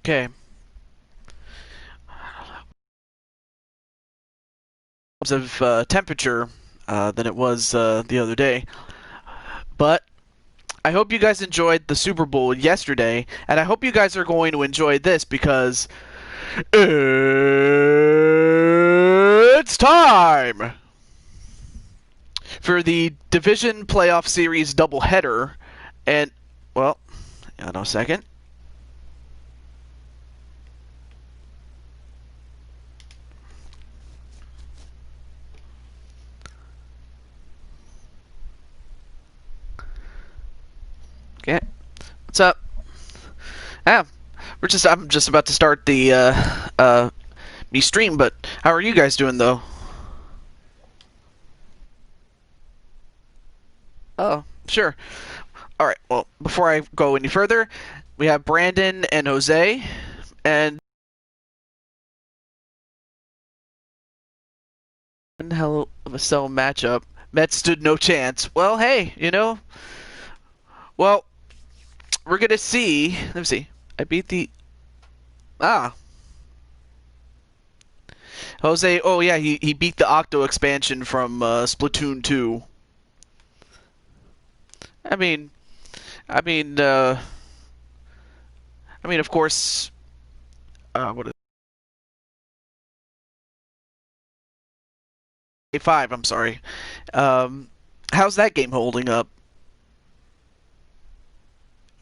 Okay. Of temperature than it was the other day. But I hope you guys enjoyed the Super Bowl yesterday, and I hope you guys are going to enjoy this because it's time for the Division Playoff Series doubleheader. And, well, hold on a second. Okay, what's up? Ah, I'm just about to start the me stream, but how are you guys doing though? Oh, sure. All right. Well, before I go any further, we have Brandon and Jose, and one hell of a cell matchup. Mets stood no chance. Well, hey, well, we're gonna see. Let me see. I beat the ah Jose. Oh yeah, he beat the Octo expansion from Splatoon 2. I mean, I mean, uh, of course. What is A5? I'm sorry. How's that game holding up?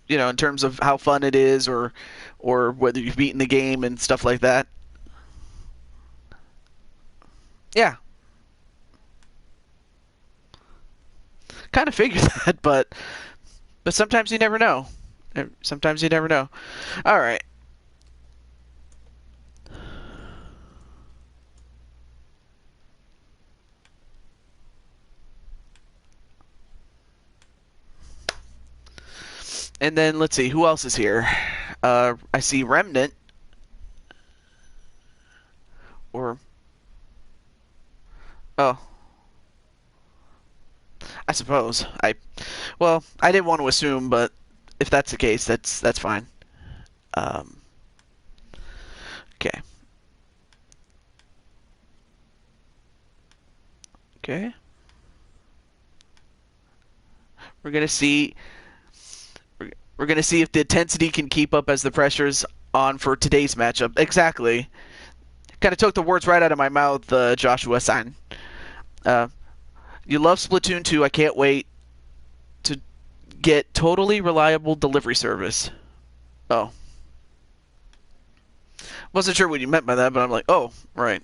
In terms of how fun it is, or whether you've beaten the game and stuff like that. Yeah, kind of figured that, but sometimes you never know. Sometimes you never know. All right. And then let's see who else is here. I see Remnant, or oh, I suppose I didn't want to assume, but if that's the case, that's fine. Um, okay, okay. We're gonna see. We're gonna see if the intensity can keep up as the pressure's on for today's matchup. Exactly. Kind of took the words right out of my mouth, Joshua San. Uh, you love Splatoon 2. I can't wait to get totally reliable delivery service. Oh, wasn't sure what you meant by that, but I'm like, oh, right.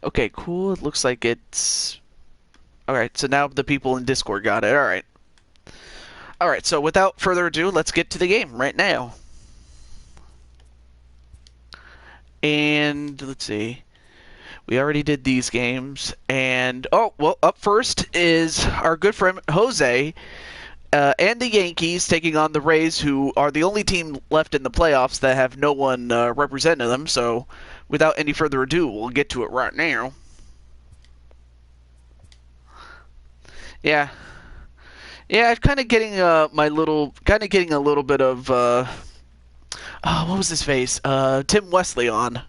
Okay, cool. It looks like it's all right. So now the people in Discord got it. All right. All right. So without further ado, let's get to the game right now. And let's see. We already did these games, and oh well. Up first is our good friend Jose, and the Yankees taking on the Rays, who are the only team left in the playoffs that have no one representing them. So, without any further ado, we'll get to it right now. Yeah, yeah. Kind of getting kind of getting a little bit of oh, what was his face? Tim Wesley on.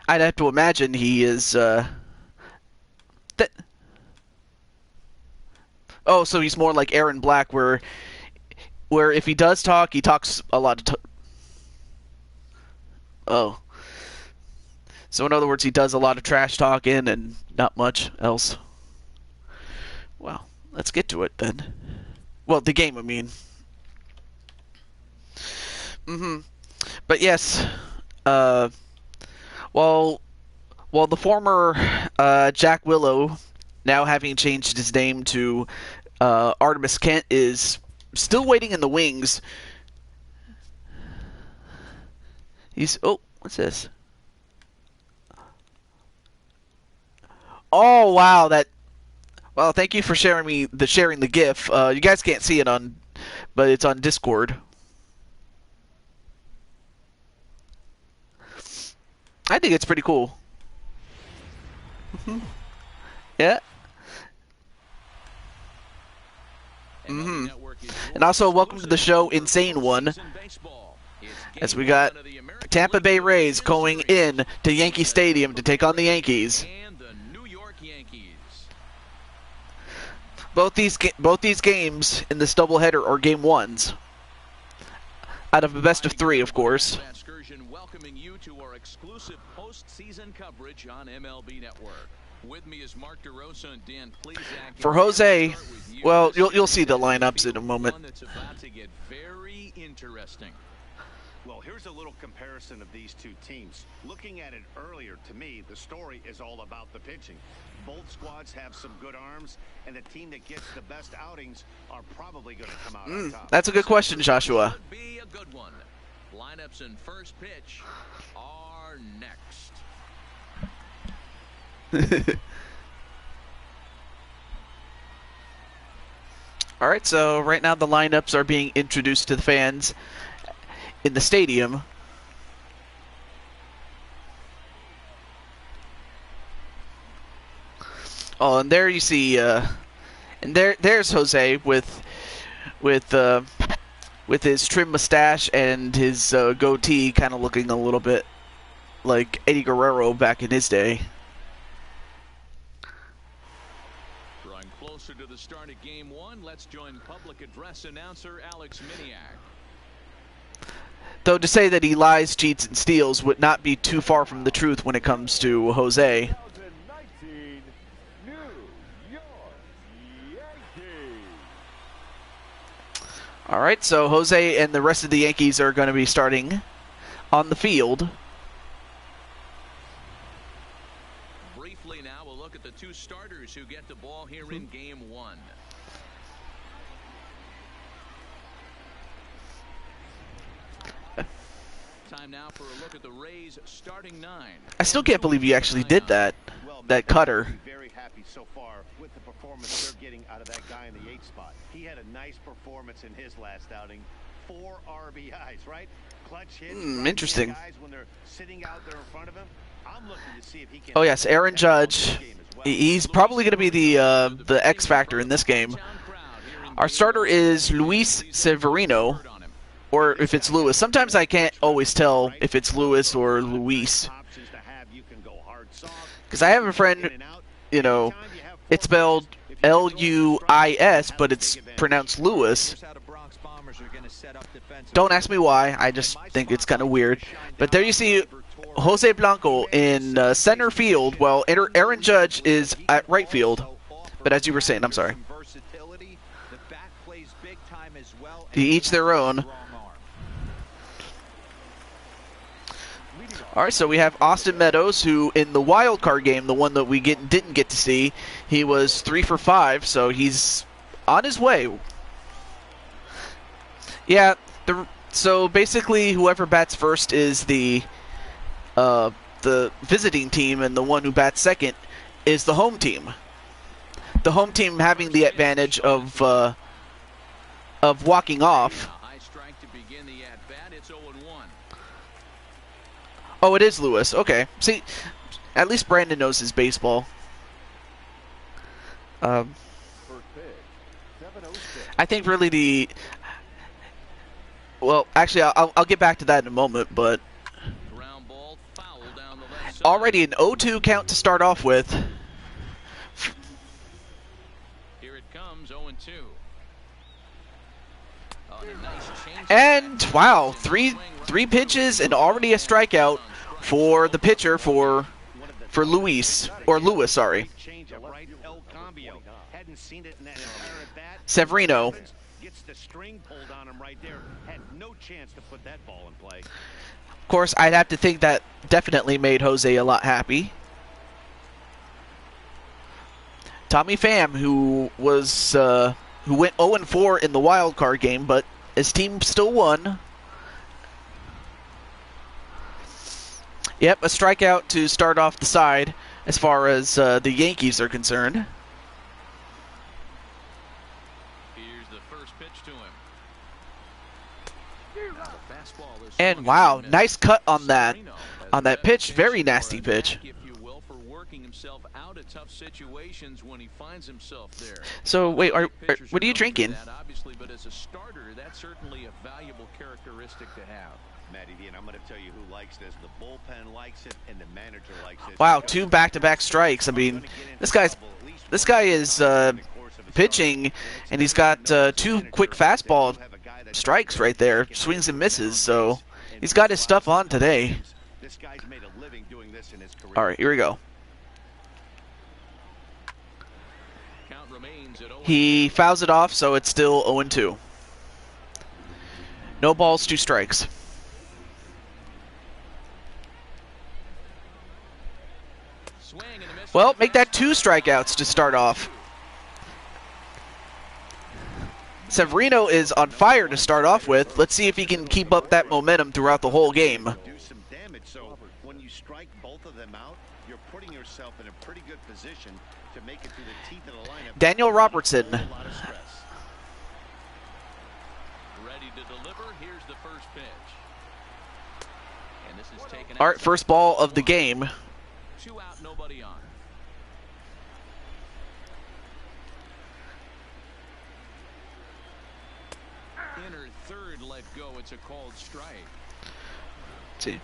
I'd have to imagine he is. Th- oh, so he's more like Aaron Black, where if he does talk, he talks a lot. Oh, so in other words, he does a lot of trash talking and not much else. Well, let's get to it then. Well, the game, I mean. Mm-hmm. But yes, uh, while while the former Jack Willow, now having changed his name to Artemis Kent, is still waiting in the wings. He's what's this? Oh wow, that. Well, thank you for sharing the GIF. You guys can't see it but it's on Discord. I think it's pretty cool. Yeah. And also, welcome to the show, Insane One, as we got the Tampa Bay Rays going in to Yankee Stadium to take on the Yankees. Both these games in this doubleheader are game ones, out of a best of three, of course. Welcoming you to our exclusive postseason coverage on MLB Network. With me is Mark DeRosa and Dan Plesac. For Jose, well, you'll see the lineups in a moment. One that's about to get very interesting. Well, here's a little comparison of these two teams. Looking at it earlier, to me, the story is all about the pitching. Both squads have some good arms, and the team that gets the best outings are probably going to come out on top. That's a good question, Joshua. Could be a good one. Lineups and first pitch are next. All right, so right now the lineups are being introduced to the fans in the stadium. Oh, and there you see, and there's Jose with his trim mustache and his goatee, kind of looking a little bit like Eddie Guerrero back in his day. Drawing closer to the start of Game 1, let's join public address announcer Alex Miniak. Though to say that he lies, cheats, and steals would not be too far from the truth when it comes to Jose. All right, so Jose and the rest of the Yankees are going to be starting on the field. Briefly now, we'll look at the two starters who get the ball here in Game 1. Time now for a look at the Rays starting 9. I still can't believe you actually did that. That cutter. Very happy so far with the performance they're getting out of that guy in the 8th spot. He had a nice performance in his last outing. 4 RBIs, right? Clutch hits. Interesting. Guys when they're sitting out there in front of him. I'm looking to see if he can. Oh yes, Aaron Judge. He's probably going to be the X factor in this game. Our starter is Luis Severino, or if it's Lewis. Sometimes I can't always tell if it's Lewis or Luis, because I have a friend, you know, it's spelled L-U-I-S, but it's pronounced Lewis. Don't ask me why, I just think it's kind of weird. But there you see Jose Blanco in center field, while Aaron Judge is at right field. But as you were saying, I'm sorry. To each their own. All right, so we have Austin Meadows, who in the wild card game, the one that we didn't get to see, he was 3 for 5, so he's on his way. Yeah, so basically whoever bats first is the visiting team, and the one who bats second is the home team. The home team having the advantage of walking off. Oh, it is Lewis. Okay. See, at least Brandon knows his baseball. I think really well, actually, I'll get back to that in a moment, but already an 0-2 count to start off with. Here it comes, 0-2. And wow, three pitches and already a strikeout for the pitcher for Lewis, sorry. Severino. Of course, I'd have to think that definitely made Jose a lot happy. Tommy Pham, who went 0-4 in the wild card game, but his team still won. Yep, a strikeout to start off the side as far as the Yankees are concerned. Here's the first pitch to him. And wow, nice cut on that pitch. Very nasty pitch. If you will, for working himself out at tough situations when he finds himself there. So wait, Pitchers what are you known for drinking? that, obviously, but as a starter, that's certainly a valuable characteristic to have. Matty D, and I'm going to tell you who likes this. The bullpen likes it, and the manager likes it. Wow, 2 back-to-back strikes. I mean, this guy is pitching, and he's got 2 quick fastball strikes right there, swings and misses. So he's got his stuff on today. This guy's made a living doing this in his career. All right, here we go. Count remains at 0. He fouls it off, so it's still 0-2. No balls, 2 strikes. Swing and a miss. Well, make that 2 strikeouts to start off. Severino is on fire to start off with. Let's see if he can keep up that momentum throughout the whole game. Do some damage. So when you strike both of them out, you're putting yourself in a pretty good position to make it through the teeth of the lineup. Daniel Robertson. A lot of stress. Ready to deliver. Here's the first pitch. And this is taken. All right, first ball of the game. 2 out, nobody on. Inner third let go. It's a called strike. See,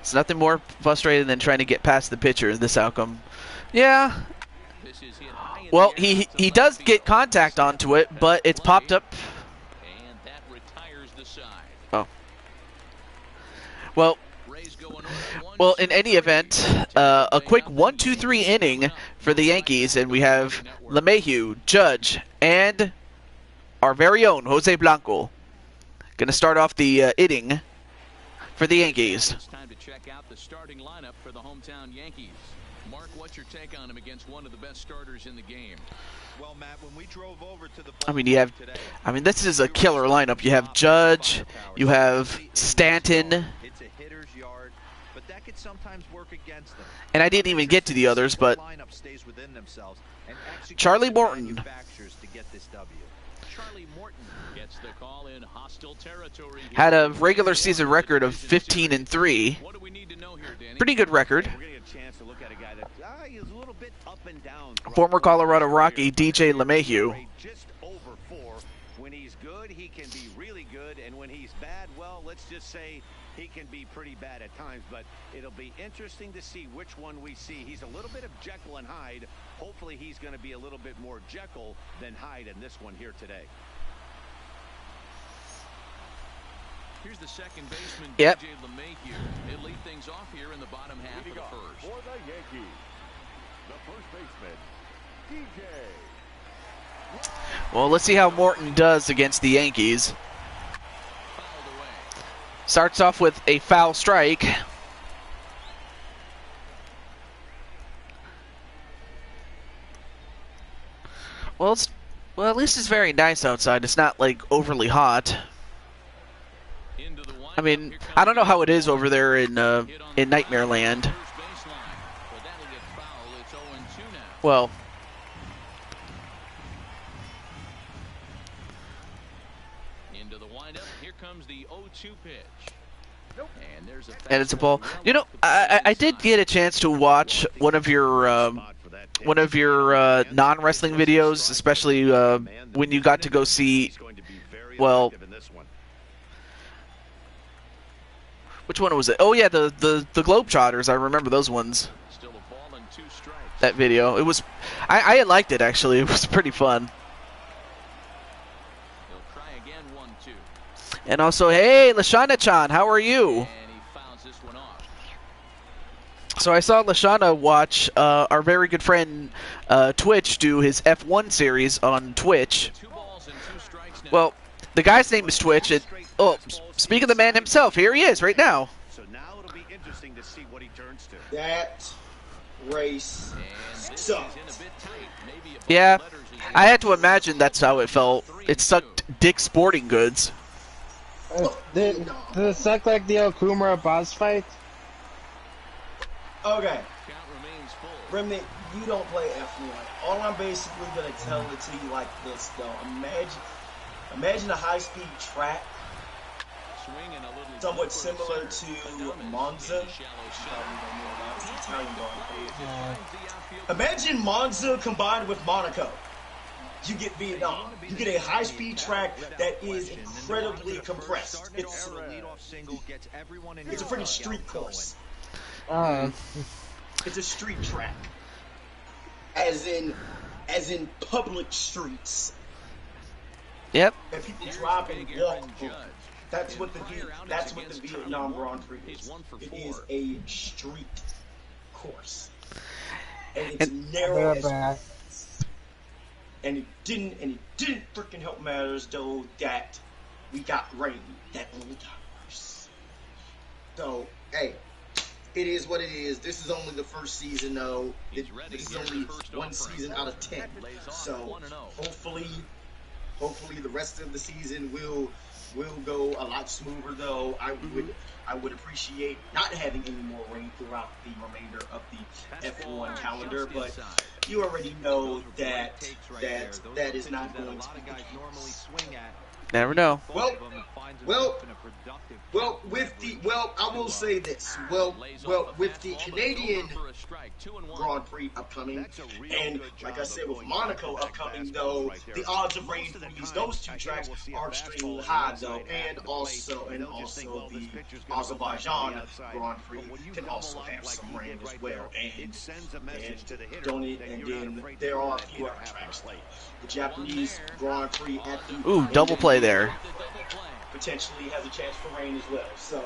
it's nothing more frustrating than trying to get past the pitcher in this outcome. Yeah. This is hit high in Well, the air. he does get contact onto it, but it's popped up. And that retires the side. Oh. Well, Rays going on 1, well, in any event, a quick 1-2-3 inning for the Yankees, and we have LeMahieu, Judge, and our very own Jose Blanco going to start off the inning for the Yankees. It's time to check out the starting lineup for the hometown Yankees. Mark, what's your take on him against one of the best starters in the game? Well, Matt, when we drove over to the this is a killer lineup. You have Judge, you have Stanton, It's a hitter's yard, but that could sometimes work against them. and I didn't even get to the others, but Lineup stays within themselves and executes Charlie the Morton. manufacturers to get this W. Charlie Morton gets the call in hostile territory. had a regular season record of 15-3. What do we need to know here, Danny? Pretty good record. We're going to get a chance to look at a guy that is a little bit up and down. Former Colorado Rocky DJ LeMahieu. Just over 4. When he's good, he can be really good, and when he's bad, well, let's just say he can be pretty bad at times, but it'll be interesting to see which one we see. He's a little bit of Jekyll and Hyde. Hopefully he's going to be a little bit more Jekyll than Hyde in this one here today. Here's the second baseman, Yep. DJ LeMahieu. He'll lead things off here in the bottom half of the first. For the Yankees, the first baseman, DJ. Well, let's see how Morton does against the Yankees. Fouled away. Starts off with a foul strike. Well, at least it's very nice outside. It's not like overly hot. Into the windup. I mean, Here comes I don't know how it is the over there in hit on the Nightmare Land. first baseline. But that'll get foul. It's 0-2 now. Well, Into the windup. Here comes the 0-2 pitch. And there's a and it's a fastball ball. well You know, off the I did inside. get a chance to watch one of your non-wrestling videos, especially when you got to go see. Well, which one was it? Oh yeah, the Globetrotters. I remember those ones. Still a ball and 2 strikes. That video. It was, I liked it actually. It was pretty fun. He'll try again, 1-2. And also, hey, Lashana-chan, how are you? And he fouls this one off. So I saw Lashana watch our very good friend Twitch do his F1 series on Twitch. 2 balls and 2 strikes now. Well, the guy's name is Twitch. And, oh, speak of the man himself, here he is right now. So now it'll be interesting to see what he turns to. That race And this sucked. is in a bit tight. Maybe above Yeah, the letters as I had to imagine that's how it felt. It sucked Dick Sporting Goods. Did it suck like the Okumura boss fight? Okay, count remains full. Remnant, you don't play F1. All I'm basically gonna tell it to you like this though. Imagine a high-speed track, Swing and a little somewhat blooper similar center. to Adames Monza. in the shallow center. Italian Grand Prix. Imagine Monza combined with Monaco. You get Vietnam. You get a high-speed track that is incredibly compressed. It's a freaking street course. It's a street track, as in public streets. Yep. And people drive and walk. That's what the Vietnam Grand Prix is. It is a street course, and it's narrow as fuck. And it didn't freaking help matters though that we got rain. That only got worse. So hey, it is what it is. This is only the first season though. This is only one season out of 10. So hopefully the rest of the season will go a lot smoother though. I would appreciate not having any more rain throughout the remainder of the F1 calendar, but you already know that is not going to be the case. Never know. I will say this. With the Canadian Grand Prix upcoming, and like I said, with Monaco upcoming, though, the odds of rain for those two tracks are extremely high, though, and also the Azerbaijan Grand Prix can also have some rain as well, and then there are a few other tracks like the Japanese Grand Prix at the double play there. Potentially has a chance for rain as well. So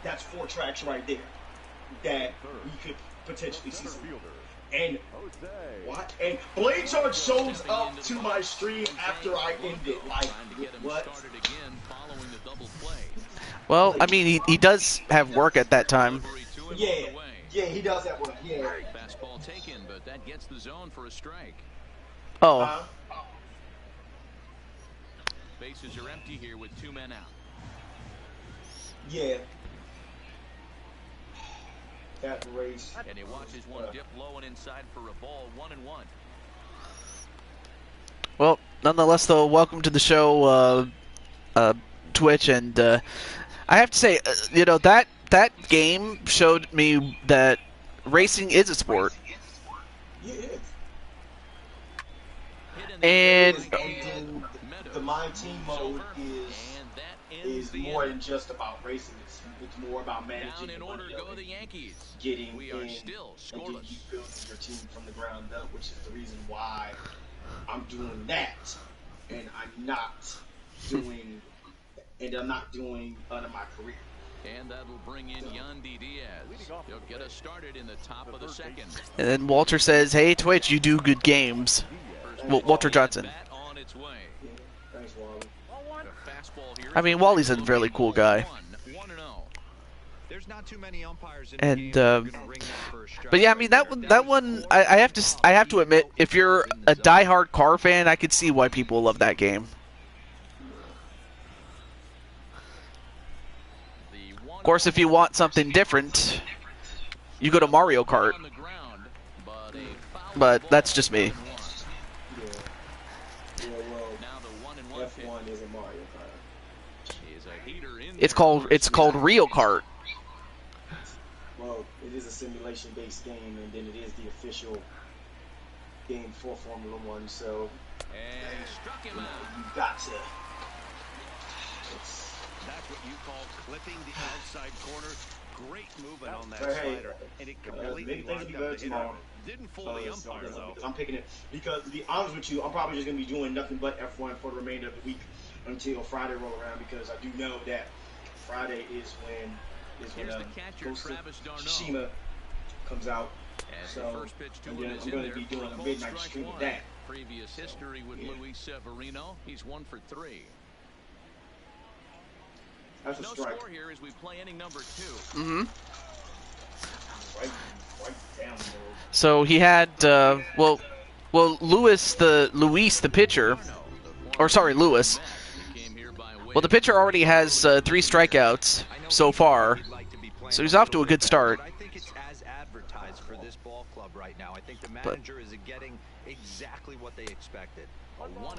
that's 4 tracks right there that we could potentially see some. And what? And Blade Charge shows up to my stream after I end it. Like what? Well, I mean, he does have work at that time. Yeah, he does have work. Yeah. Fastball taken, but that gets the zone for a strike. Oh. Bases are empty here with 2 men out. Yeah. That race. And he watches one dip low and inside for a ball, 1-1. Well, nonetheless, though, welcome to the show, Twitch, and I have to say, that game showed me that racing is a sport. Yeah. And the My Team mode is more than just about racing. It's more about managing the money of it, getting in, and then you building your team from the ground up, which is the reason why I'm doing that, and I'm not doing under my career. And that'll bring in Yandy Diaz. He'll get us started in the top of the second. And then Walter says, "Hey, Twitch, you do good games." Well, Walter Johnson. Thanks, Wally. I mean, Wally's a really cool guy. There's not too many umpires in And the game but yeah, I mean that one I have to admit, if you're a diehard car fan, I could see why people love that game. Of course, if you want something different, you go to Mario Kart. But that's just me. F1 isn't Mario Kart. It's called Rio Kart. Well, it is a simulation-based game, and then it is the official game for Formula One. So you've got to. That's what you call clipping the outside corner. Great movement on that Hey, slider, and it completely maybe things will be locked up good the hitter. tomorrow. Didn't fool the umpire though. I'm picking it because, to be honest with you, I'm probably just gonna be doing nothing but F1 for the remainder of the week until Friday roll around, because I do know that Friday is when Ghost of Tsushima comes out. So and then I'm gonna be doing a midnight stream of that. Previous history with Luis Severino, he's 1 for 3. That's a No strike. score here as we play inning number 2. Mm-hmm. Right down the road. So he had Luis the pitcher, or sorry, Lewis. Well, the pitcher already has 3 strikeouts so far, so he's off to a good start. I think it's as advertised for this ball club right now. I think the manager is getting exactly what they expected. A 1-2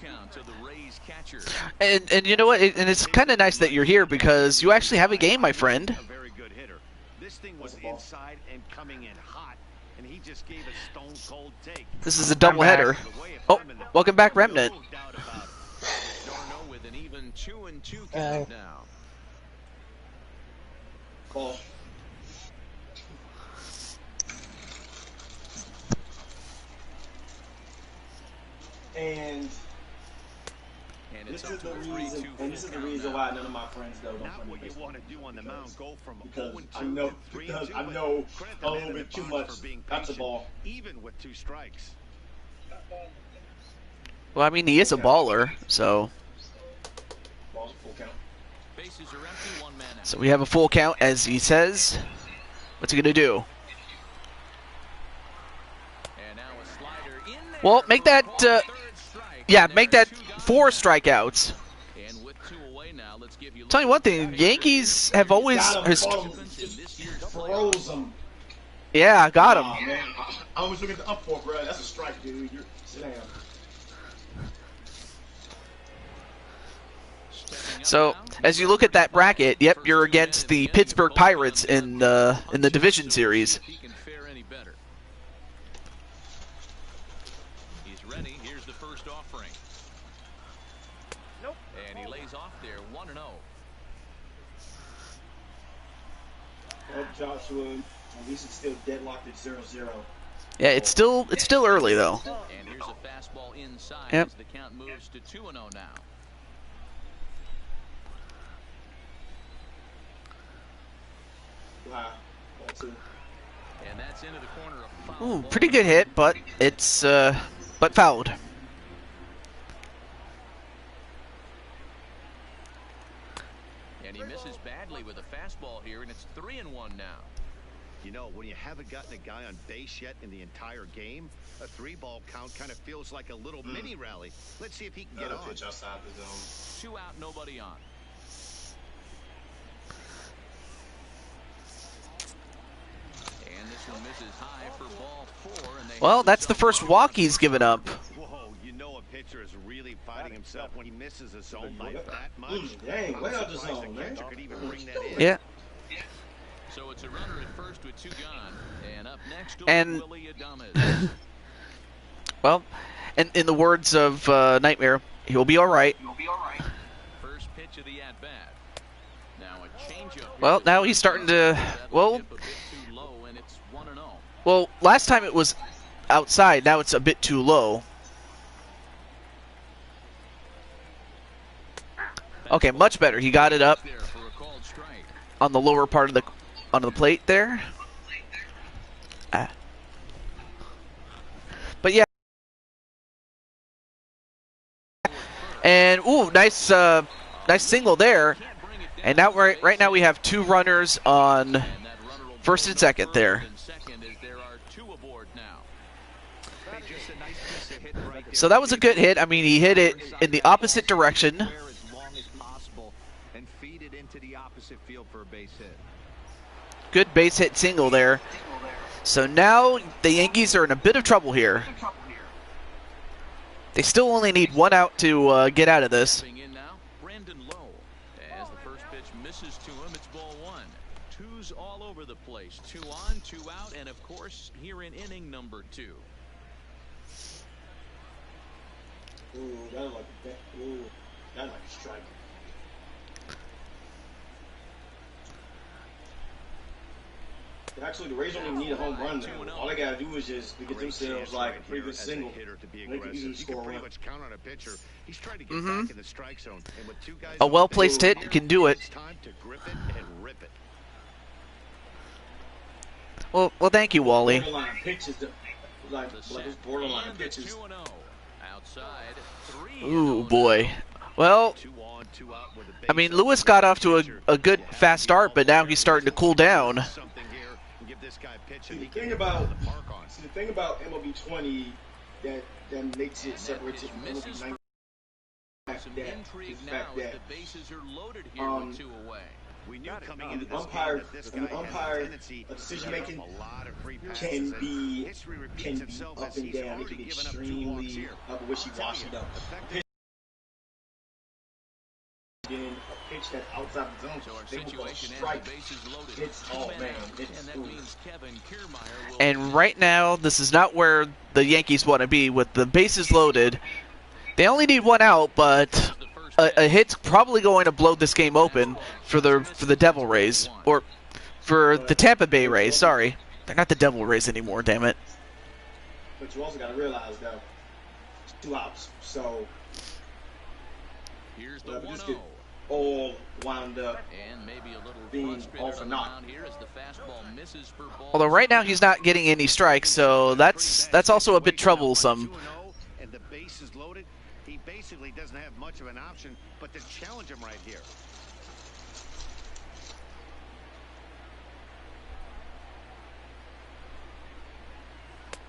count to the Rays catcher. And you know what? And it's kind of nice that you're here, because you actually have a game, my friend. A very good hitter. This thing was inside and coming in hot, and he just gave a stone cold take. This is a doubleheader. Oh, welcome back, Remnant. With an even 2-2 count now. Ball. And this is the reason why none of my friends though don't play what you want to do on the mound. Go from because I know a little bit too much. That's the ball. Even with 2 strikes. Well, I mean, he is a baller, so. Ball's a full count. Bases are empty, 1 man out. So we have a full count, as he says. What's he gonna do? And now a slider in there. Well, make that. Yeah, make that 4 strikeouts. And with 2 away now, let's give you. Tell you one thing, Yankees have always. Froze him. Yeah, got him. Oh, man. I was looking at the up for, bro. That's a strike, dude. You're sit down. So, as you look at that bracket, yep, you're against the Pittsburgh Pirates in the division series. He can fare any better. He's ready. Here's the first offering. Nope. And he lays off there, 1-0. Oh, Joshua, at least it's still deadlocked at 0-0. Yeah, it's still early though. And here's a fastball inside yep. As the count moves to 2-0 now. Wow. And that's into the corner of foul. Ooh, pretty good hit, but it's but fouled. And he misses badly with a fastball here, and it's 3-1 now. You know, when you haven't gotten a guy on base yet in the entire game, a 3-ball count kind of feels like a little mini rally. Let's see if he can get on. Pitch outside the zone. 2 out, nobody on. And this one misses high for ball 4. And well, that's the first walk he's given up. Whoa, you know a pitcher is really fighting himself when he misses a zone like that much. Dang, way out the zone, man. Could even bring that in. Yeah. So it's a runner at first with 2 gone. And up next will And Willie Adames. well, and in the words of Nightmare, he'll be all right. First pitch of the at-bat. Now a changeup. Well, now he's starting to well, last time it was outside, now it's a bit too low. Okay, much better. He got it up on the lower part of the plate there. But yeah. And ooh, nice single there. And now right now we have 2 runners on first and second there. So that was a good hit. I mean, he hit it in the opposite direction. As long as possible and feed it into the opposite field for a base hit. Good base hit single there. So now the Yankees are in a bit of trouble here. They still only need 1 out to get out of this. As the first pitch misses to him, it's ball 1. 2's all over the place. 2 on, 2 out, and of course here in inning number 2. Ooh, that like a strike. Actually, the Rays don't even need a home run now. All they gotta do is just get themselves like a pretty good single. They can easily score a run. He's trying to get back in the strike zone, and with 2 guys A well-placed hit can do it. It's time to grip it and rip it. Well, thank you, Wally. Borderline pitches, like borderline pitches. Outside, 3. Ooh, boy. Well, I mean, Lewis got off to a good fast start, but now he's starting to cool down. See, the thing about MLB 20 that makes it separates it from MLB 19 is the fact that the umpire decision making can be up and down. It can be extremely wishy-washy. Then a pitch that's outside the zone, they will go strike. It's, oh man, it's, and right now, this is not where the Yankees want to be with the bases loaded. They only need one out, but a hit's probably going to blow this game open for the Devil Rays, or for the Tampa Bay Rays. Sorry, they're not the Devil Rays anymore. Damn it! But you also got to realize though, it's 2 outs, so here's the just get all wound up and maybe a little being all for naught. here as the fastball misses for ball. Although right now he's not getting any strikes, so that's also a bit troublesome. And the base is loaded. He basically doesn't have much of an option but to challenge him right here.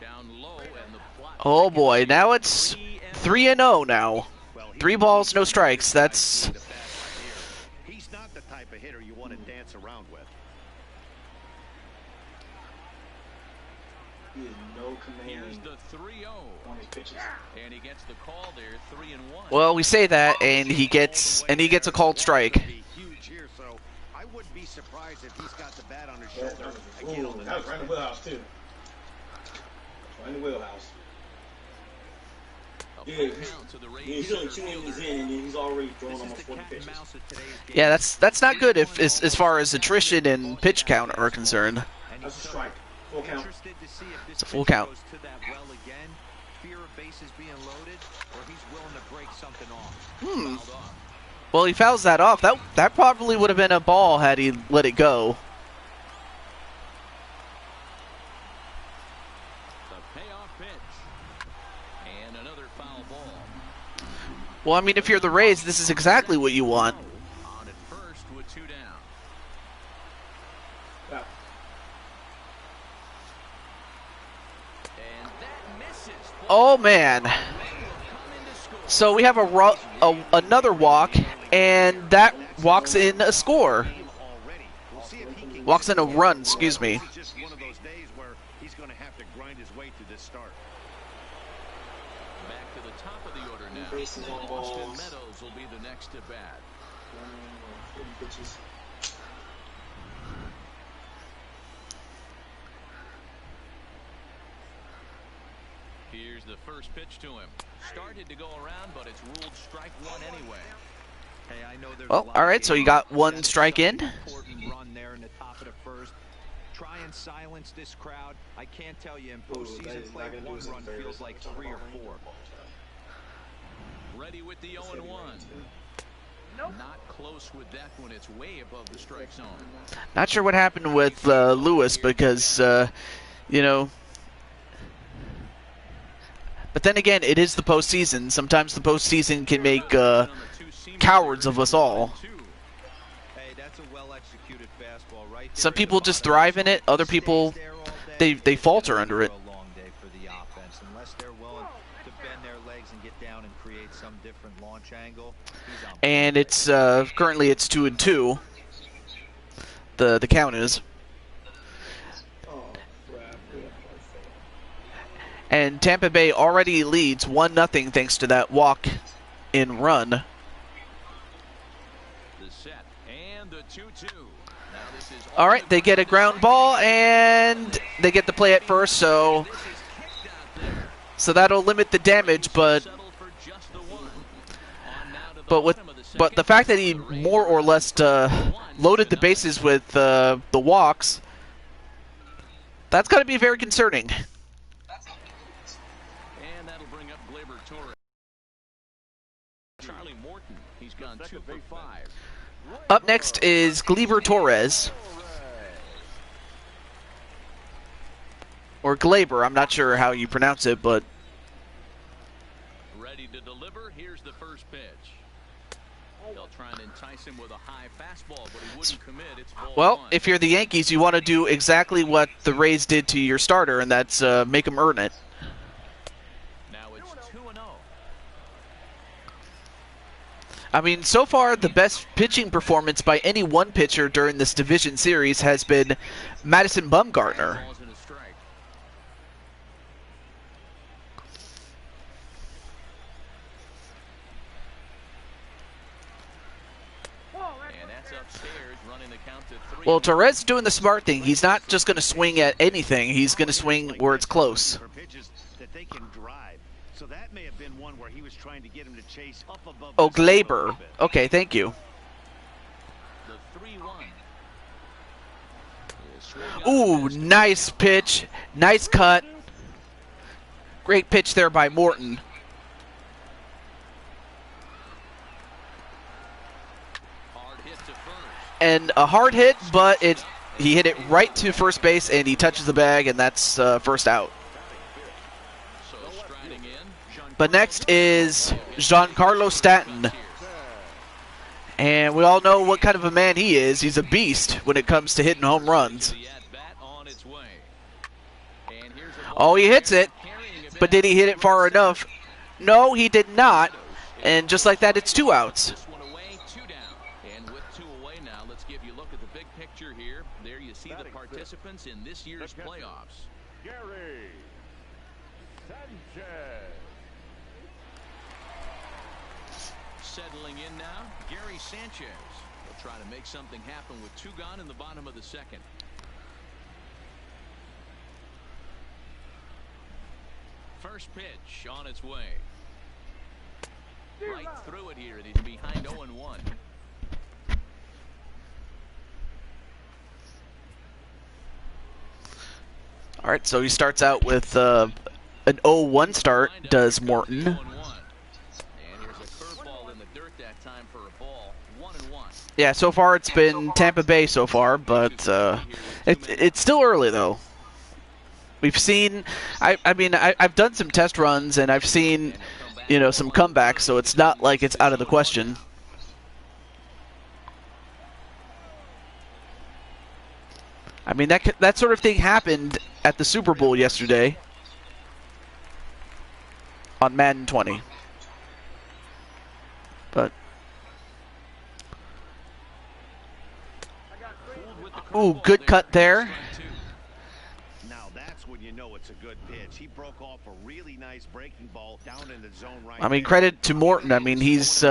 Down low and the Oh boy, now it's 3-0 now. 3 balls, no strikes. That's He's not the type of hitter you want to dance around with. He has no command here's the 3-0 on his pitches. and he gets the call there, 3-1. well, we say that, and he gets a called strike. Huge here, so I wouldn't be surprised if he's got the bat on his shoulder. Ooh, that was right in the wheelhouse too. Right in the wheelhouse. Yeah, he's only 2 innings in, and he's already thrown almost 40 pitches. Yeah, that's not good if as far as attrition and pitch count are concerned. That's a strike. Full count. It's a full count. Well, he fouls that off. That probably would have been a ball had he let it go. Well, I mean, if you're the Rays, this is exactly what you want. On at first with 2 down. Yeah. And that misses. Oh man! So we have another walk, and that walks in a score. Walks in a run, excuse me. It's just one of those days where he's going to have to grind his way through this start. Back to the top of the order now. Bases on Austin balls. Meadows will be the next to bat. 40 pitches. Here's the first pitch to him. Started to go around, but it's ruled strike 1 anyway. Hey, I know there's Well, all right, so you got 1 strike in. Important run there in the top of the first. Try and silence this crowd. I can't tell you in postseason play, 1 run feels like 3 or 4. Ready with the 0-1. Not close with that one. It's way above the strike zone. Not sure what happened with Lewis because, you know. But then again, it is the postseason. Sometimes the postseason can make cowards of us all. Hey, that's a well-executed fastball right there. Some people just thrive in it. Other people, they falter under it. A long day for the offense. Unless they're willing to bend their legs and get down and create some different launch angle. And it's currently it's 2-2. The count is. And Tampa Bay already leads 1-0 thanks to that walk-in run. The set and the 2-2. All right, they get a ground ball and they get the play at first, so that'll limit the damage. But the fact that he more or less loaded the bases with the walks, that's got to be very concerning. Charlie Morton, he's gone 2 for 5. Up next is Gleyber Torres. Or Glaber, I'm not sure how you pronounce it, but... Ready to deliver, here's the first pitch. They'll try and entice him with a high fastball, but he wouldn't commit. It's ball well, 1. if you're the Yankees, you want to do exactly what the Rays did to your starter, and that's make him earn it. I mean, so far, the best pitching performance by any one pitcher during this division series has been Madison Bumgarner. Well, Torres doing the smart thing. He's not just going to swing at anything. He's going to swing where it's close. Oh, Glaber. Okay, thank you. Ooh, nice pitch. Nice cut. Great pitch there by Morton. And a hard hit, but he hit it right to first base, and he touches the bag, and that's first out. But next is Giancarlo Stanton. And we all know what kind of a man he is. He's a beast when it comes to hitting home runs. Oh, he hits it. But did he hit it far enough? No, he did not. And just like that, it's 2 outs. And with 2 away now, let's give you a look at the big picture here. There you see the participants in this year's playoffs. Gary Sanchez. Settling in now, Gary Sanchez will try to make something happen with 2 gone in the bottom of the 2nd. First pitch on its way. Right through it here, and he's behind 0-1. All right, so he starts out with an 0-1 start, does Morton. Yeah, so far it's been Tampa Bay so far, but it's still early though. We've seen, I've done some test runs and I've seen, some comebacks, so it's not like it's out of the question. I mean, that sort of thing happened at the Super Bowl yesterday on Madden 20. But ooh, good cut there. Now that's when you know it's a good pitch. He broke off a really nice breaking ball down in the zone right. I mean, credit to Morton. I mean, he's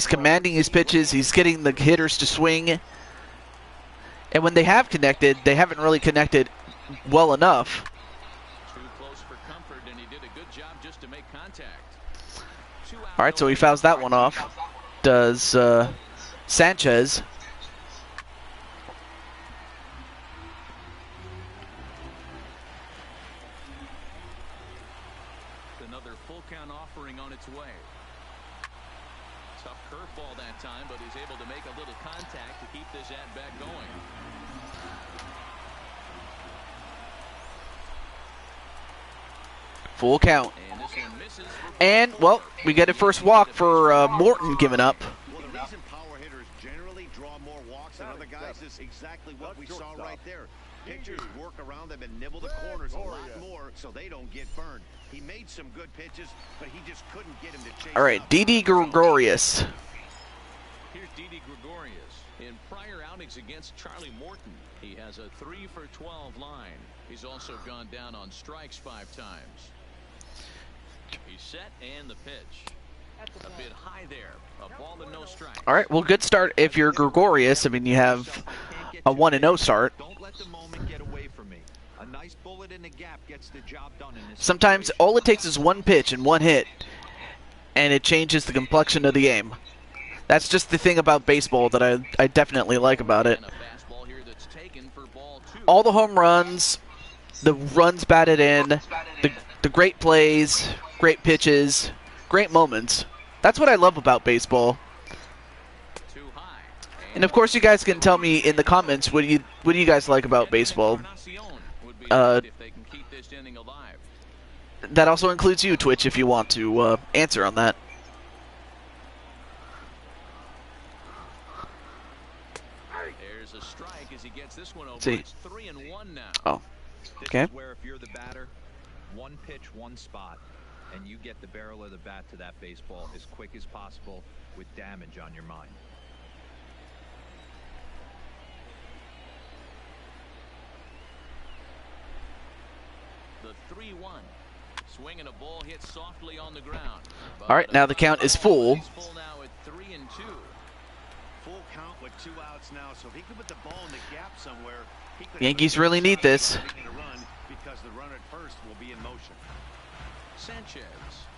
commanding his pitches. He's getting the hitters to swing. And when they have connected, they haven't really connected well enough. Too close for comfort, and he did a good job just to make contact. All right, so he fouls that one off. Does Sanchez. Another full count offering on its way. Tough curveball that time, but he's able to make a little contact to keep this at-bat going. Full count. And, well, we get a first walk for Morton giving up. Well, the reason power hitters generally draw more walks than other guys is exactly what we saw right there. Pitchers work around them and nibble the corners a lot more so they don't get burned. He made some good pitches, but he just couldn't get him to chase. All right, Didi Gregorius. Here's Didi Gregorius. In prior outings against Charlie Morton, he has a 3 for 12 line. He's also gone down on strikes 5 times. He's set and the pitch. A bit high there. A ball and no strike. All right, well, good start if you're Gregorius. I mean, you have a 1-0 start. Don't let the moment get away from me. A nice bullet in the gap gets the job done in this. Sometimes all it takes is one pitch and one hit, and it changes the complexion of the game. That's just the thing about baseball that I definitely like about it. All the home runs, the runs batted in, the great plays, great pitches, great moments. That's what I love about baseball. And of course, you guys can tell me in the comments what do you guys like about baseball. That also includes you, Twitch, if you want to answer on that. There's a strike as he gets this one over. See. It's 3-1 now. Oh, okay. This is where if you're the batter, one pitch, one spot, and you get the barrel of the bat to that baseball as quick as possible with damage on your mind. The 3-1. Swinging a ball hit softly on the ground. All right, now the count is full. Full now at 3-2. full count with 2 outs now, so if he could put the ball in the gap somewhere, he could Yankees really need this. Run because the runner at first will be in motion. Sanchez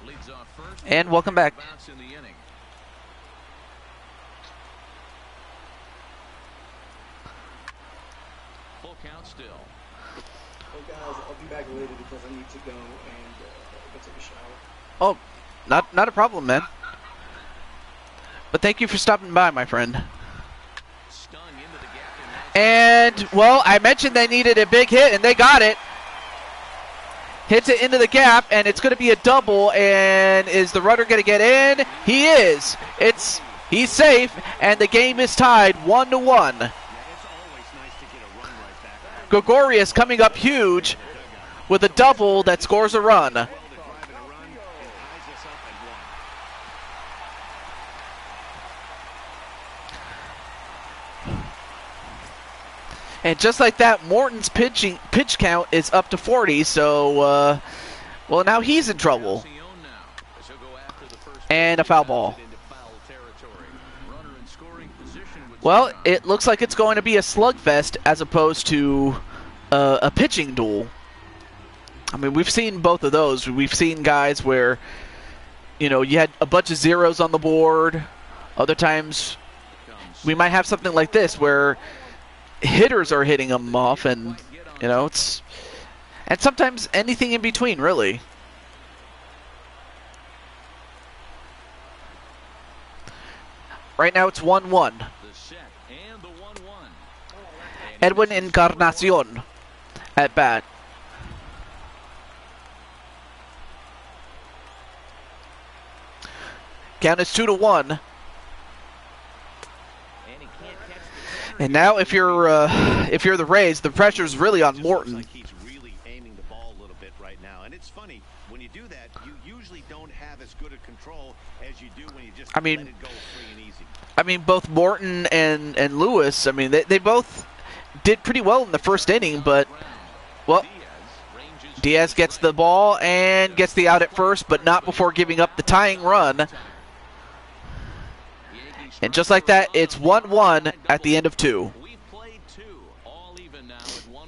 leads off first. And welcome back. Bounce in the inning. Full count still. Hey guys, I'll be back later because I need to go and go take a shower. Oh, not a problem, man. But thank you for stopping by, my friend. Stung into the gap And, well, I mentioned they needed a big hit, and they got it. Hits it into the gap, and it's going to be a double. And is the runner going to get in? He is. He's safe, and the game is tied 1-1. Gregorius coming up huge with a double that scores a run. And just like that, Morton's pitch count is up to 40, so, well, now he's in trouble. And a foul ball. Well, it looks like it's going to be a slugfest as opposed to a pitching duel. I mean, we've seen both of those. We've seen guys where, you know, you had a bunch of zeros on the board. Other times, we might have something like this where hitters are hitting them off, and you know, and sometimes anything in between, really. Right now it's 1-1. Edwin Encarnacion at bat. Count is 2-1. And now, if you're the Rays, the pressure's really on Morton. Like he's really aiming the ball a little bit right now, and it's funny when you do that, you usually don't have as good a control as you do when you just let it go free and easy. I mean, both Morton and Lewis. I mean, they both did pretty well in the first inning, but well, Diaz gets the ball and gets the out at first, but not before giving up the tying run. And just like that, it's 1-1 at the end of 2. We've played 2, all even now at 1-1.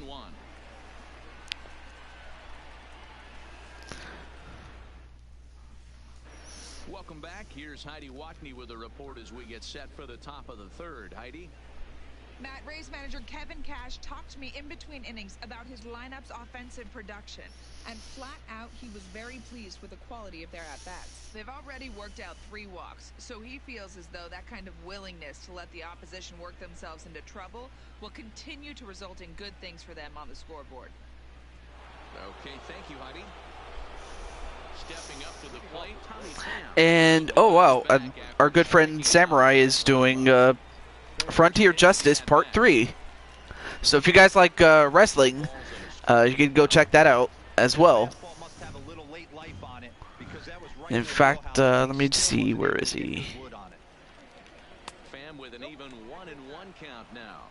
Welcome back. Here's Heidi Watney with a report as we get set for the top of the third. Heidi? Matt, Rays manager Kevin Cash talked to me in between innings about his lineup's offensive production. And flat out, he was very pleased with the quality of their at-bats. They've already worked out 3 walks, so he feels as though that kind of willingness to let the opposition work themselves into trouble will continue to result in good things for them on the scoreboard. Okay, thank you, Heidi. Stepping up to the plate, Tommy Pham. And, oh wow, our good friend Samurai is doing Frontier Justice Part 3. So if you guys like wrestling, you can go check that out as well. In fact, let me see, where is he? Pham with an even 1-1 count now.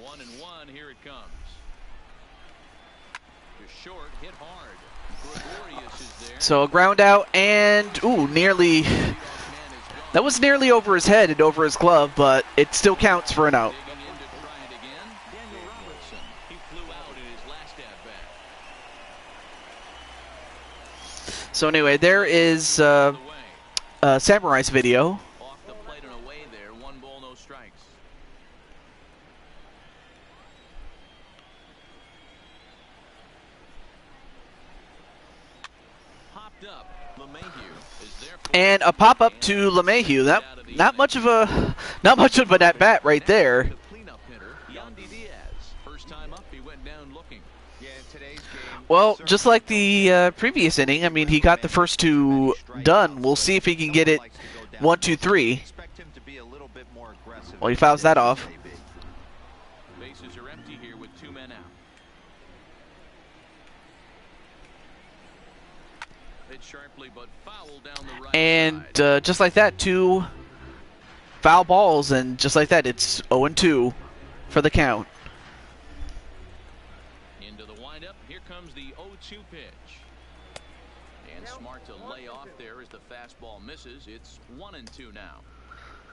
One and one, here it comes. Just short, hit hard. Gregorius is there. So a ground out, and ooh, nearly. That was nearly over his head and over his glove, but it still counts for an out. Digging in to try it again. Daniel Robertson. He flew out in his last at bat. So anyway, there is Samurai's video. Off the plate and away there. 1 ball, no strikes. Popped up. LeMahieu is there for And a pop-up to LeMahieu. Not much of an at bat right there. the cleanup hitter, Yandy Diaz. First time up, he went down looking. Yeah, in today's game. Well, just like the previous inning, I mean, he got the first 2 done. We'll see if he can get it 1, 2, 3. Expect him to be a little bit more aggressive. Well, he fouls that off. Bases are empty here with 2 men out. Hit sharply, but foul down the right And side. just like that, 2 foul balls, and just like that, it's 0-2 for the count. Into the windup. Here comes the 0-2 pitch. there as the fastball misses. It's 1-2 now.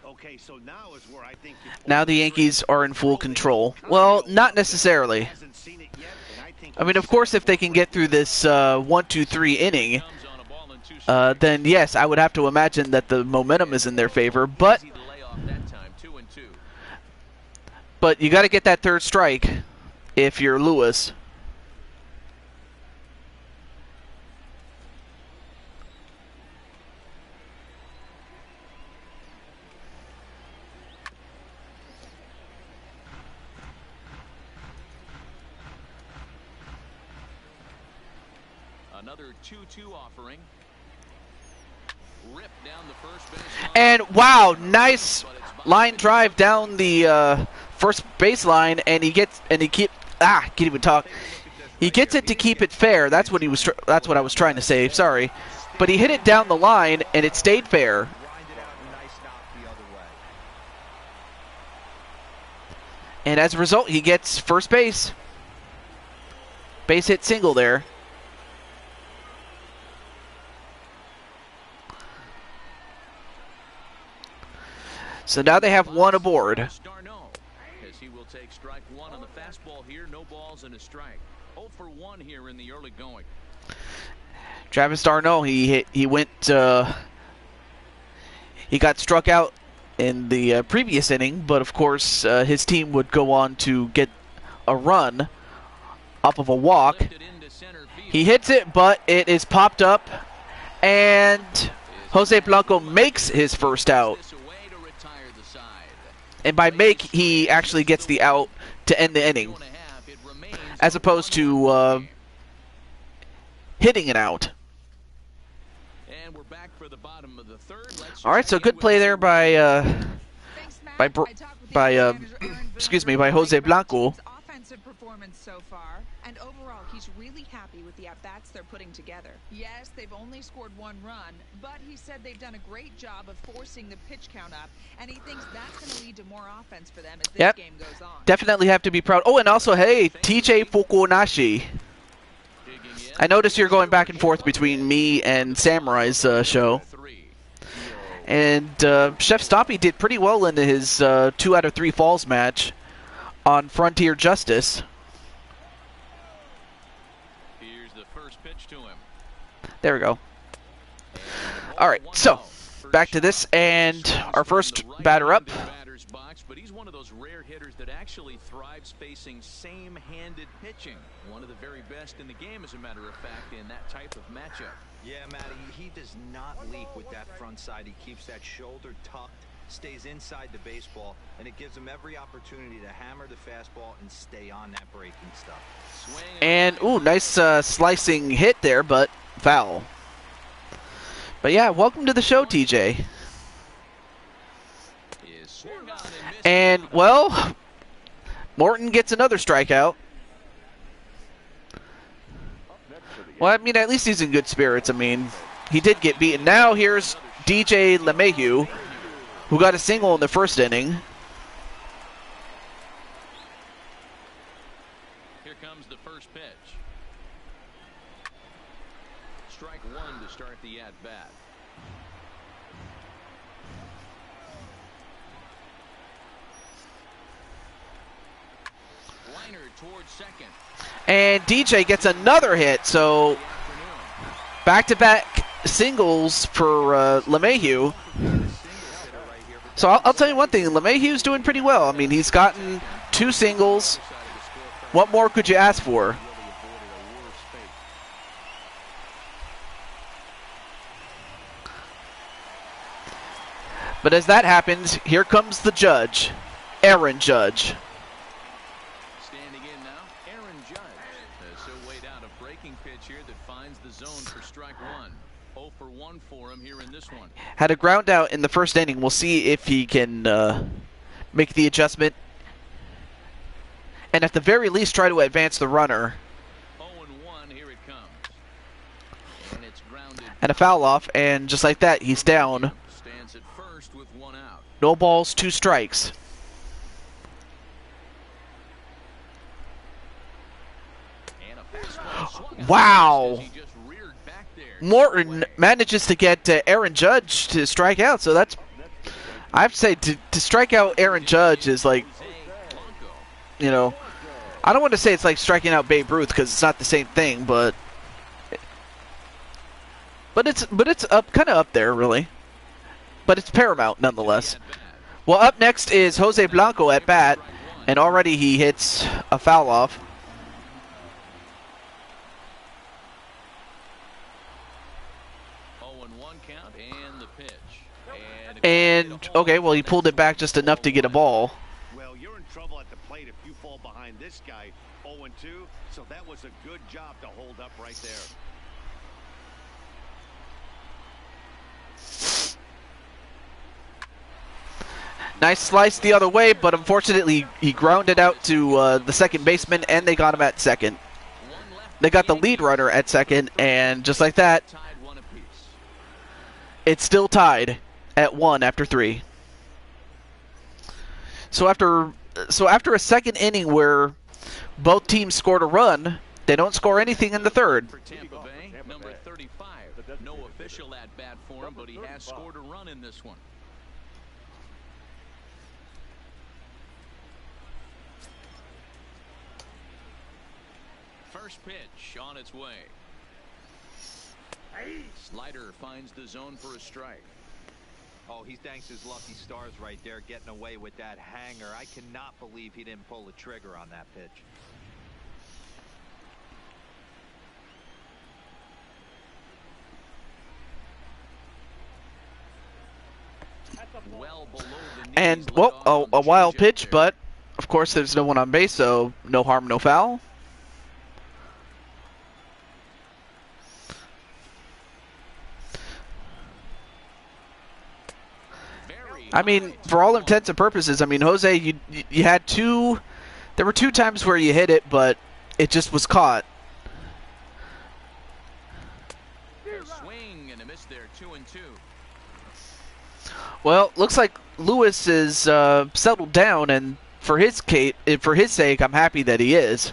Okay, so now is where I think Now the Yankees are in full control. Well, not necessarily. I mean, of course, if they can get through this 1-2-3 inning, then yes, I would have to imagine that the momentum is in their favor. But you got to get that third strike if you're Lewis. Another 2-2 offering. Ripped down the first base line. And wow, nice line drive down the first baseline, and he gets can't even talk. He gets it to keep it fair. That's what I was trying to say. Sorry, but he hit it down the line, and it stayed fair. And as a result, he gets first base. Base hit single there. So now they have one aboard. As he will take strike one on the fastball here. No balls and a strike. 0 for 1 here in the early going. Travis d'Arnaud, he got struck out in the previous inning, but of course his team would go on to get a run off of a walk. He hits it, but it is popped up, and Jose Blanco makes his first out. And by make, he actually gets the out to end the inning, as opposed to hitting it out. And we're back for the bottom of the third. All right, so good play there by Jose Blanco. Offensive performance so far, and overall, he's really happy with the at-bats they're putting together. Yes, they've only scored 1 run, but he said they've done a great job of forcing the pitch count up, and he thinks that's going to lead to more offense for them as this game goes on. Definitely have to be proud. Oh, and also, hey, TJ Fukunashi. I noticed you're going back and forth between me and Samurai's show. And Chef Stoppy did pretty well in his 2 out of 3 falls match on Frontier Justice. Here's the first pitch to him. There we go. All right, so back to this, and our first batter up. But he's one of those rare hitters that actually thrives facing same-handed pitching. One of the very best in the game, as a matter of fact, in that type of matchup. Yeah, Matty, he does not leak with that front side. He keeps that shoulder tucked, stays inside the baseball, and it gives him every opportunity to hammer the fastball and stay on that breaking stuff. And, ooh, nice slicing hit there, but foul. But yeah, welcome to the show, TJ. And, well, Morton gets another strikeout. Well, I mean, at least he's in good spirits. I mean, he did get beaten. Now here's DJ LeMahieu, who got a single in the first inning. Here comes the first pitch. Strike 1 to start the at-bat. Liner towards second. And DJ gets another hit, so back-to-back singles for LeMahieu. So I'll tell you one thing, LeMahieu's doing pretty well. I mean, he's gotten 2 singles. What more could you ask for? But as that happens, here comes the judge, Aaron Judge. Standing in now, Aaron Judge. So weighed out a breaking pitch here that finds the zone for strike 1. 0 for 1 for him here in this one. Had a ground out in the first inning. We'll see if he can make the adjustment. And at the very least, try to advance the runner. 0-1, here it comes. And it's grounded. And a foul off, and just like that, he's down. Stands at first with 1 out. No balls, 2 strikes. And a fastball swung out. Wow. He just reared back Morton manages to get Aaron Judge to strike out. So that's, I have to say, to strike out Aaron Judge is like, you know, I don't want to say it's like striking out Babe Ruth because it's not the same thing, but it's up, kind of up there, really. But it's paramount nonetheless. Well, up next is Jose Blanco at bat, and already he hits a foul off. And okay, well, he pulled it back just enough to get a ball. Well, you're in trouble at the plate if you fall behind this guy 0-2, so that was a good job to hold up right there. Nice slice the other way, but unfortunately he grounded out to the second baseman, and they got him at second. They got the lead runner at second, and just like that, it's still tied at 1 after 3. So after a second inning where both teams scored a run, they don't score anything in the third. For Tampa Bay, number 35. No official at bat for him, but he has scored a run in this one. First pitch on its way. Slider finds the zone for a strike. Oh, he thanks his lucky stars right there, getting away with that hanger. I cannot believe he didn't pull the trigger on that pitch. Well below the knees, And, well, a wild pitch, but of course there's no one on base, so no harm, no foul. I mean, for all intents and purposes, I mean, Jose, you had two. There were 2 times where you hit it, but it just was caught. Swing and a miss there, 2-2. Well, looks like Lewis is settled down, and for his sake, I'm happy that he is.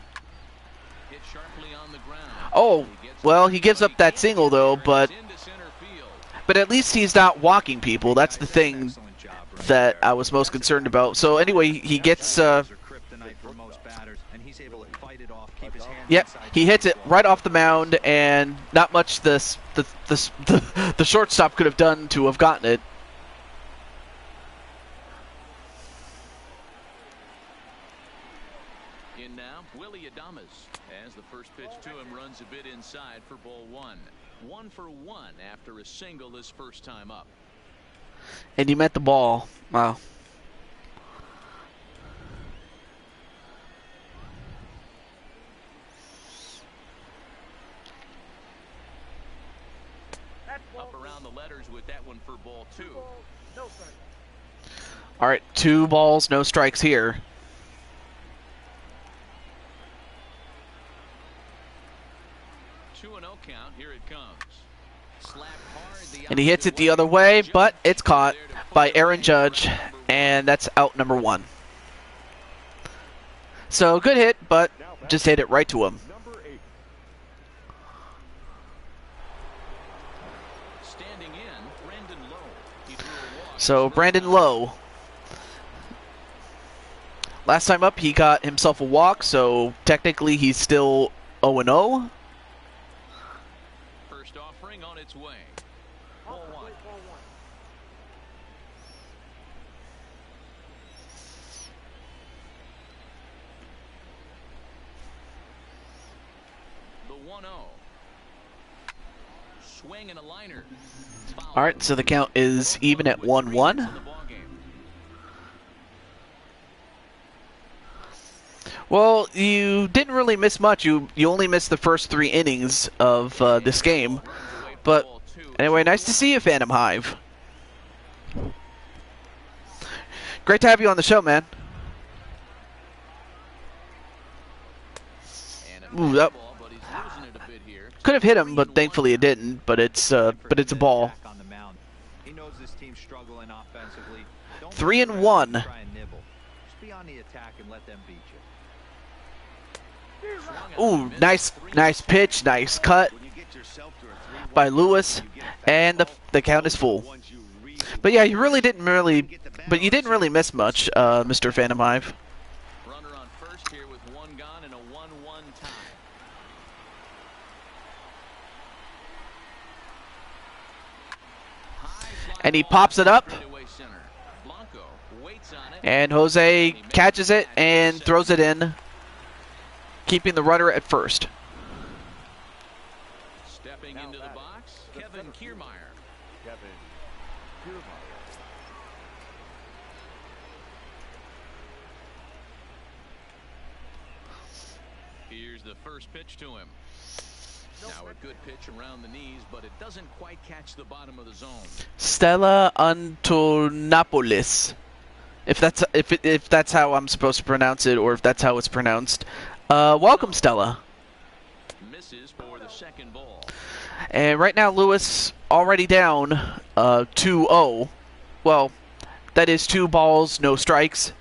Hit sharply on the ground. Oh, well, he gives up that single though, but at least he's not walking people. That's the thing that I was most concerned about. So anyway, he gets yep, he hits it right off the mound, and not much the shortstop could have done to have gotten it. In now, Willie Adames, as the first pitch to him runs a bit inside for ball 1. 1 for 1 after a single his first time up. And he met the ball. Wow. Up around the letters with that one for ball 2. All right, 2 balls, no strikes here. Count. Here it comes. Slap hard, and he hits it the other way, but it's caught by Aaron Judge, and that's out number 1. So good hit, but just hit it right to him. Standing in, Brandon Lowe. So Brandon Lowe. Last time up, he got himself a walk, so technically he's still 0-0. On its way. Ball 1. The 1-0. Swing and a liner. All right, so the count is even at 1-1. Well, you didn't really miss much. You only missed the first 3 innings of this game. But anyway, nice to see you, Phantom Hive. Great to have you on the show, man. Ooh, that could have hit him, but thankfully it didn't. But it's a ball. 3-1. Ooh, nice pitch, nice cut. by Lewis, and the count is full. But yeah, you didn't really miss much, Mr. Phantom Hive. Runner on first here with one gone and a 1-1 tie. And he pops it up. And Jose catches it and throws it in, keeping the runner at first. Stepping into the box, Kevin Kiermaier. Here's the first pitch to him. Now a good pitch around the knees, but it doesn't quite catch the bottom of the zone. Stella Antonopolis. If that's how I'm supposed to pronounce it, or if that's how it's pronounced. Welcome, Stella. Misses for the second ball. And right now, Lewis already down 2-0. Well, that is 2 balls, no strikes.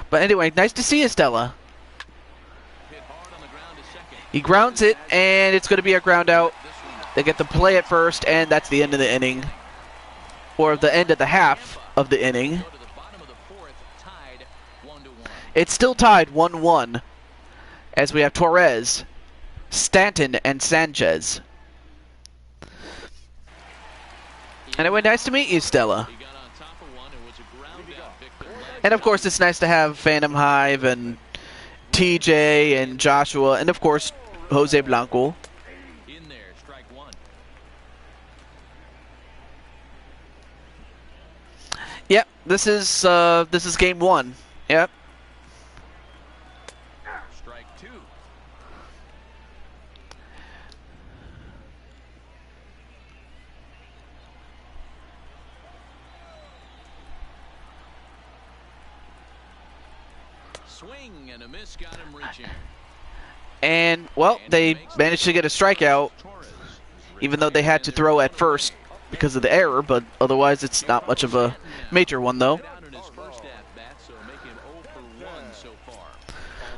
But anyway, nice to see you, Stella. He grounds it, and it's going to be a ground out. They get the play at first, and that's the end of the inning. Or the end of the half of the inning. It's still tied 1-1, as we have Torres, Stanton, and Sanchez. Anyway, nice to meet you, Stella. And of course, it's nice to have Phantom Hive and TJ and Joshua, and of course, Jose Blanco. In there, strike one. Yep, this is game 1. Yep. Strike 2. Swing and a miss, got him reaching. And, well, they managed to get a strikeout, even though they had to throw at first because of the error, but otherwise it's not much of a major one, though.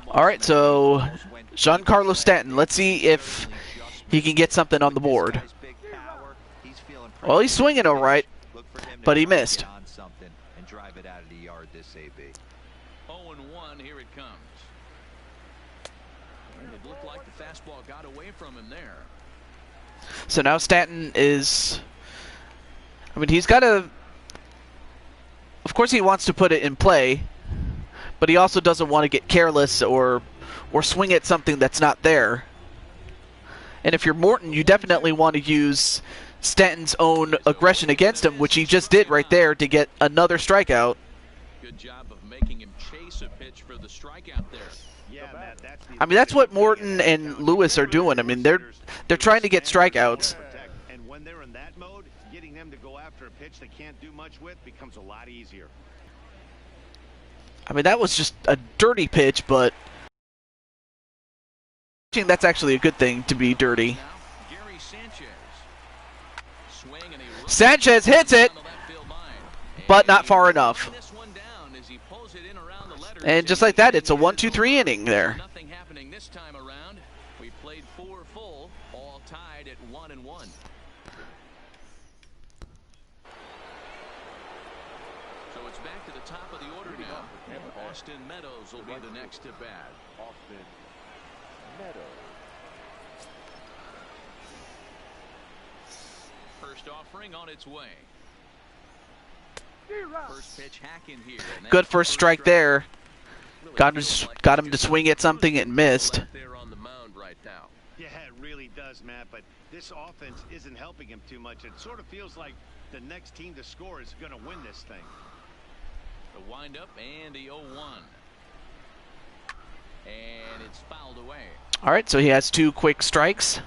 Alright, so Giancarlo Stanton, let's see if he can get something on the board. Well, he's swinging alright, but he missed. 0-1, here it comes. It looked like the fastball got away from him there. So now Stanton is... I mean, he's got to... Of course he wants to put it in play, but he also doesn't want to get careless or swing at something that's not there. And if you're Morton, you definitely want to use Stanton's own aggression against him, which he just did right there to get another strikeout. Good job of making him chase a pitch for the strikeout there. I mean, that's what Morton and Lewis are doing. I mean, they're trying to get strikeouts. And when they're in that mode, getting them to go after a pitch they can't do much with becomes a lot easier. I mean, that was just a dirty pitch, but that's actually a good thing to be dirty. Sanchez hits it, but not far enough. And just like that, it's a 1-2-3 inning there. Nothing happening this time around. We played 4 full, all tied at 1-1. So it's back to the top of the order now. Austin Meadows will be the next to bat. Austin Meadows. First offering on its way. First pitch hack in here. Good first strike there. Got him to swing at something and missed. There on the mound right now. Yeah, it really does, Matt, but this offense isn't helping him too much. It sort of feels like the next team to score is going to win this thing. The windup and the 0-1. And it's fouled away. All right, so he has 2 quick strikes.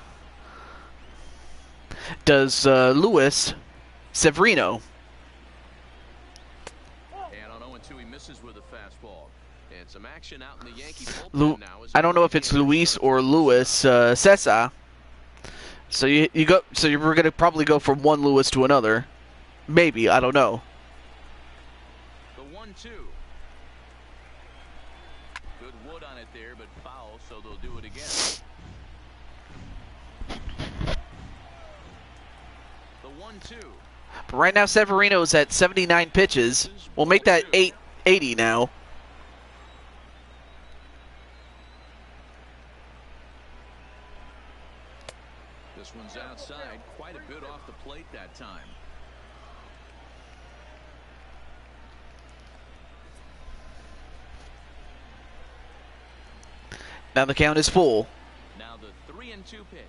Does Luis Severino. And on 0-2, he misses with a fastball. And some action out in the Yankee bullpen now. I don't know if it's Luis or Luis Cessa. So you go. So we're gonna probably go from one Luis to another. Maybe, I don't know. The 1-2. Good wood on it there, but foul, so they'll do it again. 1-2. But right now, Severino's at 79 pitches. We'll make that 880 now. This one's outside, quite a bit off the plate that time. Now the count is full. Now the 3-2 pitch.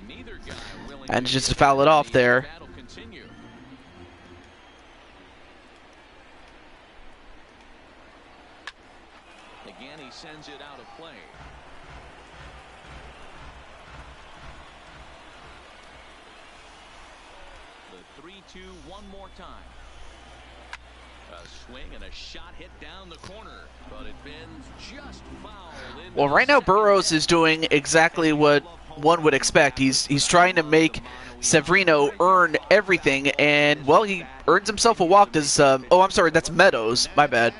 Neither guy willing And just to foul it off there. Battle continue. Again, he sends it out of play. The 3-2 one more time. A swing and a shot hit down the corner, but it bends just fouled. Well, right now Burrows is doing exactly what one would expect. He's trying to make Severino earn everything, and well, he earns himself a walk. Does oh, I'm sorry, that's Meadows. My bad.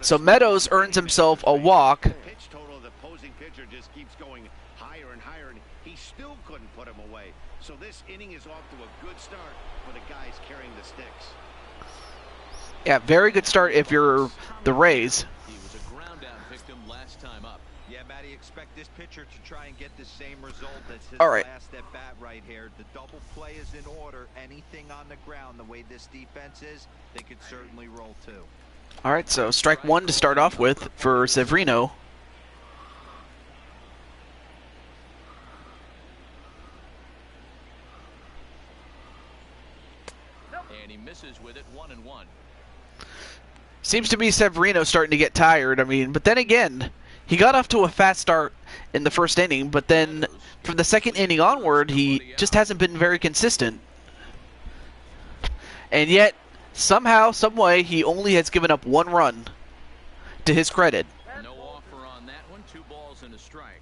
So Meadows earns himself a walk. The pitch total of the opposing pitcher just keeps going higher and higher, and he still couldn't put him away. So this inning is off to a good start for the guys carrying the sticks. Yeah, very good start if you're the Rays. He was a ground out victim last time up. Yeah, Matty, expect this pitcher to try and get the same result as his All right. last at bat right here. The double play is in order. Anything on the ground, the way this defense is, they could certainly roll too. All right, so strike one to start off with for Severino. And he misses with it, 1-1. Seems to be Severino starting to get tired. I mean, but then again, he got off to a fast start in the first inning, but then from the second inning onward, he just hasn't been very consistent. And yet, somehow, someway, he only has given up one run, to his credit. No offer on that one. 2 balls and a strike.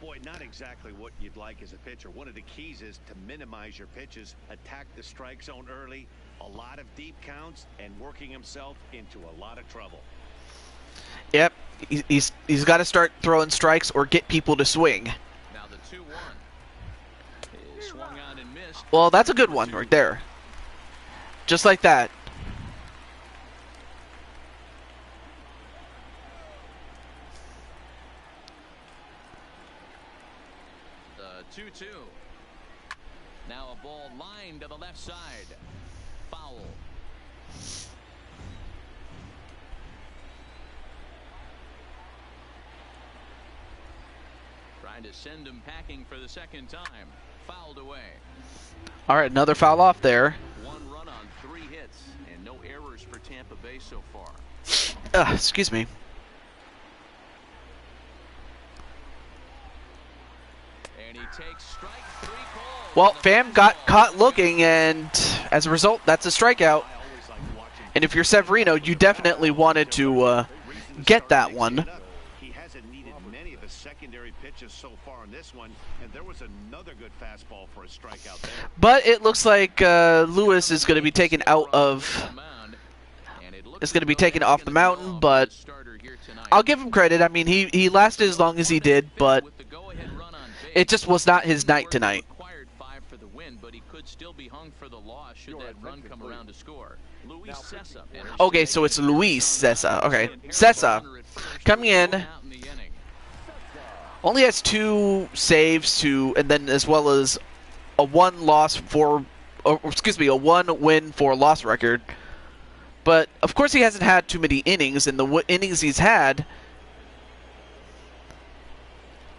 Boy, not exactly what you'd like as a pitcher. One of the keys is to minimize your pitches, attack the strike zone early, a lot of deep counts, and working himself into a lot of trouble. Yep, he's got to start throwing strikes or get people to swing. Now the 2-1. He swung on and missed. Well, that's a good one right there. Just like that. The 2-2. Now a ball lined to the left side. Foul. Trying to send him packing for the second time. Fouled away. All right, another foul off there. 1 run on 3 hits and no errors for Tampa Bay so far. Excuse me. And he takes strike 3 calls. Well, Pham got caught looking, and as a result, that's a strikeout. And if you're Severino, you definitely wanted to get that one. He hasn't needed many of the secondary pitches so far in this one, and there was another good fastball for a strikeout there. But it looks like Lewis is going to be taken out of. Is going to be taken off the mountain, but I'll give him credit. I mean, he lasted as long as he did, but it just was not his night tonight. Required 5 for the win, but he could still be hung for the loss should that run come around to score. Luis Cessa. Okay, so it's Luis Cessa. Okay, Cessa coming in. Only has 2 saves and then as well as a 1 loss for, a 1 win for loss record. But of course he hasn't had too many innings, and the innings he's had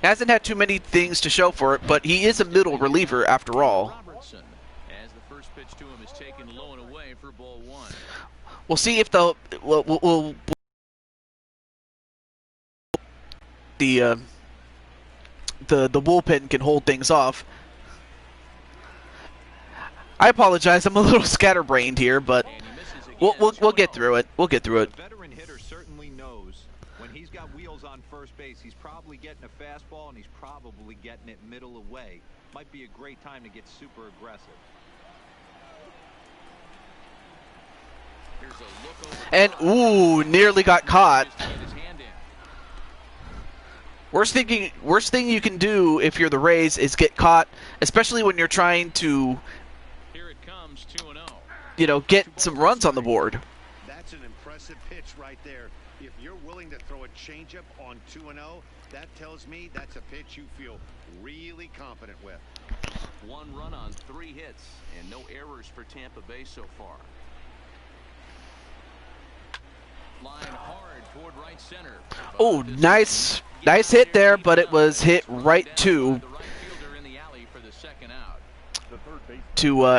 hasn't had too many things to show for it. But he is a middle reliever after all. Robertson, as the first pitch to him is taken low and away for ball 1. We'll see if the the bullpen can hold things off. I apologize. I'm a little scatterbrained here, but we'll get through it. We'll get through it. The veteran hitter certainly knows when he's got wheels on first base, he's probably getting a fastball and he's probably getting it middle away. Might be a great time to get super aggressive. And ooh, nearly got caught. Worst thing you can do if you're the Rays is get caught, especially when you're trying to, Here it comes, 2-0. you know, get some runs on the board. That's an impressive pitch right there. If you're willing to throw a changeup on 2-0, that tells me that's a pitch you feel really confident with. 1 run on 3 hits and no errors for Tampa Bay so far. Line hard toward right center. Oh, nice hit there, but it was hit right to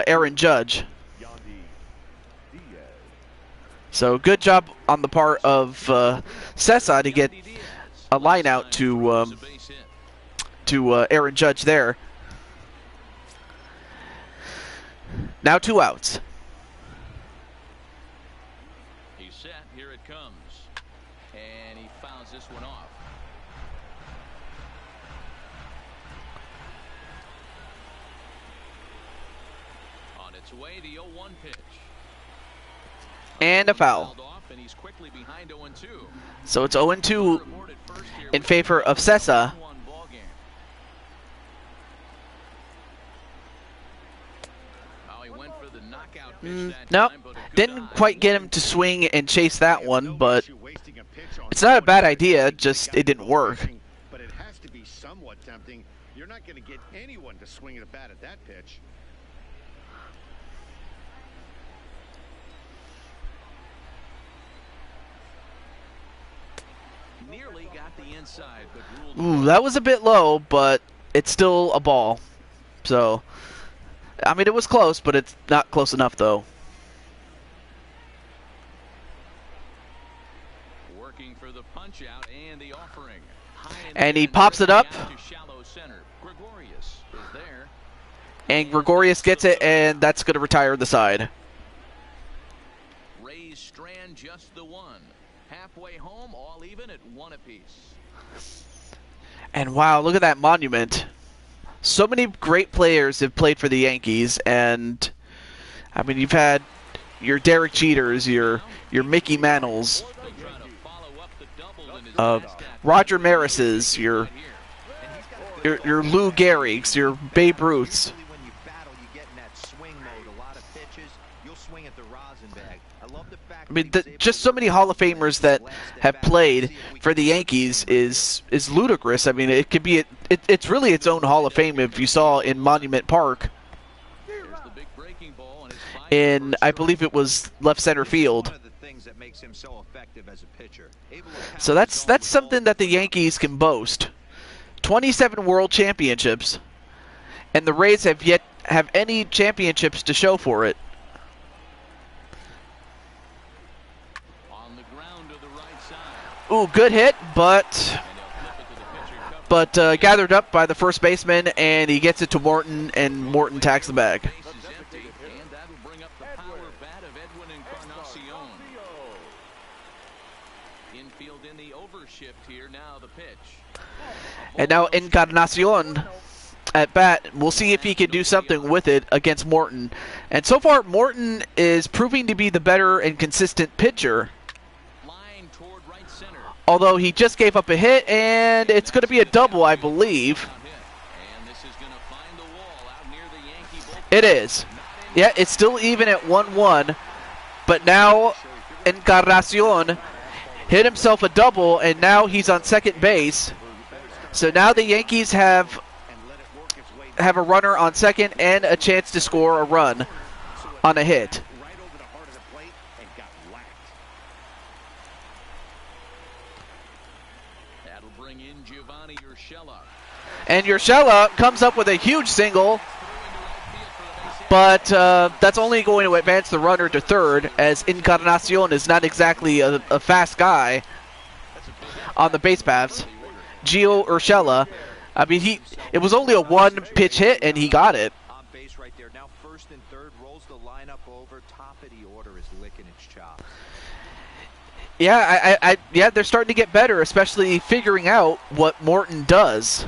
Aaron Judge. So good job on the part of Cessa to get a line out to Aaron Judge there. Now 2 outs. He's set. Here it comes. And he fouls this one off. On its way, the 0-1 pitch. And a foul. And he's quickly behind 0-2. So it's 0-2 in favor of Cessa. No, didn't quite get him to swing and chase that one, but it's not a bad idea, just it didn't work. But it has to be somewhat tempting. You're not going to get anyone to swing at a bat at that pitch. Nearly got the inside, but ooh, that was a bit low, but it's still a ball. So, I mean, it was close, but it's not close enough, though. Working for the punch out and the offering. And he pops it up. And Gregorius gets it, and that's going to retire the side. Rays strand just the one. Halfway home, all even at 1 apiece. And wow, look at that monument. So many great players have played for the Yankees, and I mean, you've had your Derek Jeters, your Mickey Mantles, Roger Marises, your Lou Gehrig's, your Babe Ruths. I mean, just so many Hall of Famers that have played for the Yankees is ludicrous. I mean, it could be it's really its own Hall of Fame if you saw in Monument Park. In, I believe it was left center field. So that's something that the Yankees can boast. 27 World Championships, and the Rays have yet have any championships to show for it. Ooh, good hit, but gathered up by the first baseman, and he gets it to Morton, and Morton tacks the bag. And now Encarnacion at bat. We'll see if he can do something with it against Morton. And so far, Morton is proving to be the better and consistent pitcher. Although he just gave up a hit, and it's going to be a double, I believe. It is. Yeah, it's still even at 1-1. But now Encarnacion hit himself a double, and now he's on second base. So now the Yankees have a runner on second and a chance to score a run on a hit. And Urshela comes up with a huge single, but that's only going to advance the runner to third, as Encarnacion is not exactly a fast guy on the base paths. Gio Urshela, I mean, it was only a one-pitch hit, and he got it. On base right there. Now first and third, rolls the lineup over. Top of the order is licking its chops. Yeah, yeah, they're starting to get better, especially figuring out what Morton does.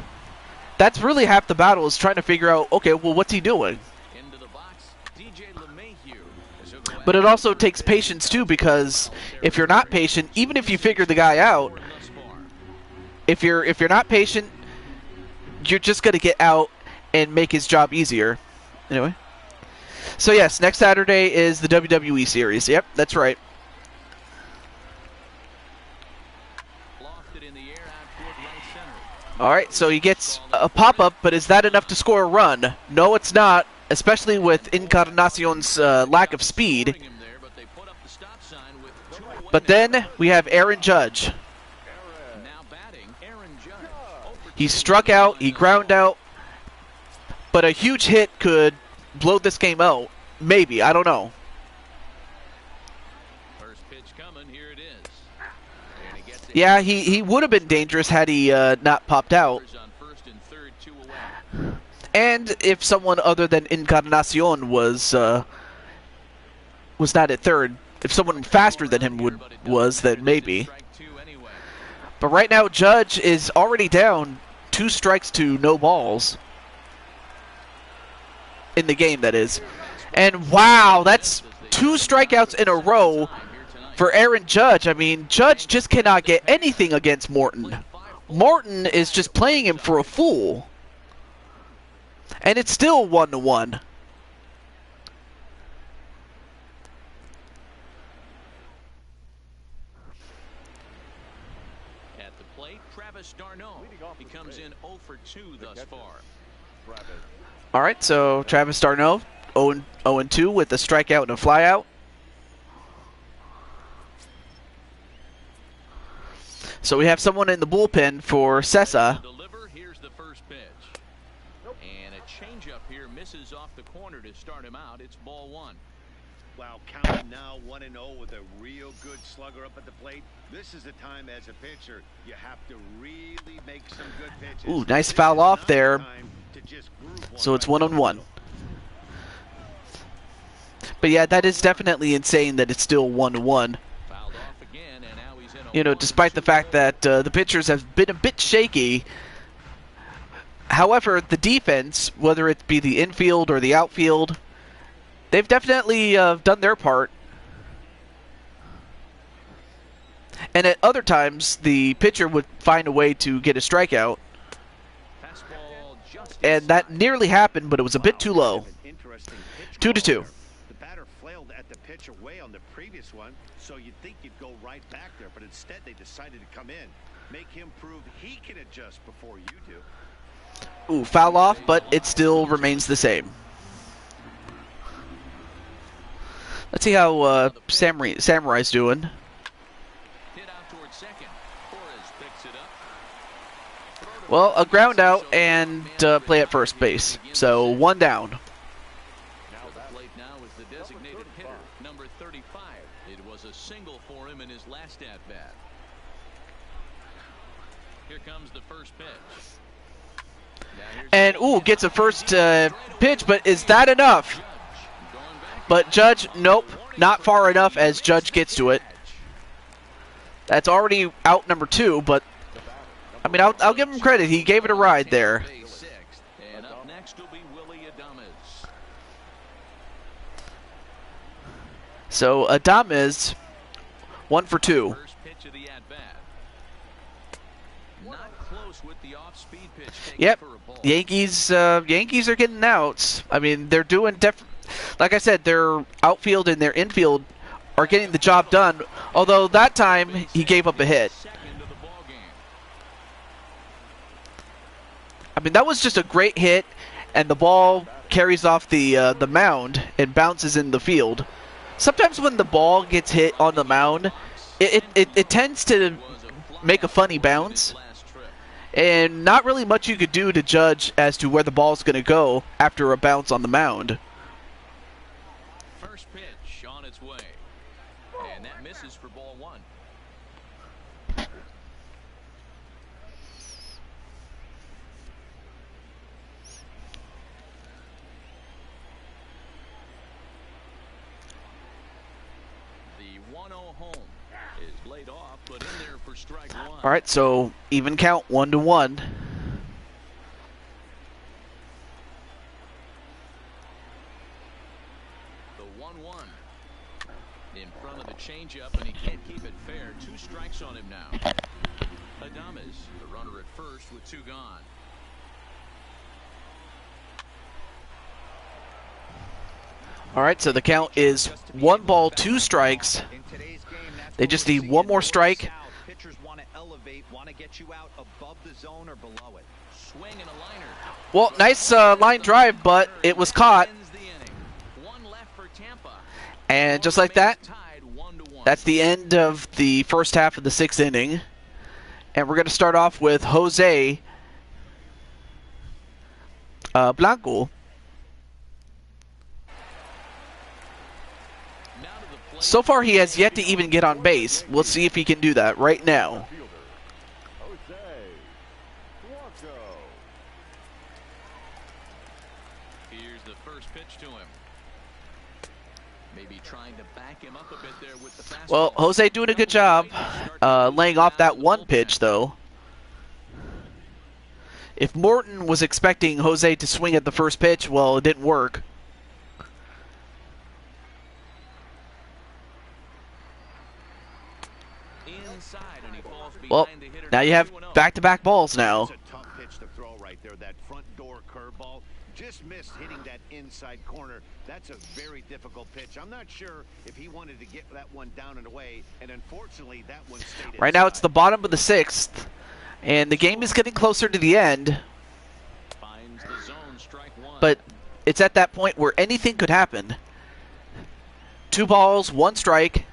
That's really half the battle, is trying to figure out, okay, well, what's he doing? But it also takes patience, too, because if you're not patient, even if you figure the guy out, if you're not patient, you're just gonna get out and make his job easier. Anyway. So yes, next Saturday is the WWE series. Yep, that's right. All right, so he gets a pop-up, but is that enough to score a run? No, it's not, especially with Encarnacion's lack of speed. But then we have Aaron Judge. He struck out, he ground out, but a huge hit could blow this game out. Maybe, I don't know. First pitch coming, here it is. Yeah, he would have been dangerous had he not popped out. And if someone other than Encarnacion was not at third, if someone faster than him was, then maybe. But right now, Judge is already down 2 strikes to no balls. In the game, that is. And wow, that's 2 strikeouts in a row for Aaron Judge. I mean, Judge just cannot get anything against Morton. Morton is just playing him for a fool. And it's still 1-1. At the plate, Travis d'Arnaud. He comes in 0 for 2 thus far. All right, so Travis d'Arnaud 0-2 with a strikeout and a flyout. So we have someone in the bullpen for Sessa. Here's the first pitch. And a changeup here misses off the corner to start him out. It's ball 1. Wow, counting now 1-0 with a real good slugger up at the plate. This is the time as a pitcher you have to really make some good pitches. Ooh, nice foul off there. So it's 1-1. But yeah, that is definitely insane that it's still 1-1. You know, despite the fact that the pitchers have been a bit shaky. However, the defense, whether it be the infield or the outfield, they've definitely done their part. And at other times, the pitcher would find a way to get a strikeout. And that nearly happened, but it was a bit too low. 2-2. The batter flailed at the pitcher way on the previous one, so you'd think you'd go right back there, but instead they decided to come in, make him prove he can adjust before you do. Ooh, foul off, but it still remains the same. Let's see how Samurai's doing. Well, a ground out and play at first base. So 1 down. Now the plate now is the designated hitter, number 35. It was a single for him in his last at bat. Here comes the first pitch. And ooh, gets a first pitch, but is that enough? But Judge, nope, not far enough as Judge gets to it. That's already out number 2, but I mean, I'll give him credit. He gave it a ride there. And up next will be Willie Adames. So Adames, 1 for 2. First pitch of the at-bat. Not close with the off-speed pitch. Yep, Yankees are getting outs. I mean, they're doing like I said, their outfield and their infield are getting the job done. Although that time he gave up a hit. I mean, that was just a great hit, and the ball carries off the mound and bounces in the field. Sometimes when the ball gets hit on the mound, it tends to make a funny bounce, and not really much you could do to judge as to where the ball's going to go after a bounce on the mound. First pitch on its way, and that misses for ball 1. All right, so even count 1-1. The 1-1 in front of the changeup, and he can't keep it fair. 2 strikes on him now. Adames is the runner at first with 2 gone. All right, so the count is 1 ball, 2 strikes. They just need 1 more strike. Pitchers want to elevate, want to get you out above the zone or below it. Swing and a liner. Well, nice line drive, but it was caught. And just like that, that's the end of the first half of the 6th inning. And we're going to start off with Jose Blanco. So far, he has yet to even get on base. We'll see if he can do that right now. Here's the first pitch to him. Maybe trying to back him up a bit there with the fastball. Well, Jose doing a good job laying off that 1 pitch, though. If Morton was expecting Jose to swing at the first pitch, well, it didn't work. Well, now you have back-to-back balls now. It's a tough pitch to throw right there. That front door curveball just missed hitting that inside corner. That's a very difficult pitch. I'm not sure if he wanted to get that one down and away, and unfortunately that one stayed inside. Right now it's the bottom of the 6th, and the game is getting closer to the end. Finds the zone, strike 1. But it's at that point where anything could happen. 2 balls, 1 strike.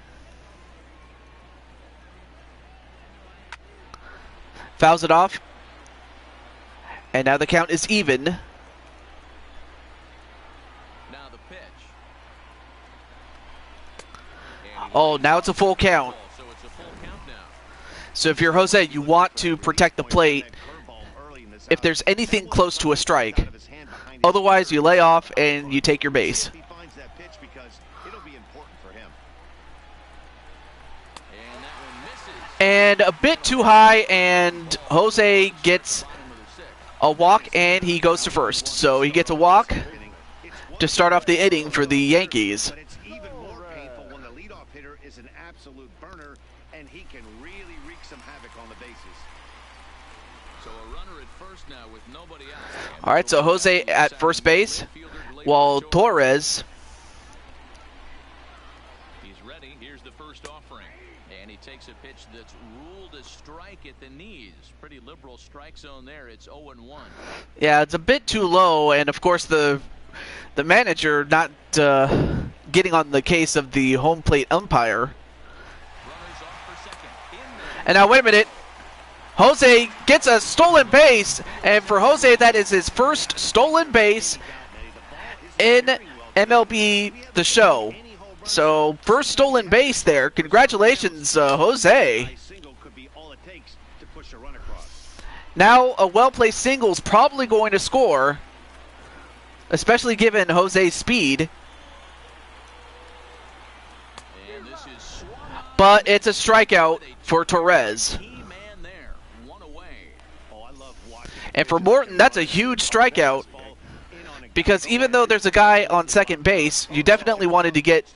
Fouls it off. And now the count is even. Now the pitch. Oh, now it's a full count. So it's a full count now. So if you're Jose, you want to protect the plate if there's anything close to a strike. Otherwise, you lay off and you take your base. He finds that pitch because it'll be important for him. And that one misses. And a bit too high, and Jose gets a walk, and he goes to first. So he gets a walk to start off the inning for the Yankees. But it's even more painful when the leadoff hitter is an absolute burner, and he can really wreak some havoc on the bases. So a runner at first now with nobody out. All right, so Jose at first base, while Torres, He's ready. Here's the first offering. And he takes a pitch that's ruled a strike at the knees. Pretty liberal strike zone there. It's 0-1. yeah, it's a bit too low, and of course the manager not getting on the case of the home plate umpire. Runners off for second. In there. And now wait a minute, Jose gets a stolen base, and for Jose that is his first stolen base in MLB The Show. So first stolen base there. Congratulations, Jose. Single could be all it takes to push a run across. Now a well-placed single is probably going to score, especially given Jose's speed. And this is swung on. But it's a strikeout for Torres. Key man there. One away. Oh, I love watching. And for Morton, that's a huge strikeout, because even though there's a guy on second base, you definitely wanted to get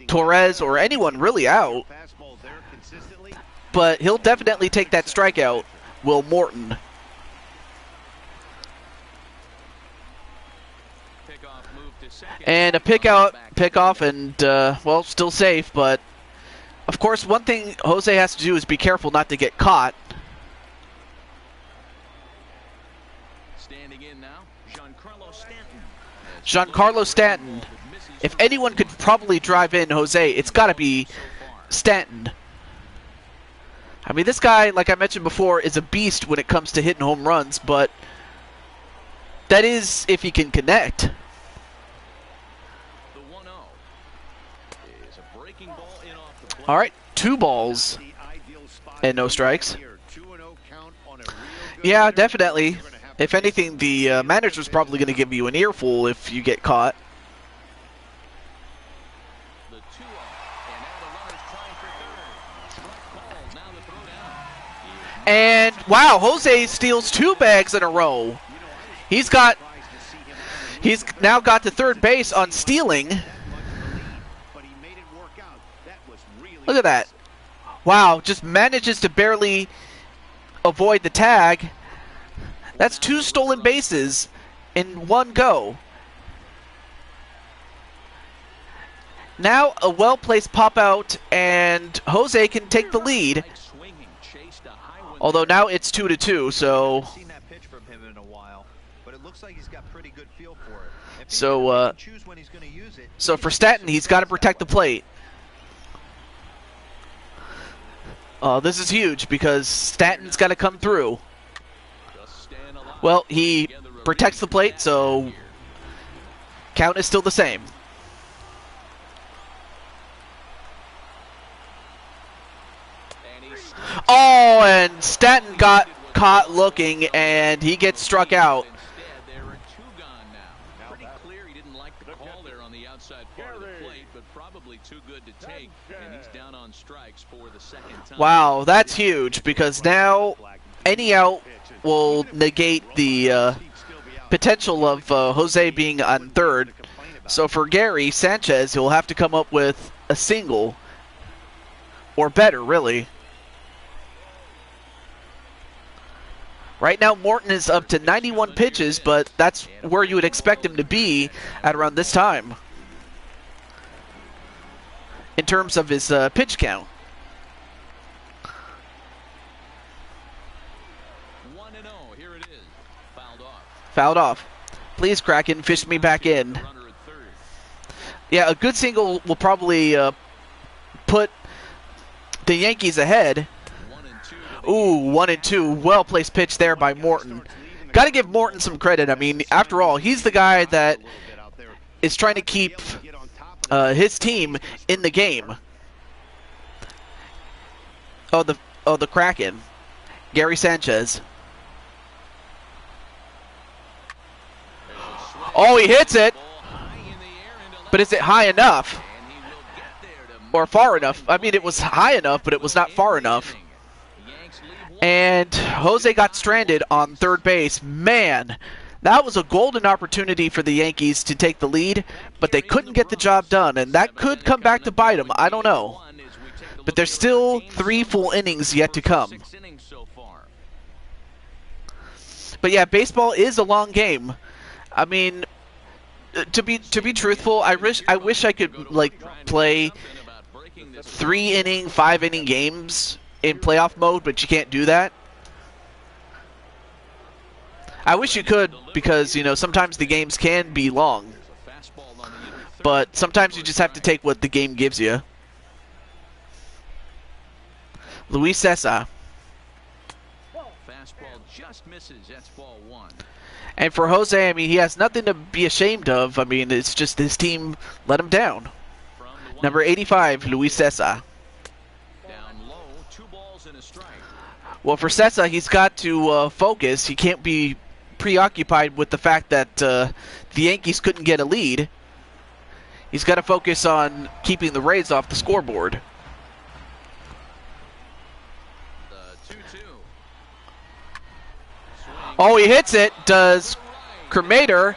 Torres or anyone really out. Fastball there consistently. But he'll definitely take that strikeout, Will Morton. Pickoff move to second. And a pickoff, and, well, still safe, but of course, one thing Jose has to do is be careful not to get caught. Standing in now, Giancarlo Stanton. Giancarlo Stanton. If anyone could probably drive in Jose, it's got to be Stanton. I mean, this guy, like I mentioned before, is a beast when it comes to hitting home runs, but that is if he can connect. The 1-0 is a breaking ball in off the plate. All right, 2 balls The ideal spot and no strikes. here. 2-0 count on a real good Yeah, hitter. definitely. You're gonna have to If anything, the manager's probably going to give you an earful if you get caught. The 2-0. And now the runner's trying for third. Strike called. Now the throw down. And, wow, Jose steals 2 bags in a row. He's now got to third base on stealing. but he made it work out. That was really Look at that. Wow, just manages to barely avoid the tag. That's 2 stolen bases in one go. Now a well-placed pop-out, and Jose can take the lead. Although now it's 2-2, so... Seen that pitch from him in a while, but it looks like he's got pretty good feel for it. So for Stanton, he's got to protect the plate. This is huge because Stanton's got to come through. Well, he protects the plate, so count is still the same. Oh, and Stanton got caught looking, and he gets struck out. Wow, that's huge because now any out will negate the potential of Jose being on third. So for Gary Sanchez, he'll have to come up with a single or better, really. Right now, Morton is up to 91 pitches, but that's where you would expect him to be at around this time in terms of his pitch count. 1-0, here it is. Fouled off. Fouled off. Please, Kraken, fish me back in. Yeah, a good single will probably put the Yankees ahead. Ooh, 1-2. Well-placed pitch there by Morton. Got to give Morton some credit. I mean, after all, he's the guy that is trying to keep his team in the game. Oh, the Kraken. Gary Sanchez. Oh, he hits it. But is it high enough? Or far enough? I mean, it was high enough, but it was not far enough. And Jose got stranded on third base. Man, that was a golden opportunity for the Yankees to take the lead, but they couldn't get the job done, and that could come back to bite them. I don't know. But there's still 3 full innings yet to come. But yeah, baseball is a long game. I mean, to be truthful, I wish I could like play 3-inning, 5-inning games in playoff mode, but you can't do that. I wish you could because, you know, sometimes the games can be long. But sometimes you just have to take what the game gives you. Luis Cessa. Fastball just misses. That's ball 1. And for Jose, I mean, he has nothing to be ashamed of. I mean, it's just his team let him down. Number 85, Luis Cessa. Well, for Cessa, he's got to focus. He can't be preoccupied with the fact that the Yankees couldn't get a lead. He's got to focus on keeping the Rays off the scoreboard. Oh, he hits it. Does Cremator.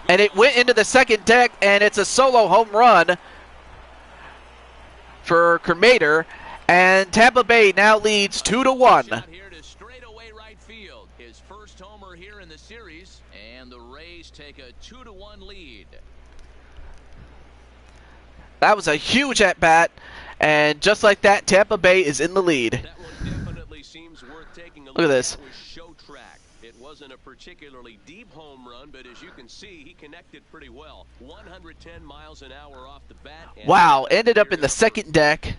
And it went into the second deck, and it's a solo home run for Cremator. And Tampa Bay now leads 2-1. His first homer here in the series, and the Rays take a 2-1 lead. That was a huge at-bat, and just like that, Tampa Bay is in the lead. That one definitely seems worth taking a look at this. That was show track. It wasn't a particularly deep home run, but as you can see, he connected pretty well. 110 miles an hour off the bat. Wow, ended up in the second deck.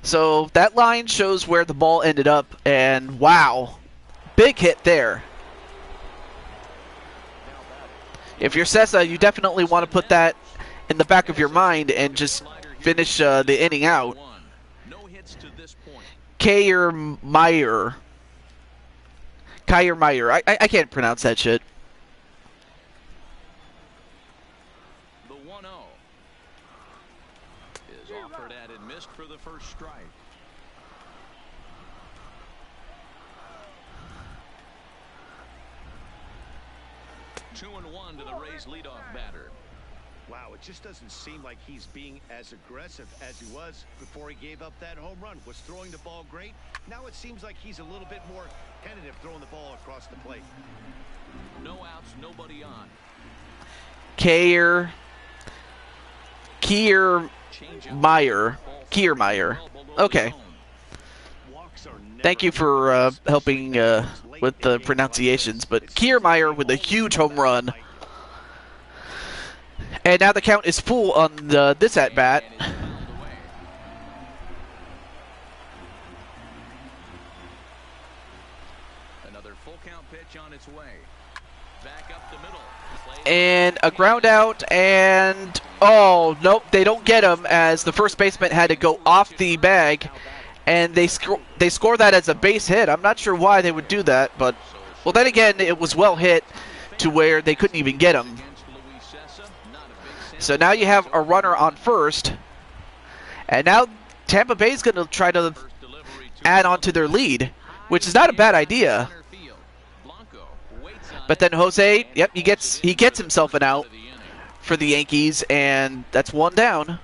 So that line shows where the ball ended up, and wow, big hit there. If you're Cessa, you definitely want to put that in the back of your mind and just finish the inning out. Kyer Meyer. I can't pronounce that shit. The 1-0 is offered at and missed for the first strike. Two and one to the Rays leadoff batter. Wow, it just doesn't seem like he's being as aggressive as he was before he gave up that home run. Was throwing the ball great. Now it seems like he's a little bit more tentative throwing the ball across the plate. No outs, nobody on. Kiermaier. Okay. Thank you for helping with the pronunciations, but Kiermaier with a huge home run. And now the count is full on this at-bat. Another full count pitch on its way. Back up the middle. And a ground out, and oh, nope, they don't get him as the first baseman had to go off the bag, and they score that as a base hit. I'm not sure why they would do that, but, well, then again, it was well hit to where they couldn't even get him. So now you have a runner on first, and now Tampa Bay's going to try to add on to their lead, which is not a bad idea. But then Jose, yep, he gets himself an out for the Yankees, and that's one down.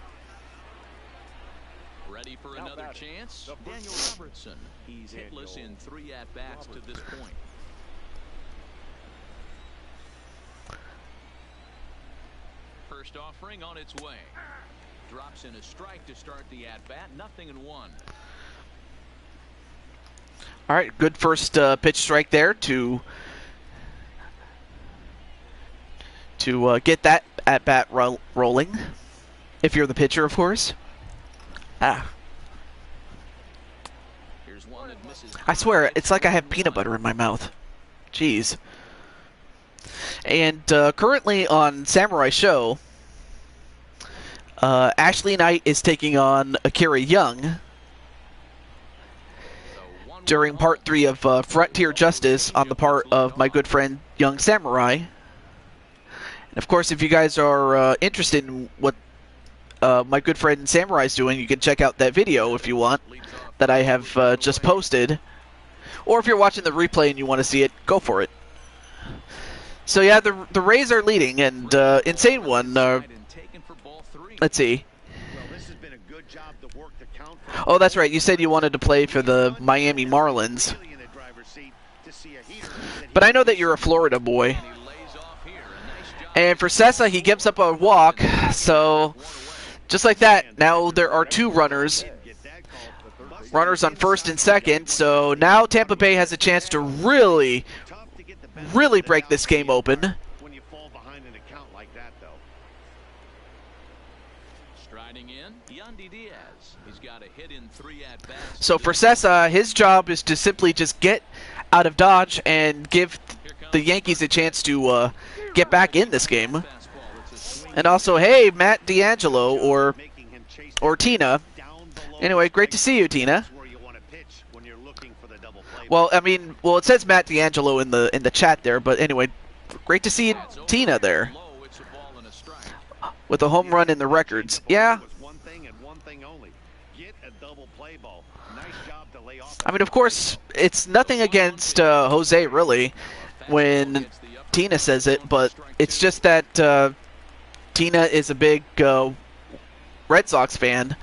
Ready for another chance? Daniel Robertson. He's hitless in 3 at-bats to this point. First offering on its way. Drops in a strike to start the at-bat. 0-1. All right, good first pitch strike there to get that at-bat rolling, if you're the pitcher, of course. I swear, it's like I have peanut butter in my mouth. Jeez. And currently on Samurai Show, Ashley Knight is taking on Akira Young during Part 3 of Frontier Justice on the part of my good friend Young Samurai. And of course, if you guys are interested in what my good friend Samurai is doing, you can check out that video if you want that I have just posted. Or if you're watching the replay and you want to see it, go for it. So yeah, the Rays are leading, and Insane One, let's see. Oh, that's right, you said you wanted to play for the Miami Marlins. But I know that you're a Florida boy. And for Sessa, he gives up a walk, so just like that, now there are 2 runners on first and second, so now Tampa Bay has a chance to really break this game open. So for Sessa, his job is to simply just get out of Dodge and give the Yankees a chance to get back in this game. And also, hey, Matt D'Angelo or Tina. Anyway, great to see you, Tina. Well, I mean, it says Matt D'Angelo in the chat there, but anyway, great to see Tina there with a home run in the records. Yeah. I mean, of course, it's nothing against Jose, really, when Tina says it, but it's just that Tina is a big Red Sox fan,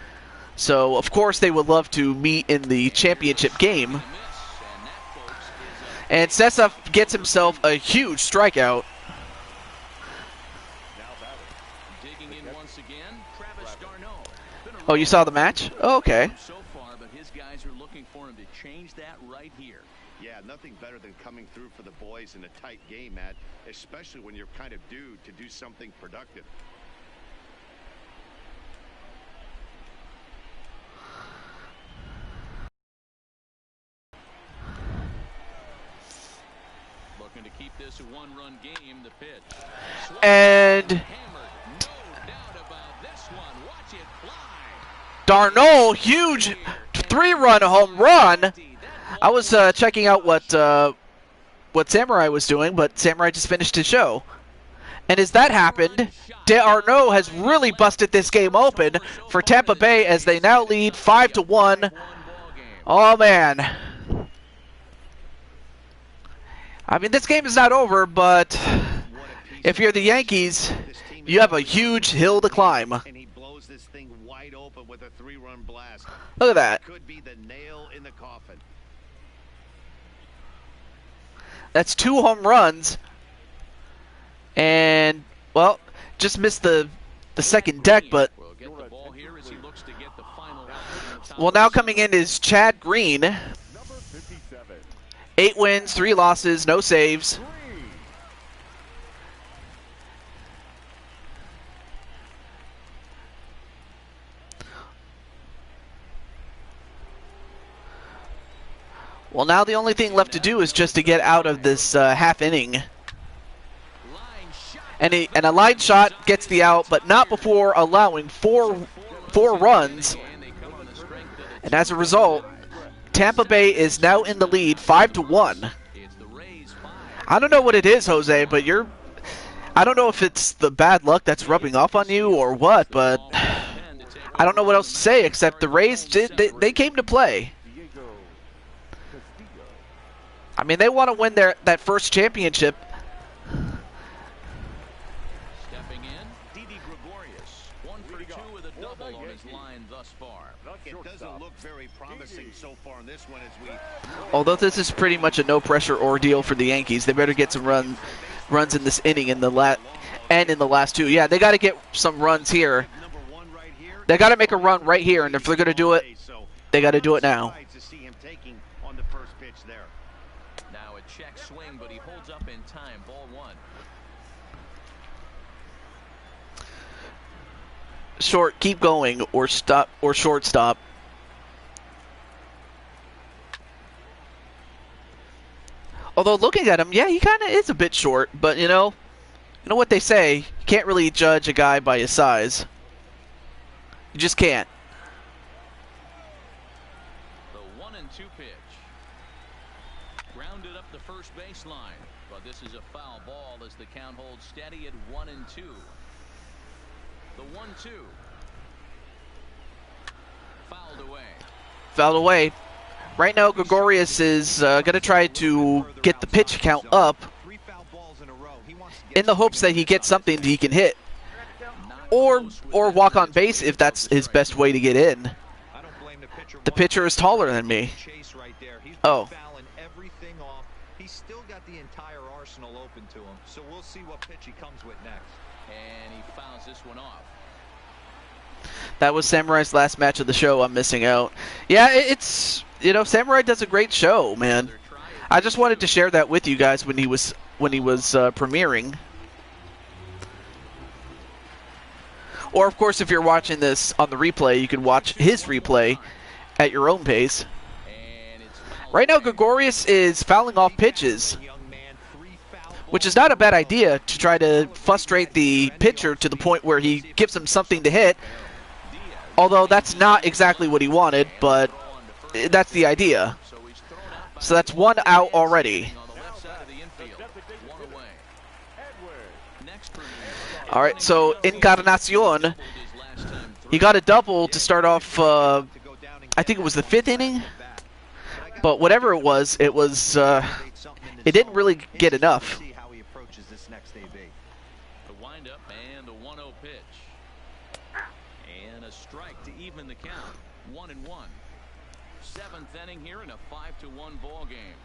so of course they would love to meet in the championship game. And Sessa gets himself a huge strikeout. Oh, you saw the match? Oh, okay. Yeah, nothing better than coming through for the boys in a tight game, Matt, especially when you're kind of due to do something productive. Looking to keep this a 1-run game, the pitch. And Darno, huge 3-run home run. I was checking out what Samurai was doing, but Samurai just finished his show. And as that happened, D'Arnaud has really busted this game open for Tampa Bay as they now lead 5-1. Oh, man. I mean, this game is not over, but if you're the Yankees, you have a huge hill to climb. And he blows this thing wide open with a 3-run blast. Look at that. Could be the nail in the coffin. That's 2 home runs. And, well, just missed the second deck, but... Well, now coming in is Chad Green. 8 wins, 3 losses, no saves. Well, now the only thing left to do is just to get out of this half inning. And a line shot gets the out, but not before allowing four runs. And as a result, Tampa Bay is now in the lead, 5-1. I don't know what it is, Jose, but I don't know if it's the bad luck that's rubbing off on you or what, but I don't know what else to say except the Rays, they came to play. I mean, they want to win that first championship. Stepping in, Didi Gregorius, 1 for 2 with a double on his line thus far. It doesn't look very promising so far in this one as we... Although this is pretty much a no-pressure ordeal for the Yankees, they better get some runs in this inning in the last 2. Yeah, they got to get some runs here. They got to make a run right here, and if they're going to do it, they got to do it now. Now a check swing, but he holds up in time. Ball 1. Short, keep going, or stop, or shortstop. Although looking at him, yeah, he kind of is a bit short, but you know what they say, you can't really judge a guy by his size. You just can't. The 1-2 pitch. Grounded up the first baseline, but this is a foul ball as the count holds steady at 1-2. The 1-2. Fouled away. Fouled away. Right now, Gregorius is going to try to get the pitch count up in the hopes that he gets something that he can hit. Or walk on base if that's his best way to get in. The pitcher is taller than me. Oh. He's still got the entire arsenal open to him, so we'll see what pitch he comes with next. And he fouls this one off. That was Samurai's last match of the show. I'm missing out. Yeah, it's, Samurai does a great show, man. I just wanted to share that with you guys when he was premiering. Or of course, if you're watching this on the replay, you can watch his replay at your own pace. Right now, Gregorius is fouling off pitches, which is not a bad idea to try to frustrate the pitcher to the point where he gives him something to hit. Although that's not exactly what he wanted, but that's the idea. So that's 1 out already. All right, so Encarnacion, he got a double to start off, I think it was the 5th inning? But whatever it was, it didn't really get enough. The windup and the 1-0 pitch. And a strike to even the count. 1-1. 7th inning here in a 5-1 ball game.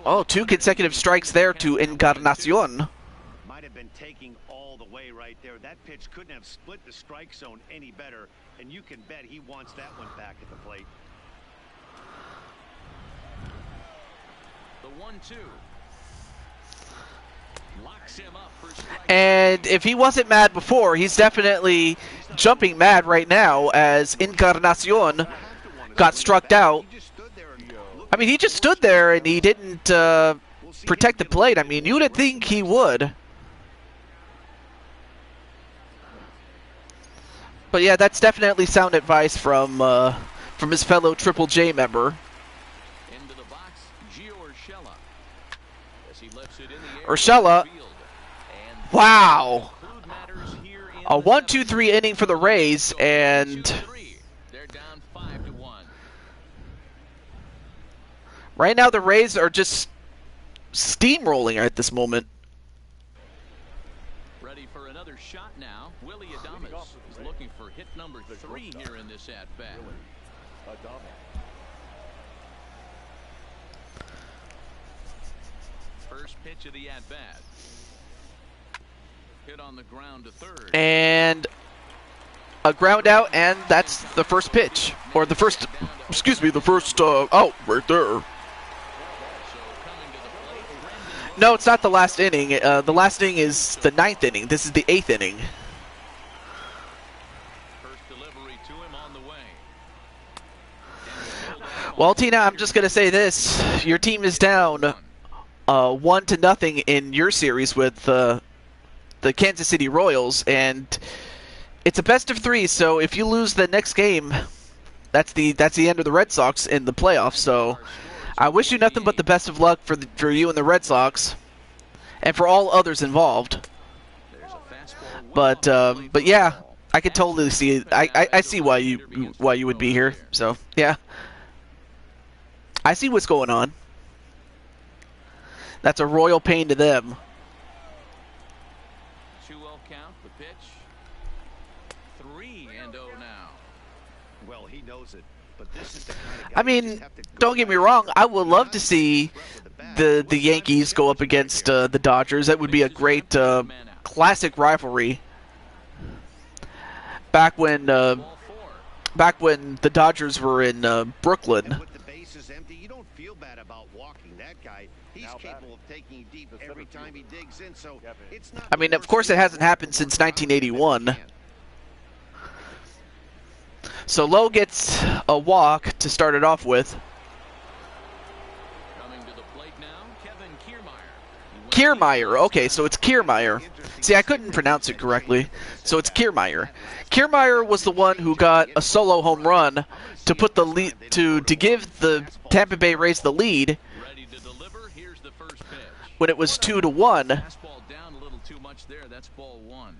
Oh, 2 consecutive strikes there to Encarnacion. Might have been taking all the way right there. That pitch couldn't have split the strike zone any better, and you can bet he wants that one back at the plate. The 1-2. Locks him up for strike. And if he wasn't mad before, he's definitely jumping mad right now as Encarnacion got struck out. I mean, he just stood there and he didn't protect the plate. I mean, you would think he would. But yeah, that's definitely sound advice from his fellow Triple J member. Into the box, Gio Urshela. As he lifts it in the air. Urshela. Wow. A 1-2-3 inning for the Rays, and they're down 5-1. right now the Rays are just steamrolling at this moment. Ready for another shot now. Willie Adames is looking for hit number 3 here in this at-bat. First pitch of the at-bat. Hit on the ground to third. And a ground out, and that's the first pitch. Or the first, excuse me, the first out right there. No, it's not the last inning. The last inning is the 9th inning. This is the 8th inning. First delivery to him on the way. Well, Tina, I'm just going to say this. Your team is down 1-0 in your series with the Kansas City Royals, and it's a best of 3, so if you lose the next game, that's the end of the Red Sox in the playoffs. So I wish you nothing but the best of luck for you and the Red Sox, and for all others involved. But yeah, I could totally see it. I see why you would be here. So yeah, I see what's going on. That's a royal pain to them. 2-0 count, the pitch. 3-0 now. Well, he knows it, but this is the kind of guy I mean, don't get me wrong. I would love to see the Yankees go up against the Dodgers. That would be a great classic rivalry. Back when the Dodgers were in Brooklyn. with the bases empty, you don't feel bad about walking that guy. He's capable of taking you deep every time he digs in, so it's not. I mean, of course, it hasn't happened since 1981. So Lowe gets a walk to start it off with. Coming to the plate now, Kevin Kiermaier. Kiermaier. Okay, so it's Kiermaier. See, I couldn't pronounce it correctly, so it's Kiermaier. Kiermaier was the one who got a solo home run to put the lead to give the Tampa Bay Rays the lead Ready to deliver. Here's the first pitch. when it was 2-1. Fastball down a little too much there. That's ball 1.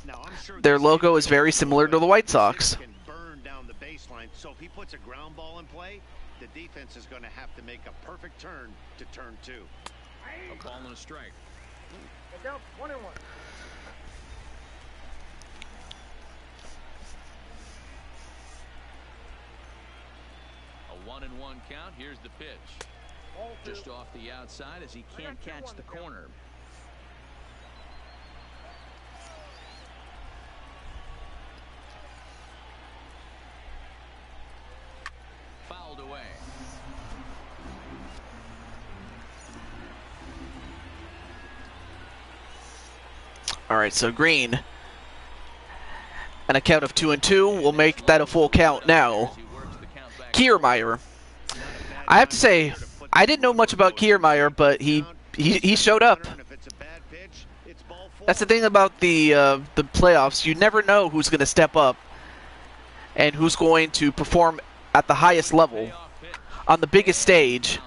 Now, I'm sure Their logo is very similar to the White Sox. can burn down the baseline, so if he puts a ground ball in play, the defense is going to have to make a perfect turn to turn 2. A ball and a strike. Down 1-1. A 1-1 count. Here's the pitch. Just off the outside as he can't catch the corner. Fouled away. All right, so Green. And a count of 2-2 will make that a full count now. Kiermaier. I have to say, I didn't know much about Kiermaier, but he showed up. That's the thing about the playoffs. You never know who's going to step up and who's going to perform at the highest level on the biggest stage.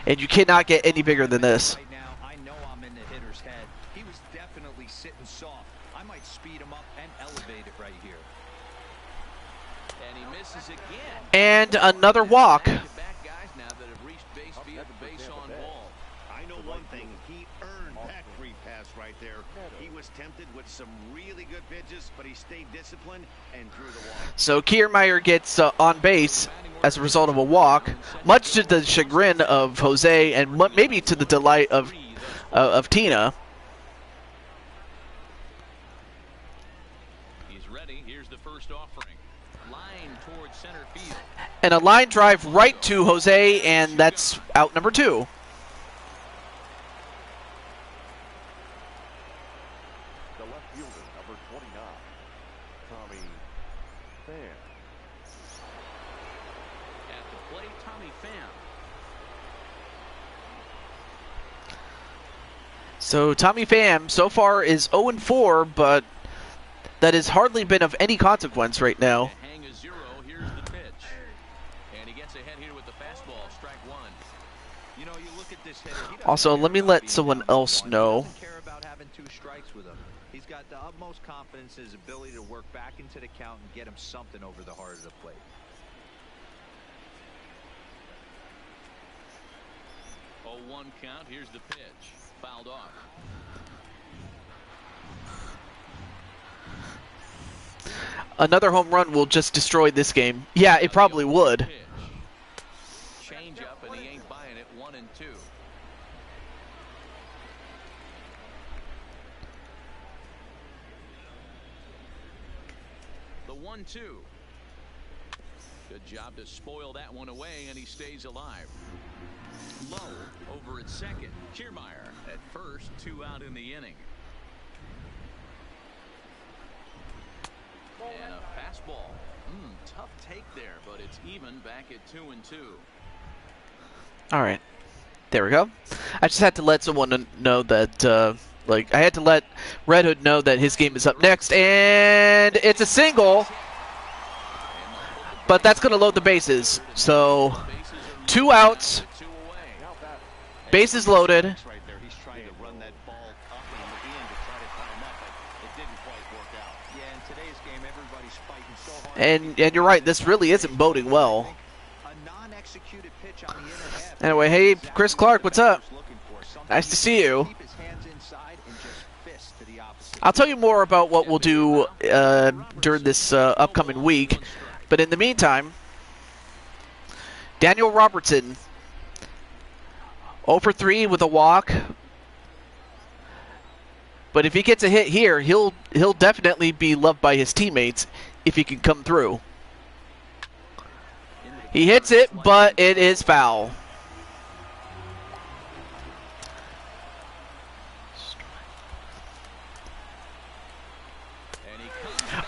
And you cannot get any bigger than this. Right now, I know I'm in the hitter's head. He was definitely sitting soft. I might speed him up and elevate it right here. And he misses again. And another walk. Back guys now that have reached base via the base on ball. I know one thing, he earned that free pass right there. He was tempted with some really good pitches, but he stayed disciplined and drew the walk. So Kiermaier gets on base as a result of a walk, much to the chagrin of Jose and maybe to the delight of Tina. He's ready. Here's the first offering. Line towards center field. And a line drive right to Jose, and that's out number 2. The left fielder, number 29, Tommy Pham. At the plate, Tommy Pham. So Tommy Pham so far is 0-4, but that has hardly been of any consequence right now. Hang a 0. Here's the pitch. And he gets ahead here with the fastball. Strike 1. You know, you look at this hitter. He doesn't Also, care let me about let being someone number else one. know. He doesn't care about having 2 strikes with him. He's got the utmost confidence in his ability to work back into the count and get him something over the heart of the plate. A 1 count. Here's the pitch. Fouled off. Another home run will just destroy this game. Yeah, it probably would. Change up, and he ain't buying it. 1-2. The 1-2. Good job to spoil that one away, and he stays alive. Low over at second. Kiermaier at first. 2 out in the inning. And a fastball. Tough take there, but it's even back at 2-2. All right. There we go. I just had to let someone know that, I had to let Red Hood know that his game is up next. And it's a single. But that's going to load the bases. So, 2 outs. Bases loaded. And you're right, this really isn't boding well. Anyway, hey, Chris Clark, what's up? Nice to see you. I'll tell you more about what we'll do during this upcoming week. But in the meantime, Daniel Robertson, 0 for 3 with a walk. But if he gets a hit here, he'll definitely be loved by his teammates if he can come through. He hits it, but it is foul.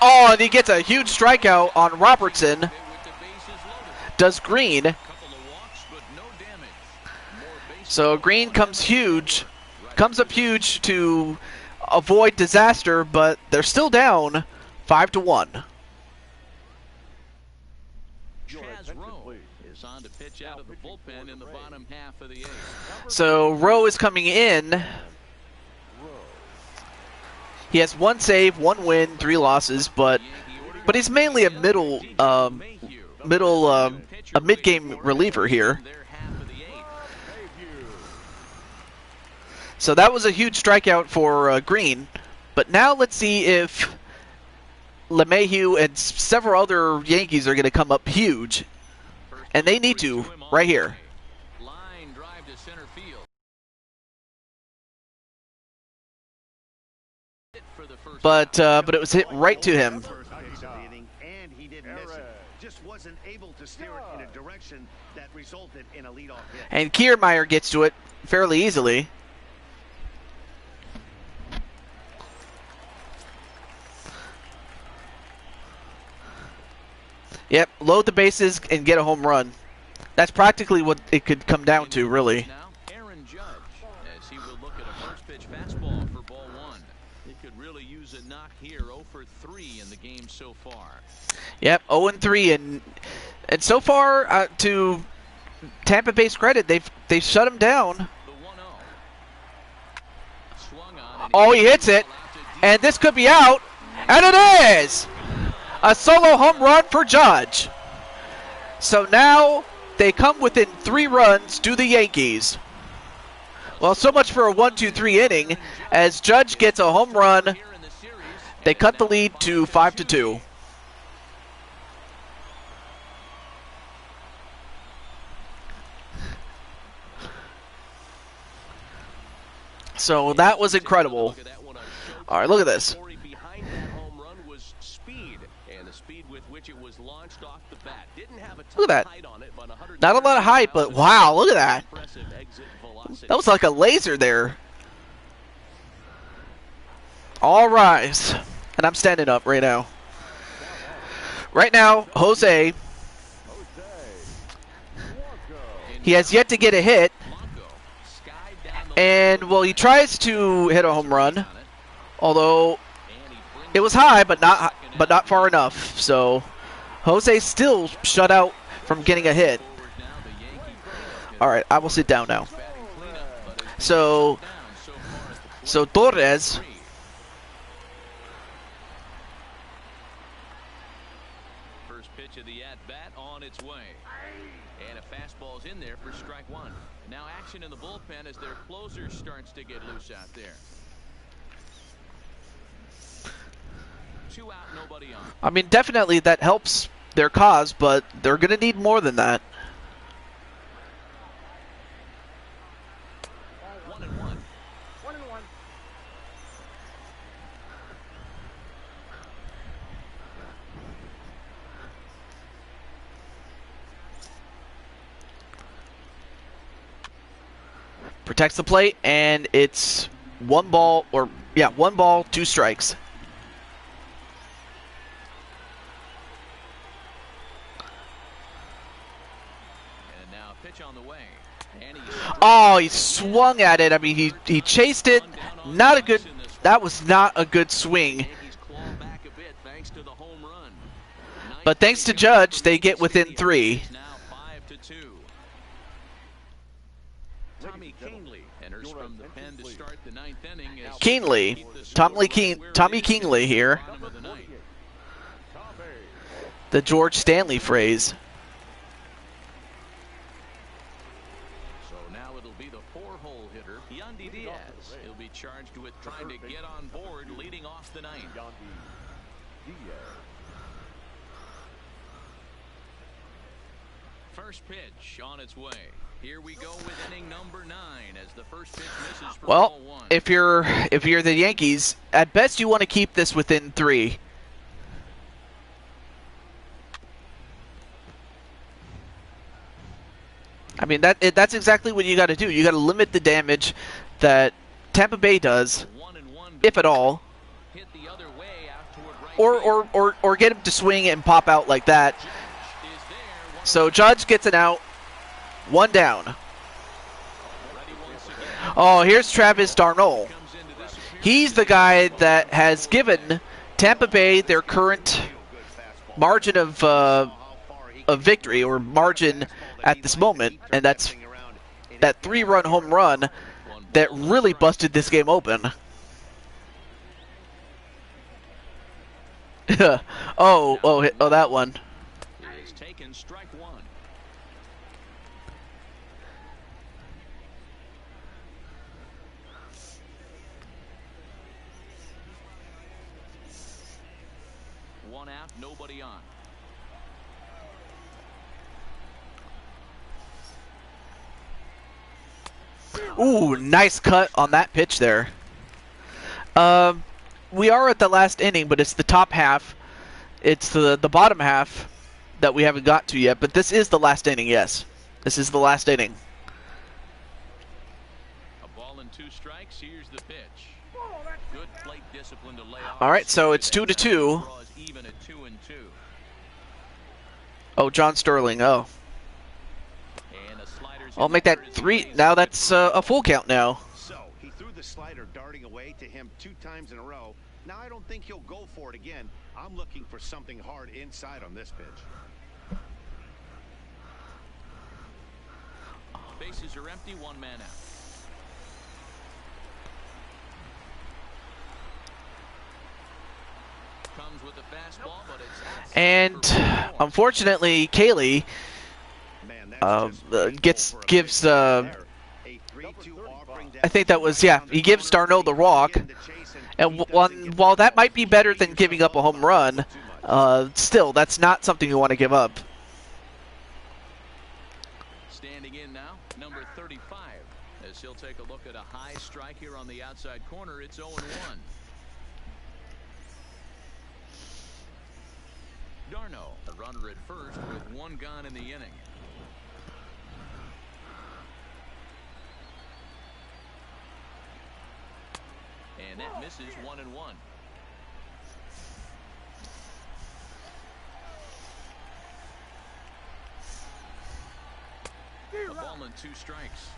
Oh, and he gets a huge strikeout on Robertson. Does Green. So Green comes up huge to avoid disaster, but they're still down 5-1. So Rowe is coming in. He has 1 save, 1 win, 3 losses, but he's mainly a mid-game reliever here. So that was a huge strikeout for Green. But now let's see if LeMahieu and several other Yankees are going to come up huge. And they need to, right here. But it was hit right to him. And he didn't miss it. Just wasn't able to steer it in a direction that resulted in a leadoff hit. And Kiermaier gets to it fairly easily. Yep, load the bases and get a home run. That's practically what it could come down to, really. Aaron Judge, as he will look at a first pitch fastball for ball 1. He could really use a knock here. 0 for 3 in the game so far. Yep, 0-3, and so far, to Tampa Bay's credit, they've shut him down. Oh, he hits it, and this could be out, and it is! A solo home run for Judge. So now they come within 3 runs to the Yankees. Well, so much for a 1-2-3 inning. As Judge gets a home run, they cut the lead to 5-2. So that was incredible. All right, look at this. Look at that. Not a lot of height, but wow, look at that. That was like a laser there. All rise. And I'm standing up right now. Right now, Jose. He has yet to get a hit. And, well, he tries to hit a home run. Although, it was high, but not far enough. So, Jose still shut out from getting a hit. All right, I will sit down now. So Torres. first pitch of the at-bat on its way. And a fastball's in there for strike one. Now action in the bullpen as their closer starts to get loose out there. 2 out, nobody on. I mean, definitely that helps their cause, but they're going to need more than that. 1-1. 1-1. Protects the plate, and it's 1 ball, 2 strikes. And now pitch on the way. And he swung at it. I mean, he chased it. That was not a good swing. But thanks to Judge, they get within 3. Keenly. Tommy Keenly here. The George Stanley phrase. So now it'll be the 4-hole hitter, Yandy Diaz. He'll be charged with trying to get on board leading off the 9th. First pitch on its way. Here we go with inning number 9 as the first pitch misses for ball 1. if you're the Yankees, at best you want to keep this within 3. I mean, that's exactly what you got to do. You got to limit the damage that Tampa Bay does, if at all, or get him to swing and pop out like that. So Judge gets an out, 1 down. Oh, here's Travis d'Arnaud. He's the guy that has given Tampa Bay their current margin of victory, or margin at this moment, and that's that 3-run home run that really busted this game open. oh, that one. Is taken strike 1. One out, nobody on. Ooh, nice cut on that pitch there. We are at the last inning, but it's the top half. It's the bottom half that we haven't got to yet, but this is the last inning, yes. This is the last inning. A ball and 2 strikes. Here's the pitch. Good plate discipline to lay off. All right, so it's 2-2. Even at 2-2. Oh, John Sterling. Oh. I'll make that 3. Now that's a full count now. So he threw the slider darting away to him 2 times in a row. Now I don't think he'll go for it again. I'm looking for something hard inside on this pitch. Bases are empty, 1 man out. Comes with the fastball, but it's and unfortunately, Kaylee gives I think that was, he gives d'Arnaud the walk, and while that might be better than giving up a home run, still that's not something you want to give up. Standing in now, number 35, as he'll take a look at a high strike here on the outside corner. It's 0-1. d'Arnaud, a runner at first with 1 gone in the inning. And that misses 1-1. A ball and 2 strikes.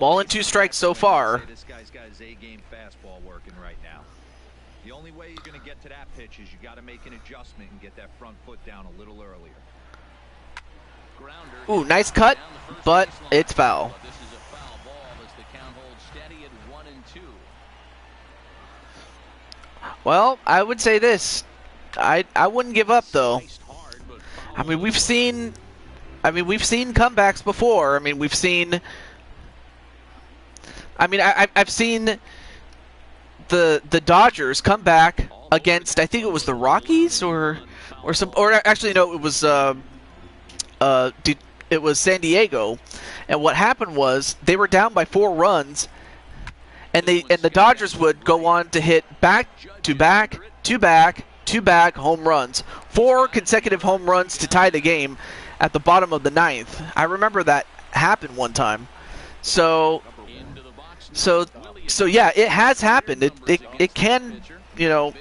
Ball and 2 strikes so far. This guy's got his A-game fastball working right now. The only way you're going to get to that pitch is you got to make an adjustment and get that front foot down a little earlier. Ooh, nice cut, but it's foul. This is a foul ball as the count holds steady at 1-2. Well, I would say this. I wouldn't give up, though. I mean, we've seen comebacks before. I mean, we've seen. I mean, I've seen the Dodgers come back against, I think it was the Rockies or actually no, it was San Diego, and what happened was they were down by 4 runs, and the Dodgers would go on to hit back to back home runs, 4 consecutive home runs to tie the game at the bottom of the 9th. I remember that happened one time. So yeah, it has happened. It can, you know,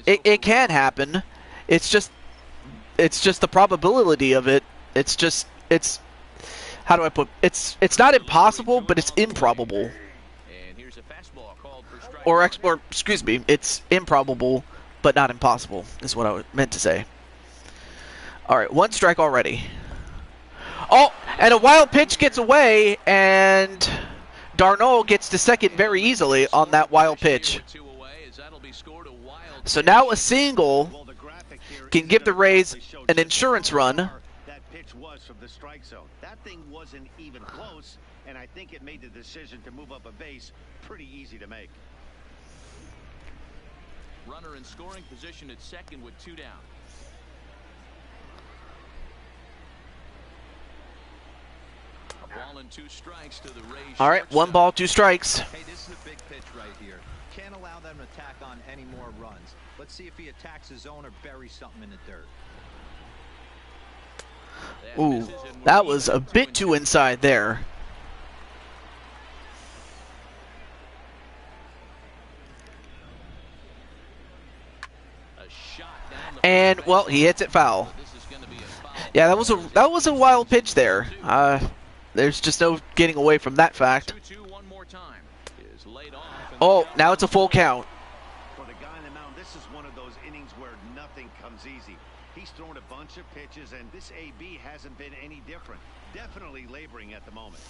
it can happen. It's just the probability of it. It's how do I put? It's not impossible, but it's improbable. Or excuse me, it's improbable, but not impossible, is what I meant to say. All right, 1 strike already. Oh, and a wild pitch gets away, and Darno gets to second very easily on that wild pitch. So now a single can give the Rays an insurance run. That pitch was from the strike zone. That thing wasn't even close, and I think it made the decision to move up a base pretty easy to make. Runner in scoring position at second with 2 down. Ball and 2 strikes to the Rays. All right, 1 ball, 2 strikes. Hey, this is a big pitch right here. Can't allow them to tack on any more runs. Let's see if he attacks his zone or buries something in the dirt. Ooh, that was a bit too inside there. And well, he hits it foul. Yeah, that was a wild pitch there. There's just no getting away from that fact. Oh, now it's a full count. For the guy on the mound, this is one of those innings where nothing comes easy. He's thrown a bunch of pitches, and this AB hasn't been any different. Definitely laboring at the moment.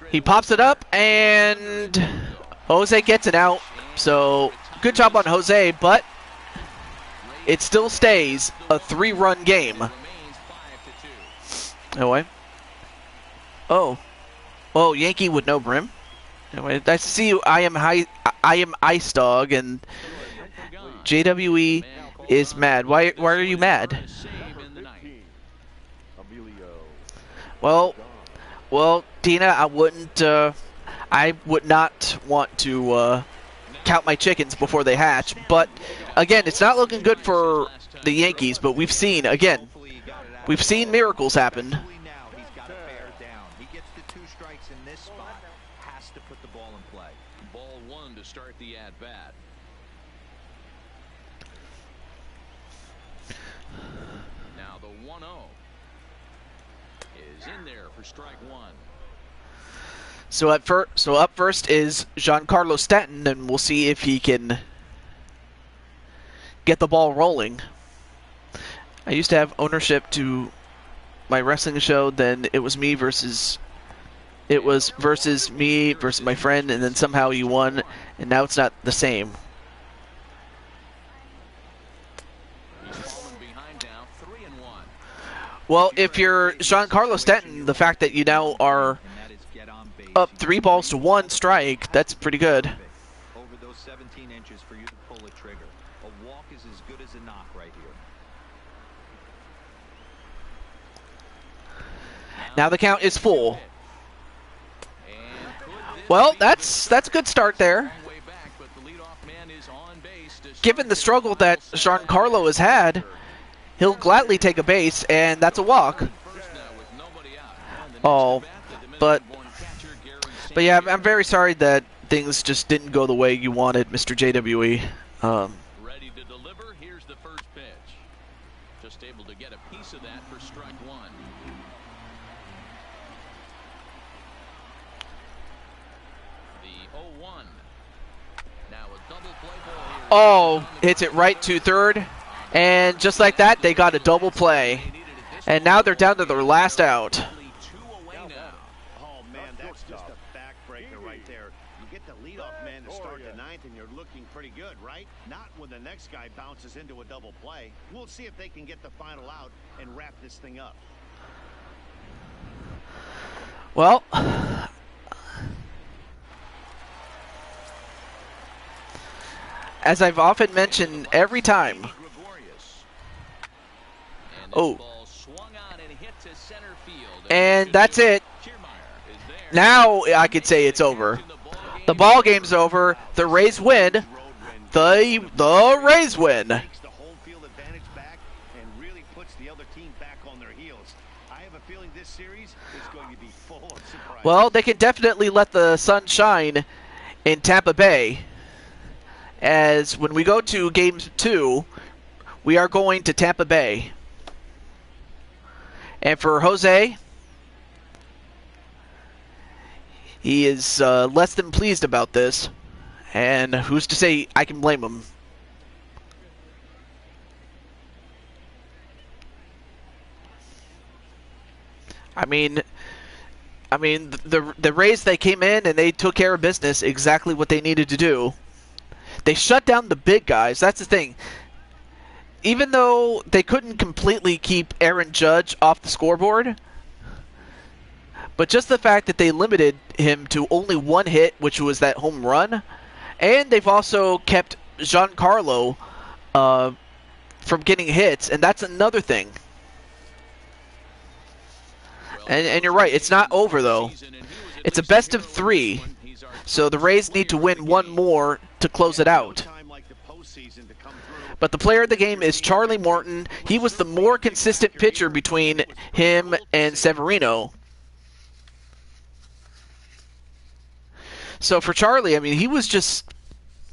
He pops it up, and Jose gets it out. So good job on Jose, but it still stays a 3-run game. Anyway. Oh, Yankee with no brim. Anyway, nice to see you. I am Ice Dog, and JWE is mad. Why are you mad? Well, Dina, I would not want to count my chickens before they hatch. But again, it's not looking good for the Yankees. But we've seen miracles happen. He gets the 2 strikes in this spot. Has to put the ball in play. Ball 1 to start the at bat. Now the 1-0 is in there for strike 1. So up first is Giancarlo Stanton, and we'll see if he can get the ball rolling. I used to have ownership to my wrestling show. Then it was me versus me versus my friend, and then somehow you won, and now it's not the same. Well, if you're Giancarlo Stanton, the fact that you now are up 3 balls to 1 strike, that's pretty good. Over those 17 inches for you to pull a trigger. A walk is as good as a knock right here. Now the count is full. Well, that's a good start there. Given the struggle that Giancarlo has had, he'll gladly take a base, and that's a walk. Oh, but yeah, I'm very sorry that things just didn't go the way you wanted, Mr. JWE. Ready to deliver. Here's the first pitch. Just able to get a piece of that for strike 1. The 0-1. Now a double play ball here. Oh, hits it right to third. And just like that, they got a double play. And now they're down to their last out. Oh, man, that's just a backbreaker right there. You get the leadoff man to start the ninth, and you're looking pretty good, right? Not when the next guy bounces into a double play. We'll see if they can get the final out and wrap this thing up. Well, as I've often mentioned every time. Oh. And that's it. Now I could say it's over. The ball game's over. The Rays win. The Rays win. Takes the home field advantage back and really puts the other team back on their heels. I have a feeling this series is going to be full of surprises. Well, they can definitely let the sun shine in Tampa Bay. As when we go to Game 2, we are going to Tampa Bay. And for Jose, he is less than pleased about this. And who's to say I can blame him? I mean, the Rays, they came in and they took care of business, exactly what they needed to do. They shut down the big guys. That's the thing. Even though they couldn't completely keep Aaron Judge off the scoreboard, but just the fact that they limited him to only one hit, which was that home run, and they've also kept Giancarlo from getting hits, and that's another thing. And you're right, it's not over, though. It's a best of 3, so the Rays need to win one more to close it out. But the player of the game is Charlie Morton. He was the more consistent pitcher between him and Severino. So for Charlie, I mean, he was just,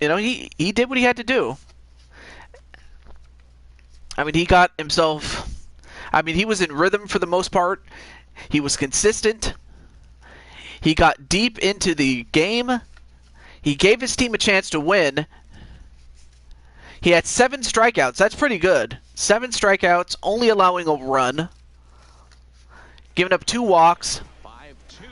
you know, he did what he had to do. I mean, he got himself, I mean, he was in rhythm for the most part. He was consistent. He got deep into the game. He gave his team a chance to win. He had 7 strikeouts. That's pretty good. 7 strikeouts, only allowing a run. Giving up 2 walks.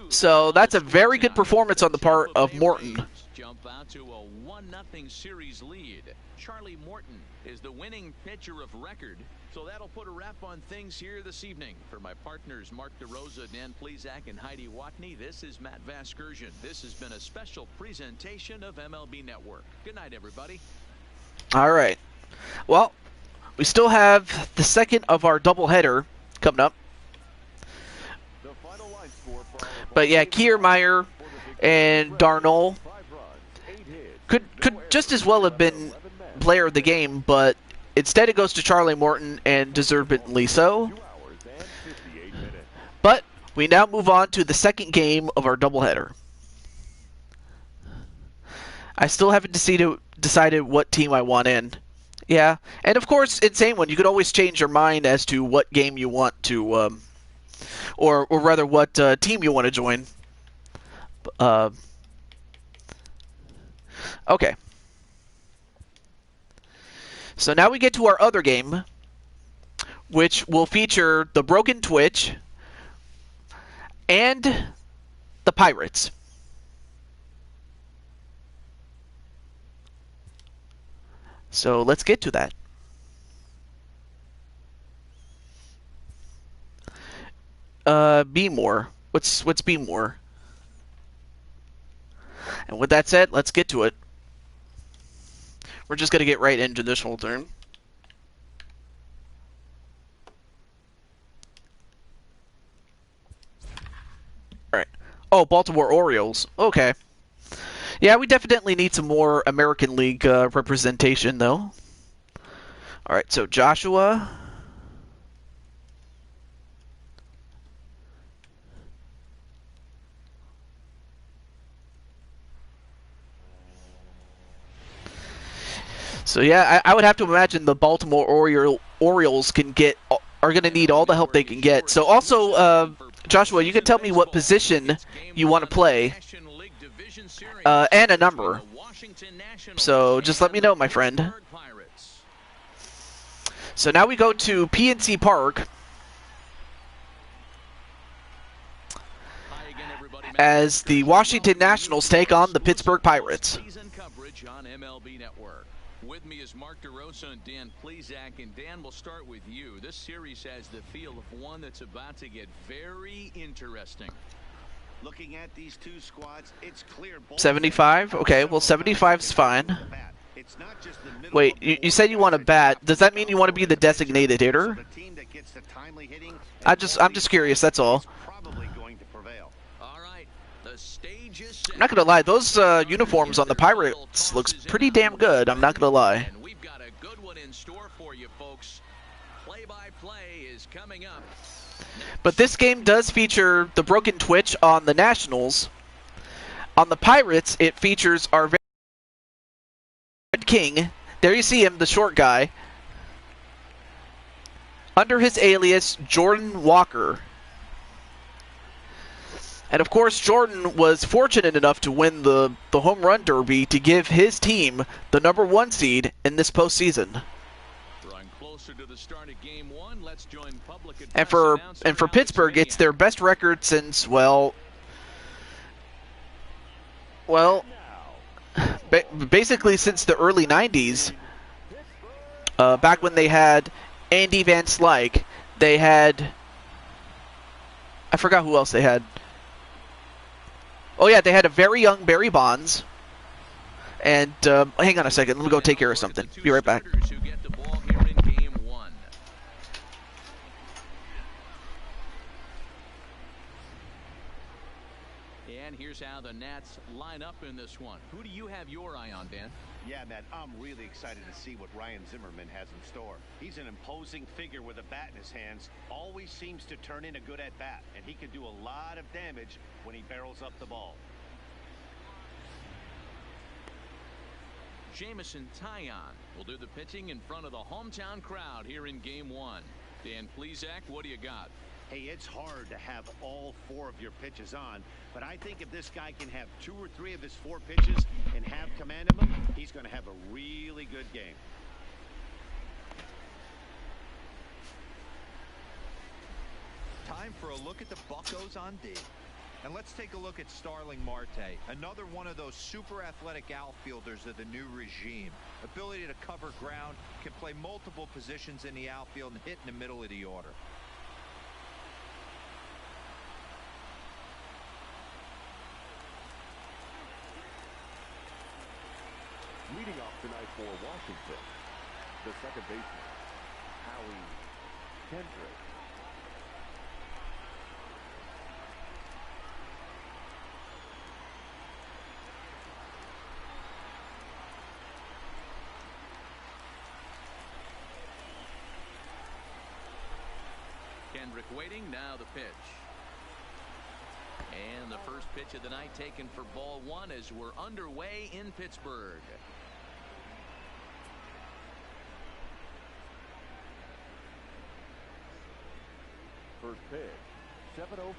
So that's a very good performance on the part of Morton. Jump out to a 1-0 series lead. Charlie Morton is the winning pitcher of record. So that'll put a wrap on things here this evening. For my partners, Mark DeRosa, Dan Plezak, and Heidi Watney, this is Matt Vasgersian. This has been a special presentation of MLB Network. Good night, everybody. All right. Well, we still have the second of our doubleheader coming up. But yeah, Kiermaier and Darnell could just as well have been player of the game, but instead it goes to Charlie Morton, and deservedly so. But we now move on to the second game of our doubleheader. I still haven't decided what team I want in. Yeah, and of course, Insane One, you could always change your mind as to what game you want to, or rather what team you want to join. Okay. So now we get to our other game, which will feature the Broken Twitch and the Pirates. So let's get to that. Be more. What's be more? And with that said, let's get to it. We're just going to get right into this whole turn. Alright. Oh, Baltimore Orioles. Okay. Yeah, we definitely need some more American League representation, though. Alright, so Joshua. So yeah, I would have to imagine the Baltimore Orioles are going to need all the help they can get. So also, Joshua, you can tell me what position you want to play, and a number. So just let me know, my friend. So now we go to PNC Park. as the Washington Nationals take on the Pittsburgh Pirates. Season coverage on MLB Network. With me is Mark DeRosa and Dan Plesac, and Dan, we'll start with you. This series has the feel of one that's about to get very interesting. Looking at these two squads, it's clear. 75? Okay, well 75's fine. Wait, you said you want to bat. Does that mean you want to be the designated hitter? I'm just curious, that's all. I'm not gonna lie, those uniforms on the Pirates looks pretty damn good. I'm not gonna lie. And we've got a good one in store for you folks. Play-by-play is coming up. But this game does feature the broken twitch on the Nationals. On the Pirates, it features our Red King. There you see him, the short guy. Under his alias, Jordan Walker. And of course, Jordan was fortunate enough to win the home run derby to give his team the #1 seed in this postseason. To the start of game one. Let's join public and for Pittsburgh, it's their best record since basically since the early 90s. Back when they had Andy Van Slyke, they had, I forgot who else they had. Oh yeah, they had a very young Barry Bonds. And hang on a second, let me go take care of something. Be right back. Here's how the Nats line up in this one. Who do you have your eye on, Dan? Yeah, Matt, I'm really excited to see what Ryan Zimmerman has in store. He's an imposing figure with a bat in his hands, always seems to turn in a good at-bat, and he can do a lot of damage when he barrels up the ball. Jamison Taillon will do the pitching in front of the hometown crowd here in game one. Dan Plesac, what do you got? Hey, it's hard to have all 4 of your pitches on, but I think if this guy can have 2 or 3 of his 4 pitches and have command of them, he's going to have a really good game. Time for a look at the Buccos on D. And let's take a look at Starling Marte, another one of those super athletic outfielders of the new regime. Ability to cover ground, can play multiple positions in the outfield and hit in the middle of the order. Leading off tonight for Washington, the second baseman, Howie Kendrick. Kendrick waiting, now the pitch. And the first pitch of the night taken for ball 1 as we're underway in Pittsburgh. First pitch, 7:05.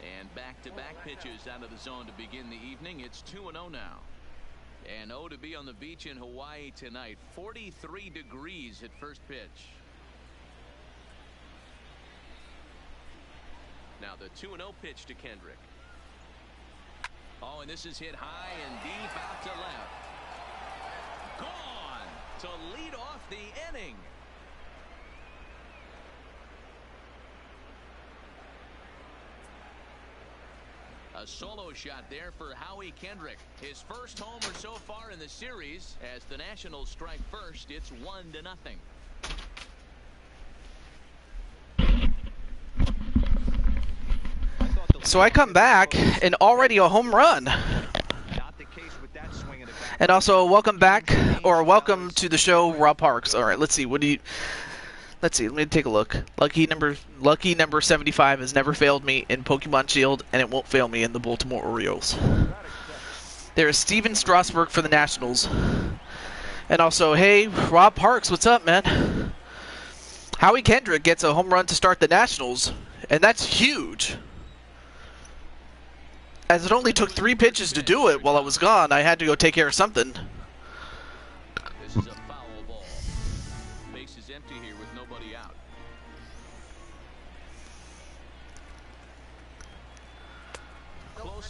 And back-to-back pitches out of the zone to begin the evening. It's 2-0 now. And 0 to be on the beach in Hawaii tonight. 43 degrees at first pitch. Now the 2-0 pitch to Kendrick. Oh, and this is hit high and deep out to left. Gone to lead off the inning. A solo shot there for Howie Kendrick. His first homer so far in the series. As the Nationals strike first, it's 1-0. So I come back and already a home run. And also welcome back, or welcome to the show, Rob Parks. All right, let's see. What do you? Let's see. Let me take a look. Lucky number 75 has never failed me in Pokemon Shield, and it won't fail me in the Baltimore Orioles. There is Steven Strasburg for the Nationals. And also, hey, Rob Parks, what's up, man? Howie Kendrick gets a home run to start the Nationals, and that's huge. As it only took 3 pitches to do it while I was gone, I had to go take care of something. This is a foul ball. Base is empty here with nobody out.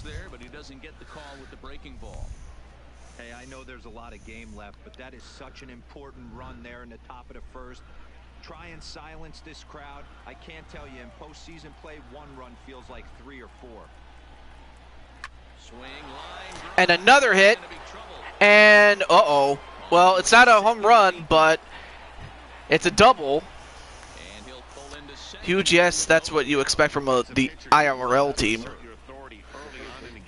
looks there, but he doesn't get the call with the breaking ball. Hey, I know there's a lot of game left, but that is such an important run there in the top of the first. Try and silence this crowd. I can't tell you, in postseason play, one run feels like 3 or 4. Swing, line, And another hit. And, uh-oh. Well, it's not a home run, but it's a double. Huge yes, that's what you expect from the IRL team.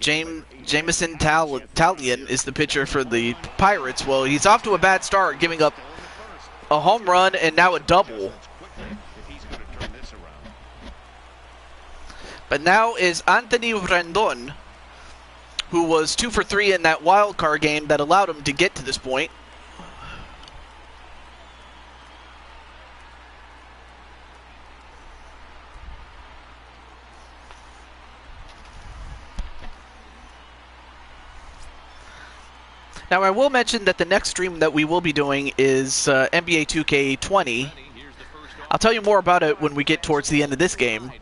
Jamison Talion is the pitcher for the Pirates. Well, he's off to a bad start, giving up a home run and now a double. But now is Anthony Rendon, who was 2 for 3 in that wild card game that allowed him to get to this point. Now, I will mention that the next stream that we will be doing is NBA 2K20. I'll tell you more about it when we get towards the end of this game.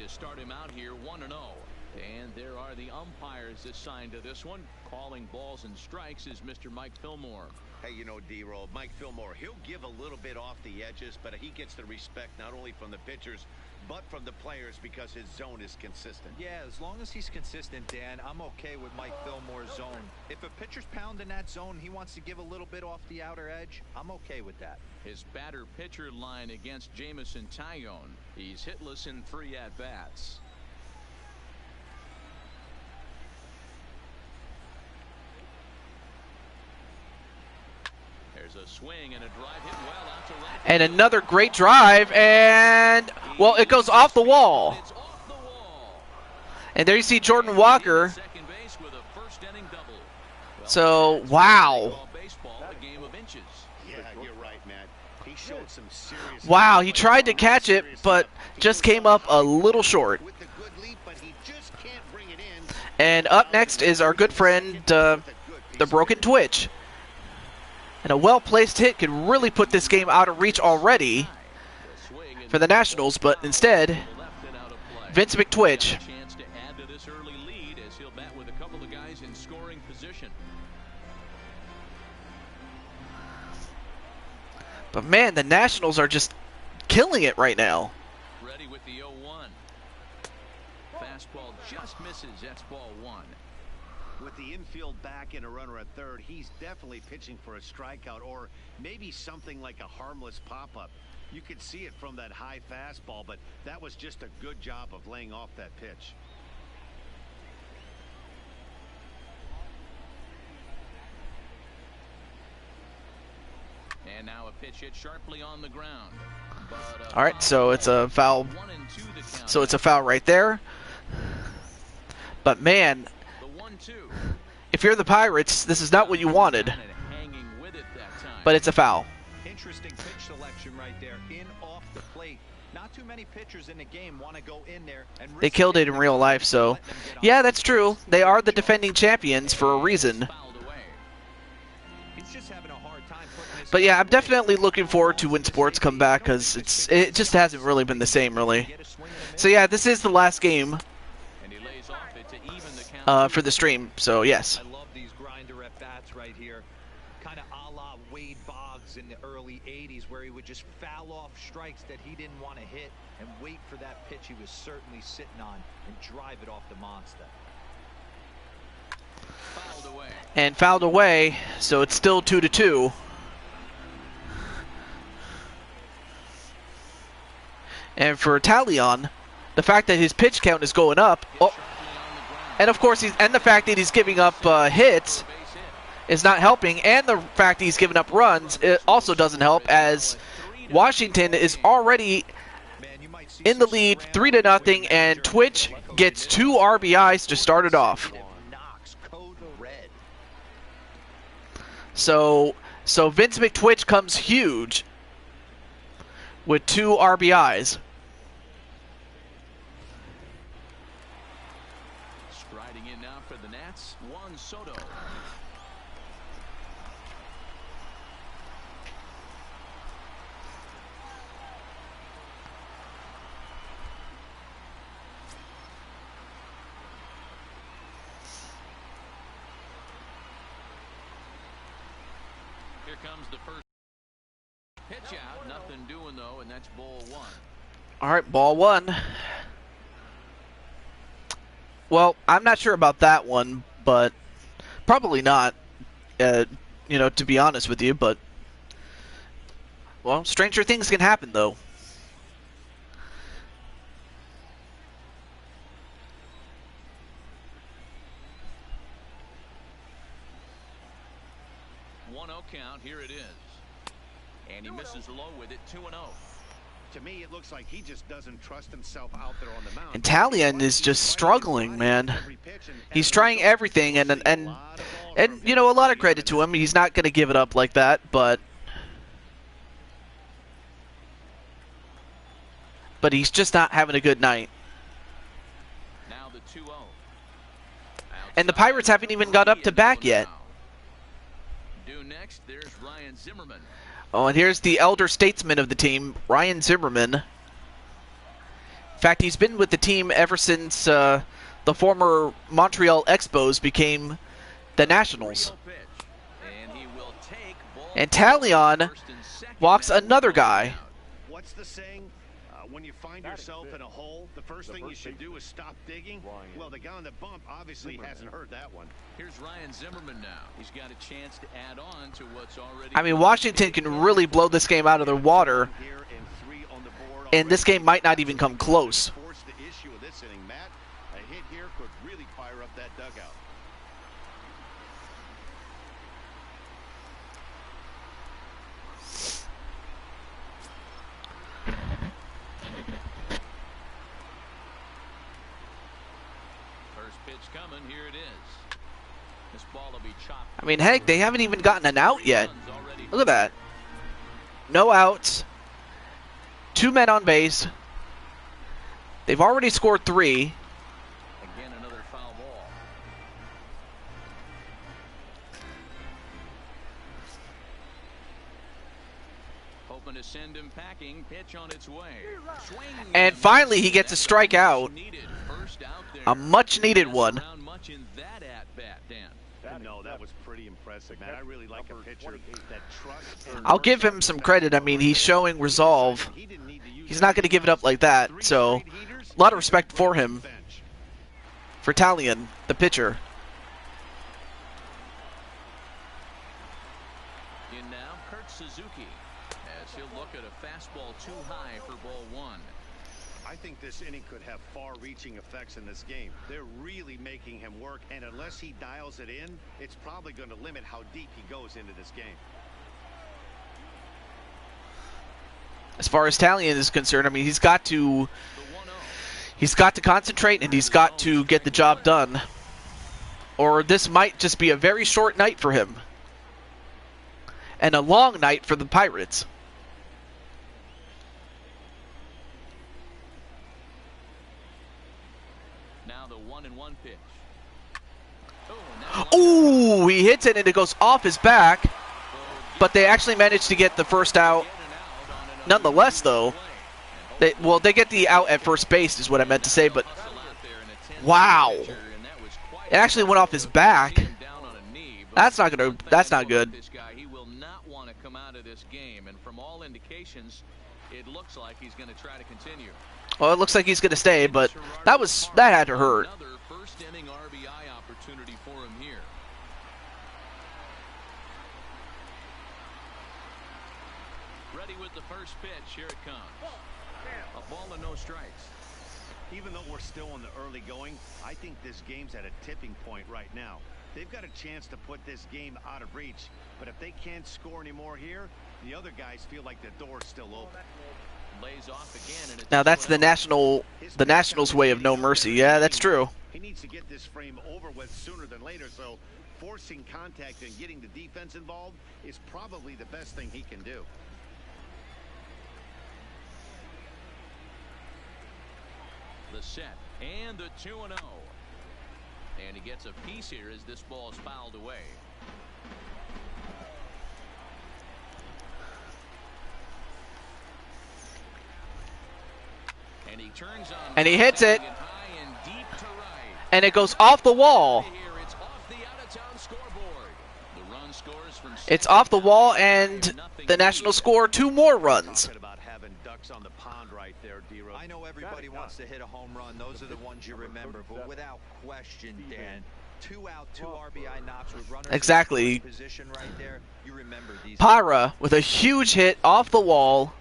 And there are the umpires assigned to this one. Calling balls and strikes is Mr. Mike Fillmore. Hey, you know, D-Roll, Mike Fillmore, he'll give a little bit off the edges, but he gets the respect not only from the pitchers, but from the players because his zone is consistent. Yeah, as long as he's consistent, Dan, I'm okay with Mike Fillmore's zone. If a pitcher's pounding that zone, he wants to give a little bit off the outer edge, I'm okay with that. His batter-pitcher line against Jamison Talion. He's hitless in 3 at-bats. There's a swing and a drive hit well out to right. And another great drive, and, well, it goes off the wall. It's off the wall. And there you see Jordan Walker. Second base with a first inning double. So, wow. Baseball, a game of inches. Yeah, you're right, Matt. He showed some serious. Wow, he tried to catch it, but just came up a little short. With the good lead, but he just can't bring it in. And up next is our good friend, the Broken Twitch. And a well-placed hit could really put this game out of reach already for the Nationals, but instead, Vince McTwitch. Chance to add to this early lead as he'll bat with a couple of guys in scoring position. But man, the Nationals are just killing it right now. Ready with the 0-1. Fastball just misses. That's ball 1. With the infield back and a runner at third, he's definitely pitching for a strikeout or maybe something like a harmless pop-up. You could see it from that high fastball, but that was just a good job of laying off that pitch. And now a pitch hit sharply on the ground. All right, so it's a foul. 1-2 the count. So it's a foul right there. But man, The 1-2. if you're the Pirates, this is not what you wanted. Hanging with it that time. But it's a foul. Interesting pitch selection right there, in off the plate. Not too many pitchers in the game want to go in there and They killed it in real life, so yeah, that's true. They are the defending champions for a reason. Fouled away. He's just having a hard time putting this. But yeah, I'm definitely looking forward to when sports come back because it just hasn't really been the same, really. So yeah, this is the last game And he lays off it to even the count. for the stream. So yes. I love these grinder at bats right here. Kind of a la Wade Boggs in the early 80s where he would just foul off strikes that he didn't want to hit and wait for that pitch he was certainly sitting on and drive it off the monster. Fouled away. And fouled away, so it's still 2-2. And for Talion, the fact that his pitch count is going up, and of course and the fact that he's giving up hits is not helping, and the fact that he's giving up runs it also doesn't help, as Washington is already in the lead 3-0, and Twitch gets 2 RBIs to start it off. So Vince McTwitch comes huge with 2 RBIs. Striding in now for the Nats, Juan Soto. comes the first pitch out. Nothing doing, though, and that's ball one. All right, ball one. Well, I'm not sure about that one, but probably not, you know, to be honest with you. But, well, stranger things can happen, though. Count. Here it is. And he misses low with it, 2-0. To me, it looks like he just doesn't trust himself out there on the mound. And Talion is just struggling, man. He's trying everything, and you know, a lot of credit to him. He's not going to give it up like that, but he's just not having a good night. Now the 2-0. And the Pirates haven't even got up to bat yet. Next, there's Ryan Zimmerman. Oh, and here's the elder statesman of the team, Ryan Zimmerman. In fact, he's been with the team ever since the former Montreal Expos became the Nationals. And Talion walks another guy. What's the saying? When you find yourself in a hole, the first thing you should do is stop digging. Well, the guy on the bump obviously hasn't heard that one. Here's Ryan Zimmerman now. He's got a chance to add on to what's already. I mean, Washington can really blow this game out of the water, and this game might not even come close. Force the issue of this inning, Matt. A hit here could really fire up that dugout. Coming, here it is. This ball will be chopped. I mean, heck, they haven't even gotten an out yet. Look at that. No outs. 2 men on base. They've already scored 3. Again, another foul ball. Hoping to send him packing. Pitch on its way. And finally, he gets a strikeout. A much-needed one. No, that was pretty impressive, man. I really like a pitcher that trusts. I'll give him some credit. I mean, he's showing resolve. He's not going to give it up like that. So, a lot of respect for him. For Talion, the pitcher. In now, Kurt Suzuki, as he'll look at a fastball too high for ball one. I think this inning could have far-reaching effects in this game. They're really making him work, and unless he dials it in, it's probably going to limit how deep he goes into this game. As far as Talion is concerned, I mean, he's got to concentrate, and he's got to get the job done. Or this might just be a very short night for him. And a long night for the Pirates. Pitch. Ooh, he hits it and it goes off his back, but they actually managed to get the first out. Nonetheless, though, they get the out at first base is what I meant to say, but wow, it actually went off his back. That's not good. He will not want to come out of this game, and from all indications, it looks like he's going to try to continue. Well, it looks like he's going to stay, but that had to hurt. Another first-inning RBI opportunity for him here. Ready with the first pitch. Here it comes. A ball and no strikes. Even though we're still in the early going, I think this game's at a tipping point right now. They've got a chance to put this game out of reach, but if they can't score any more here, the other guys feel like the door's still open. Lays off again, and now that's the Nationals' way of no mercy. Yeah, that's true. He needs to get this frame over with sooner than later, so forcing contact and getting the defense involved is probably the best thing he can do. The set and the 2-0. And he gets a piece here as this ball is fouled away. And he turns on and he hits it. And deep to right. And it goes off the wall. It's off the out-of-town scoreboard. The run scores from It's off the wall, and the Nationals score 2 more runs. I know everybody wants to hit a home run. Those are the ones you remember. But without question, Dan, 2 out, 2 RBI knocks with runners exactly. in position right there. You remember these. Parra with a huge hit off the wall.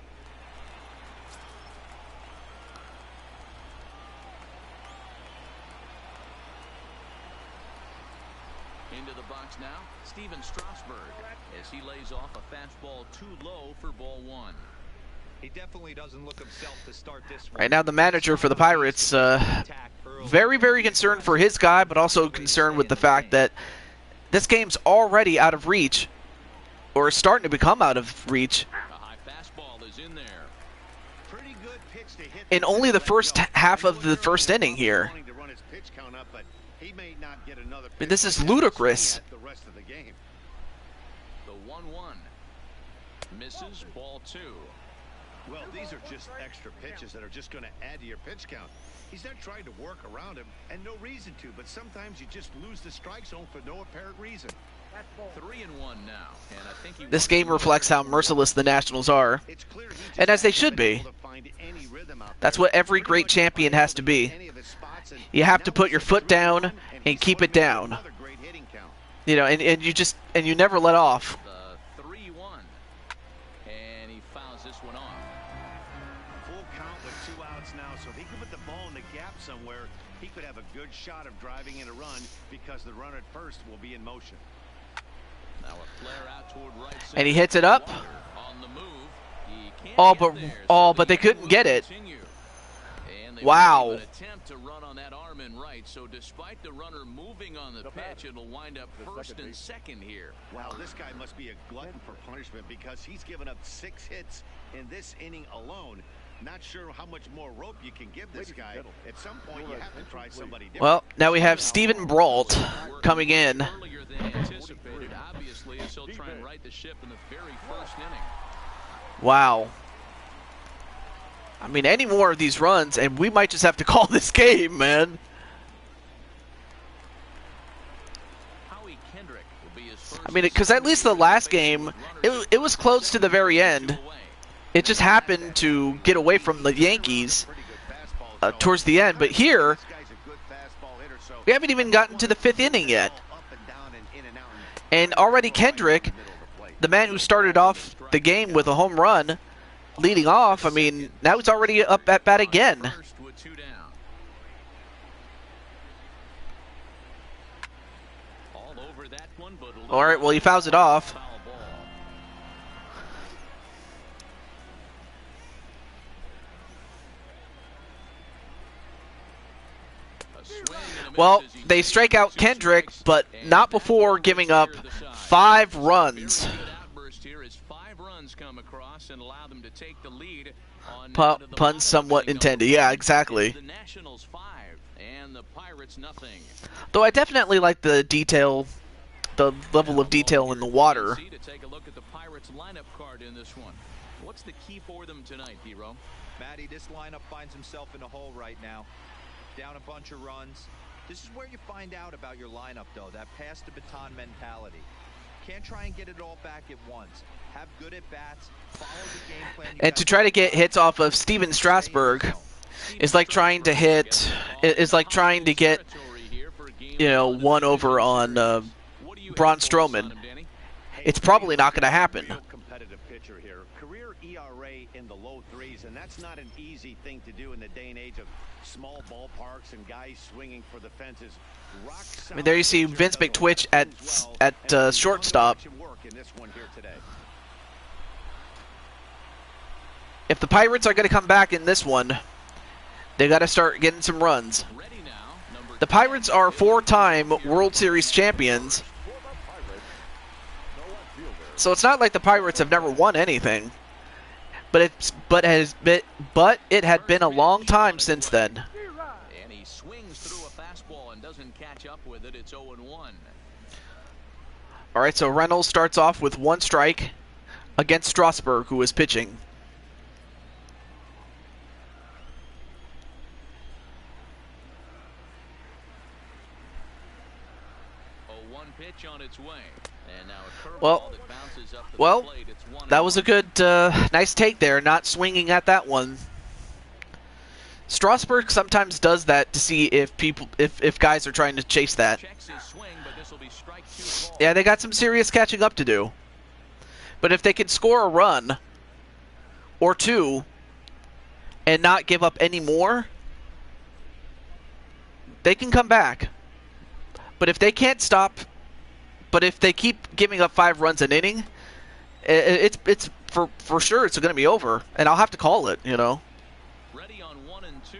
Into the box now, Steven Strasburg, as he lays off a fastball too low for ball 1. He definitely doesn't look himself to start this one. Right now, the manager for the Pirates, very, very concerned for his guy, but also concerned with the fact that this game's already out of reach, or starting to become out of reach. A high fastball is in there. Pretty good pitch to hit In only the first half of the first inning here. I mean, this is ludicrous. The 1-1 misses, ball 2. Well, these are just extra pitches that are just going to add to your pitch count. He's not trying to work around him, and no reason to, but sometimes you just lose the strike zone for no apparent reason. 3-1 now, and I think This game reflects how merciless the Nationals are, and as they should be. That's what every great champion has to be. You have to put your foot down and keep it down. You know, and you never let off. The 3-1, and he fouls this one off. Full count with 2 outs now, so if he could put the ball in the gap somewhere, he could have a good shot of driving in a run because the runner at first will be in motion. Now a flare out toward right center. And he hits it up. On the move. He can't get there, but they couldn't get it. And they Wow. An attempt to run on that arm and right, so despite the runner moving on the pitch, it'll wind up first and second here. Wow, this guy must be a glutton for punishment because he's given up 6 hits in this inning alone. Not sure how much more rope you can give this guy. At some point, you have to try somebody different. Well, now we have Steven Brault coming in. Earlier than anticipated, obviously, as he'll try and right the ship in the very first inning. Wow. I mean, any more of these runs, and we might just have to call this game, man. I mean, because at least the last game, it was close to the very end. It just happened to get away from the Yankees towards the end. But here, we haven't even gotten to the 5th inning yet. And already Kendrick, the man who started off the game with a home run, leading off, I mean, now he's already up at bat again. All right, well, he fouls it off. Well, they strike out Kendrick, but not before giving up 5 runs. Pun somewhat intended. Yeah, exactly. Though I definitely like the detail, the level of detail in the water. Take a look at the Pirates lineup card in this one. What's the key for them tonight, Hero? Matty, this lineup finds himself in a hole right now. Down a bunch of runs. This is where you find out about your lineup, though, that pass the baton mentality. Can't try and get it all back at once. Have good at-bats, follow the game plan. And to try to get hits off of Steven Strasburg is like trying to hit, is like trying to get, you know, one over on Braun Strowman. It's probably not going to happen. Competitive pitcher here. Career ERA in the low 3s, and that's not an easy thing to do in the day and age of small ballparks and guys swinging for the fences. I mean, there you see Vince McTwitch at shortstop. If the Pirates are going to come back in this one, they got to start getting some runs. The Pirates are 4-time World Series champions, so it's not like the Pirates have never won anything. But it had been a long time since then. And he swings through a fastball and doesn't catch up with it. It's 0-1. All right, so Reynolds starts off with 1 strike against Strasburg, who is pitching. one pitch on its way. And now a curveball Well, that bounces up to the plate. It's 1-1. that was a good, nice take there, not swinging at that one. Strasburg sometimes does that to see if if guys are trying to chase that. Yeah, they got some serious catching up to do. But if they can score a run or two and not give up any more, they can come back. But if they can't stop, but if they keep giving up 5 runs an inning, it's for sure it's going to be over, and I'll have to call it, you know. Ready on 1 and 2.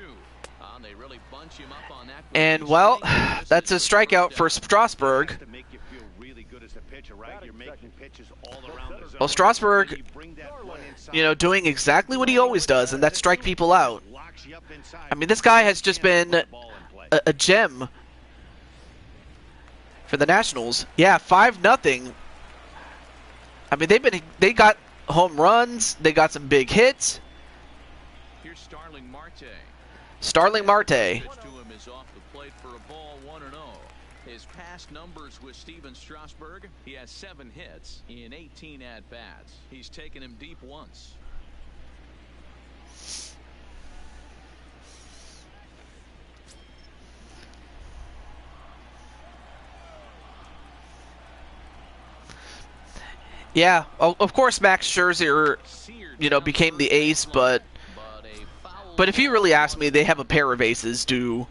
They really bunch him up on that. And well, that's a strikeout for Strasburg. Well, Strasburg, you know, doing exactly what he always does, and that's strike people out. I mean, this guy has just been a gem for the Nationals. Yeah, 5-0. I mean, they got home runs, they got some big hits. Here's Starling Marte. Starling Marte. Pitch to him is off the plate for a ball, 1-0. His past numbers with Steven Strasburg, he has 7 hits in 18 at-bats. He's taken him deep once. Yeah, of course Max Scherzer, you know, became the ace, but if you really ask me, they have a pair of aces to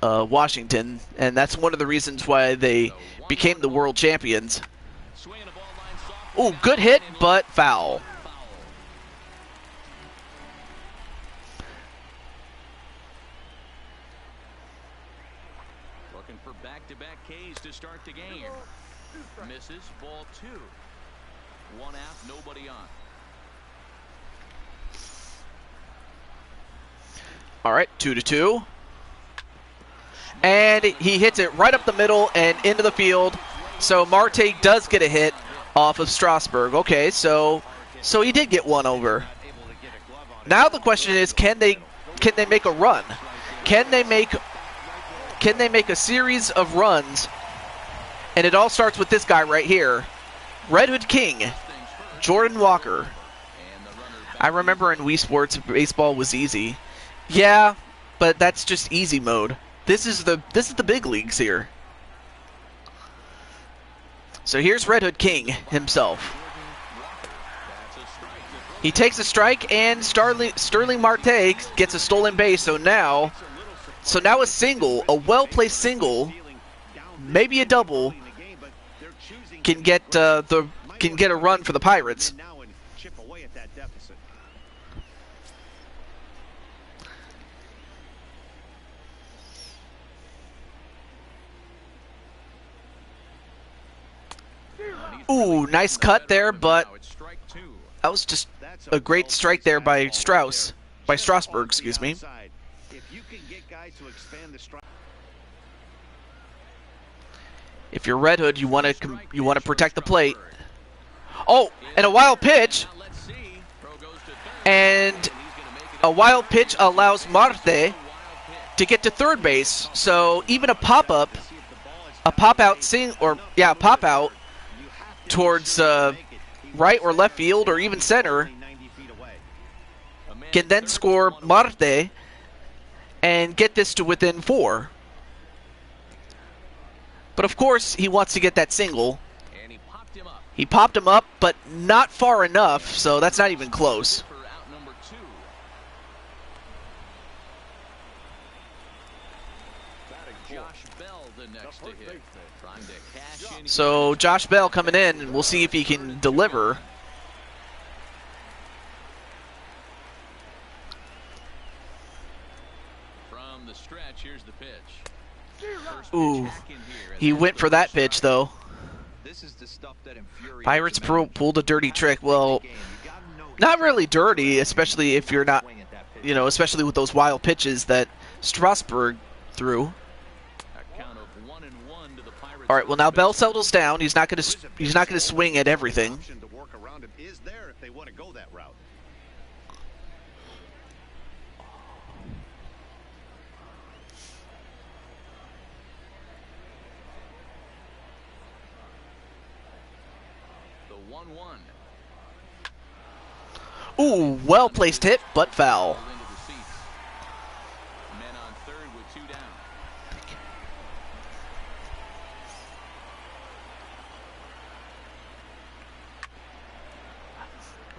Washington, and that's one of the reasons why they became the world champions. Ooh, good hit, but foul. Looking for back-to-back Ks to start the game. Misses, ball 2. 1 out, nobody on. All right, 2-2. And he hits it right up the middle and into the field. So Marte does get a hit off of Strasburg. Okay, so he did get one over. Now the question is, can they make a run? Can they make a series of runs? And it all starts with this guy right here, Red Hood King, Jordan Walker. I remember in Wii Sports, baseball was easy. Yeah, but that's just easy mode. This is the big leagues here. So here's Red Hood King himself. He takes a strike, and Starling Marte gets a stolen base. So now a single, a well-placed single, maybe a double, can get a run for the Pirates. Ooh, nice cut there, but that was just a great strike there by Strasburg, excuse me. If you're Red Hood, you want to protect the plate. Oh, and a wild pitch. And a wild pitch allows Marte to get to third base. So even a pop-out towards right or left field or even center can then score Marte and get this to within 4. But of course, he wants to get that single. He popped him up, but not far enough, so that's not even close. So Josh Bell coming in, and we'll see if he can deliver. From the stretch, here's the pitch. Ooh, he went for that pitch though. Pirates pulled a dirty trick. Well, not really dirty, especially if you're not, you know, especially with those wild pitches that Strasburg threw. All right, well now Bell settles down. He's not going to swing at everything. 1-1. Ooh, well-placed hit, but foul. Into the seats. Men on third with 2 down.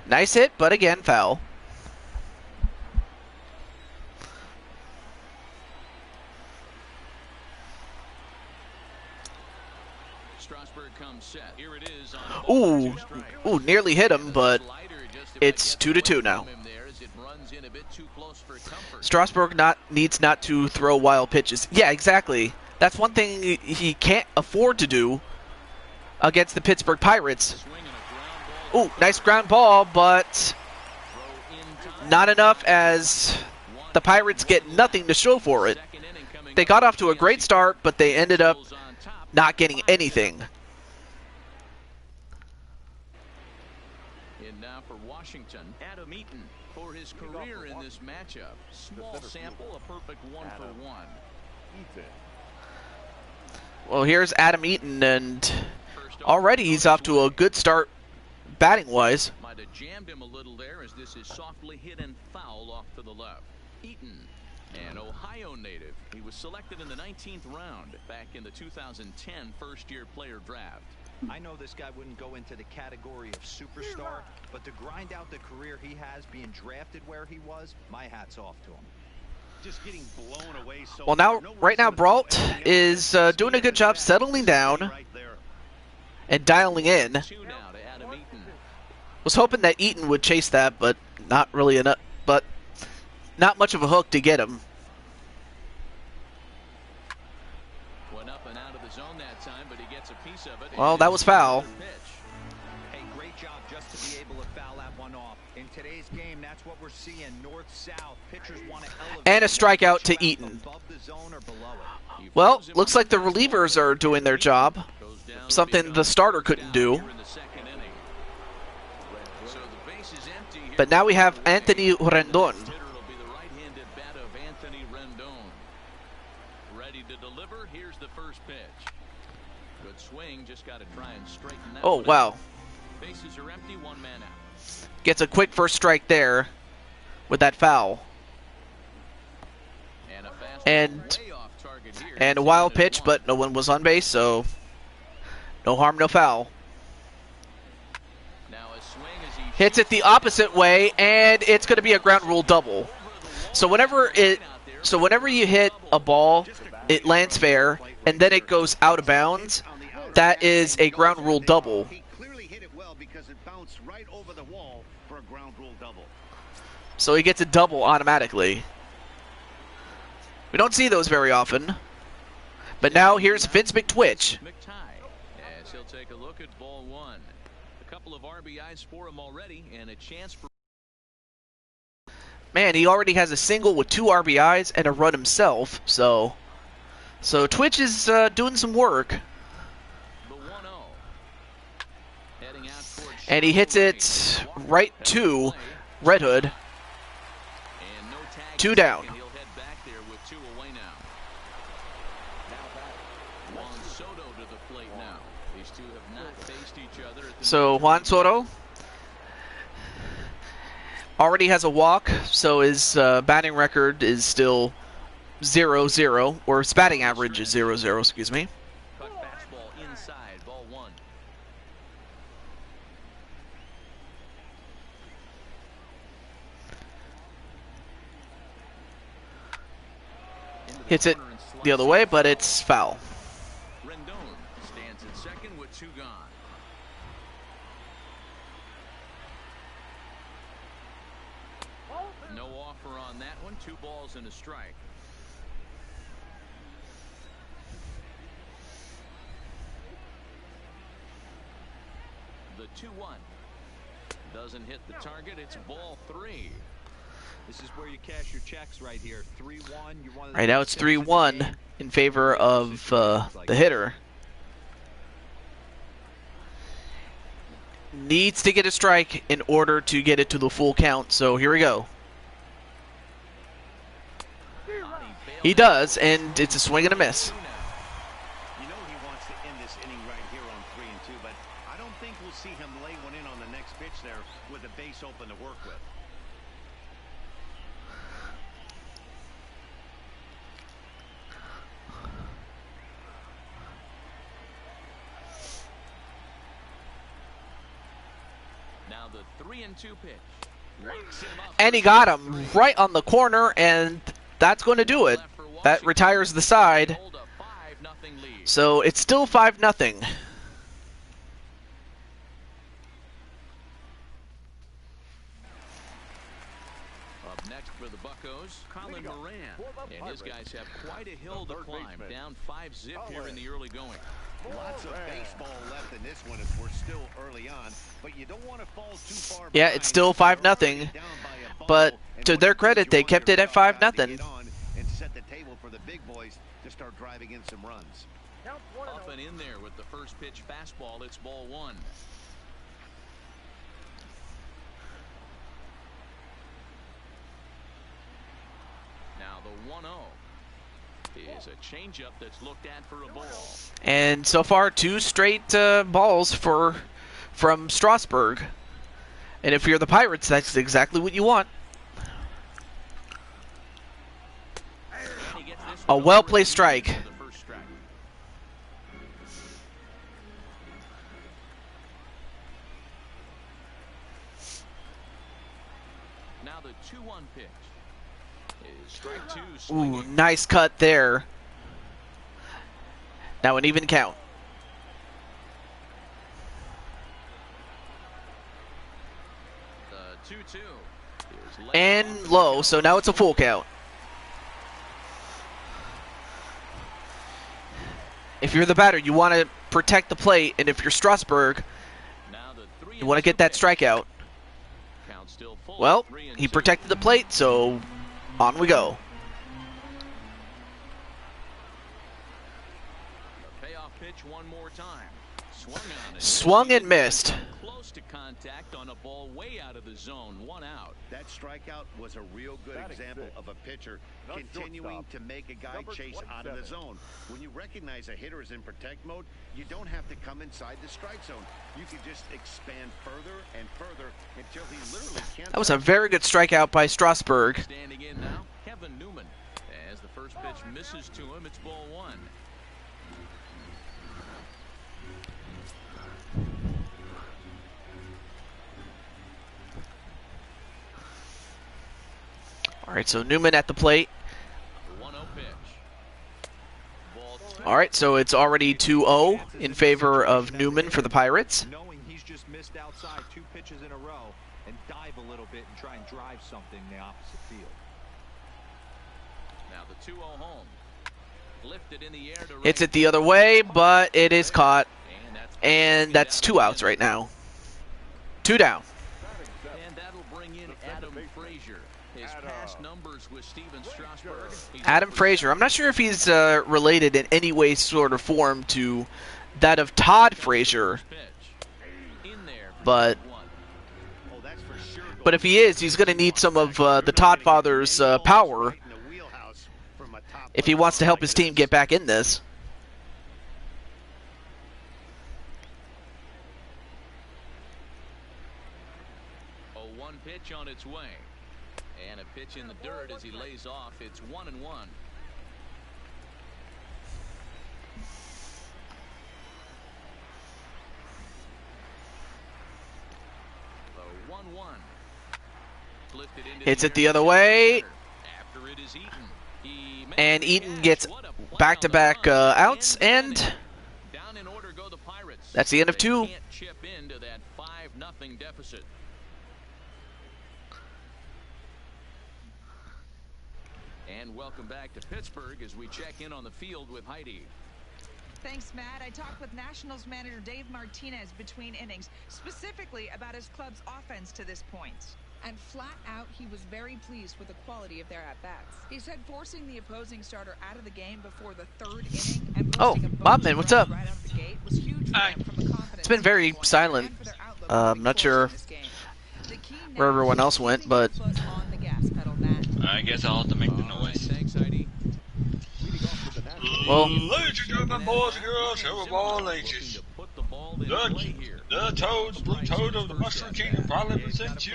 Nice hit, but again, foul. Strasburg comes set. Here it is on Ooh, ooh, nearly hit him, but it's 2-2 now. Strasburg needs not to throw wild pitches. Yeah, exactly. That's one thing he can't afford to do against the Pittsburgh Pirates. Ooh, nice ground ball, but not enough as the Pirates get nothing to show for it. They got off to a great start, but they ended up not getting anything. And now for Washington, Adam Eaton for his career in this matchup. Small sample, a perfect 1-for-1. Well, here's Adam Eaton, and already he's off to a good start batting-wise. Might have jammed him a little there as this is softly hit and foul off to the left. Eaton, an Ohio native. He was selected in the 19th round back in the 2010 first-year player draft. I know this guy wouldn't go into the category of superstar, but to grind out the career he has being drafted where he was, my hat's off to him. Just getting blown away so well, now, right now, Brault is doing a good job settling down and dialing in. Was hoping that Eaton would chase that, but not really enough. But not much of a hook to get him. Went up and out of the zone that time, but he gets a piece of it. Well, that was foul. Hey, great job just to be able to foul that one off. In today's game, that's what we're seeing. North-south, pitchers want to elevate. And a strikeout to Eaton. Well, looks like the relievers are doing their job. Something the starter couldn't do. But now we have Anthony Rendon. Ready to deliver. Here's the first pitch. Good swing. Just got to try and straighten that. Oh, wow. Bases are empty. 1 man out. Gets a quick first strike there with that foul. And a wild pitch, but no one was on base, so no harm, no foul. Hits it the opposite way, and it's going to be a ground rule double. So whenever you hit a ball, it lands fair, and then it goes out of bounds, that is a ground rule double. He clearly hit it well because it bounced right over the wall for a ground rule double. So he gets a double automatically. We don't see those very often. But now here's Vince McTwitch. As he'll take a look at ball 1. A couple of RBIs for him already, and a chance for... Man, he already has a single with 2 RBIs and a run himself, so Twitch is doing some work. And he hits it right to Red Hood. 2 down. So Juan Soto already has a walk, so his batting record is still 0-0, or his batting average is 0-0, excuse me. Cut fastball inside, ball 1. Hits it the other way, but it's foul. Rendon stands at second with 2 gone. No offer on that one. 2 balls and a strike. The 2-1 doesn't hit the target. It's ball 3. This is where you cash your checks right here. 3-1. Right now it's 3-1 in favor of the hitter. Needs to get a strike in order to get it to the full count, so here we go. He does, and it's a swing and a miss. You know he wants to end this inning right here on 3-2, but I don't think we'll see him lay one pitch there with the base open to work with. Now the 3-2 pitch. And he got him right on the corner, and that's going to do it. That retires the side. So it's still 5-0. Up next for the Buccos, Colin Moran. And his guys have quite a hill to climb. Down 5-zip here in the early going. Lots of baseball left in this one as we're still early on, but you don't want to fall too far. Yeah, it's still 5-0. But to their credit, they kept it at 5-0. And set the table for the big boys to start driving in some runs. Off and in there with the first pitch fastball. It's ball one. Now the 1-0 is a changeup that's looked at for a ball. And so far, 2 straight balls from Strasburg. And if you're the Pirates, that's exactly what you want. A well-placed strike. Now the 2-1 pitch. Strike 2. Ooh, nice cut there. Now an even count. The 2-2. And low, so now it's a full count. If you're the batter, you want to protect the plate, and if you're Strasburg, you want to get that strikeout. Well, he protected the plate, so on we go. The payoff pitch one more time. Swung and missed. Close to contact on a ball way out of the zone. 1 out. That strikeout was a real good example of a pitcher continuing to make a guy chase out of the zone. When you recognize a hitter is in protect mode, you don't have to come inside the strike zone. You can just expand further and further until he literally can't. That was a very good strikeout by Strasburg. Standing in now, Kevin Newman. As the first pitch misses to him, it's ball one. All right, so Newman at the plate. 1-0 pitch. All right, so it's already 2-0 in favor of Newman for the Pirates. Knowing he's just missed outside 2 pitches in a row and dive a little bit and try and drive something in the opposite field. Now the 2-0 home. Lifted in the air to Hits it the other way, but it is caught. And that's 2 outs right now. 2 down. And that'll bring in Adam Frazier. His past numbers with Steven Strasburg. Adam Frazier. I'm not sure if he's related in any way, sort of form to that of Todd Frazier. But if he is, he's going to need some of the Todd father's power if he wants to help his team get back in this. A 1 pitch on its way. And a pitch in the dirt as he lays off. It's 1-1. The 1-1. Hits it the other way. And Eaton gets back-to-back outs, and that's the end of 2. Can't chip into that 5-0 deficit. And welcome back to Pittsburgh as we check in on the field with Heidi. Thanks, Matt. I talked with Nationals manager Dave Martinez between innings, specifically about his club's offense to this point. And flat out, he was very pleased with the quality of their at-bats. He said forcing the opposing starter out of the game before the 3rd inning and posting a Bobman, what's up? right out of the gate was huge for them from a confidence It's been very silent. I'm not sure where everyone else went, but I guess I'll have to make the noise. Thanks, Heidi. Well, ladies and gentlemen, boys and girls, everybody, ladies. To put the ball in play here. The Toad, the Blue Toad of the Mushroom Kingdom proudly presents you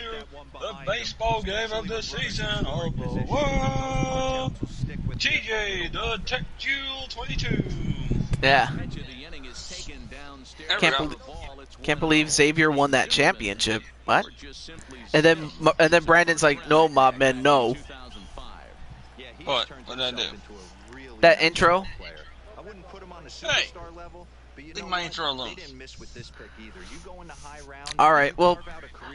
the baseball game of the season of the world. TJ, the Tech Jewel 22. Yeah. Can't believe Xavier won that championship. What? And then Brandon's like, no, Mobman, no. What? What did I do? That intro? Hey, leave my intro alone. Alright, well,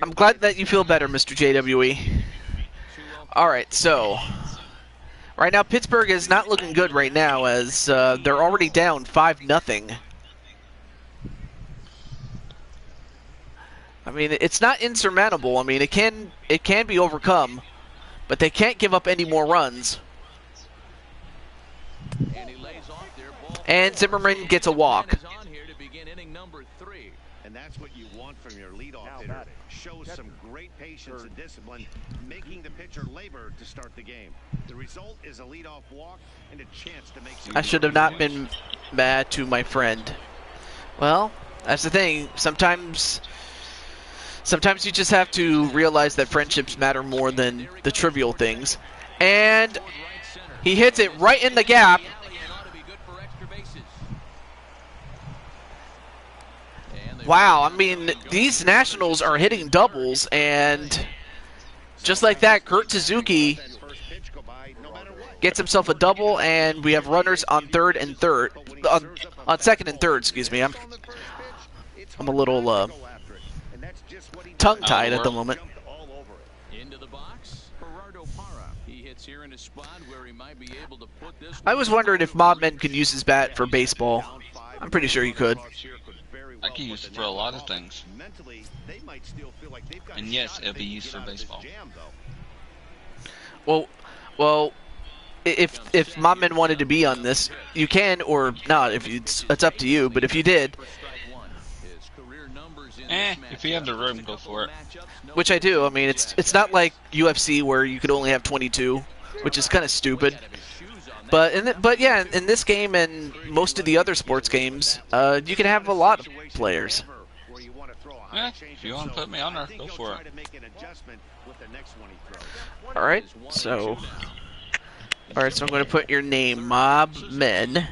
I'm glad that you feel better, Mr. JWE. Alright, so... Right now, Pittsburgh is not looking good right now, as they're already down 5-0. I mean, it's not insurmountable. I mean, it can be overcome, but they can't give up any more runs. And Zimmerman gets a walk. And that's what you want from your leadoff hitter. Shows some great patience and discipline, making the pitcher labor to start the game. The result is a leadoff walk and a chance to make some... I should have not been mad to my friend. Well, that's the thing. Sometimes you just have to realize that friendships matter more than the trivial things. And he hits it right in the gap. Wow, I mean, these Nationals are hitting doubles, and just like that, Kurt Suzuki gets himself a double, and we have runners on on second and third, excuse me. I'm a little tongue-tied at the moment. I was wondering if Mobman could use his bat for baseball. I'm pretty sure he could. I can use it for a lot of things. And yes, it'll be used for baseball. Well, if Mobman wanted to be on this, you can or not. It's up to you. But if you did, if you have the room, go for it. Which I do. I mean, it's not like UFC where you could only have 22, which is kind of stupid. But yeah, in this game and most of the other sports games, you can have a lot of players. If you want to put me on there, go for it. Alright, so I'm going to put your name, Mobman.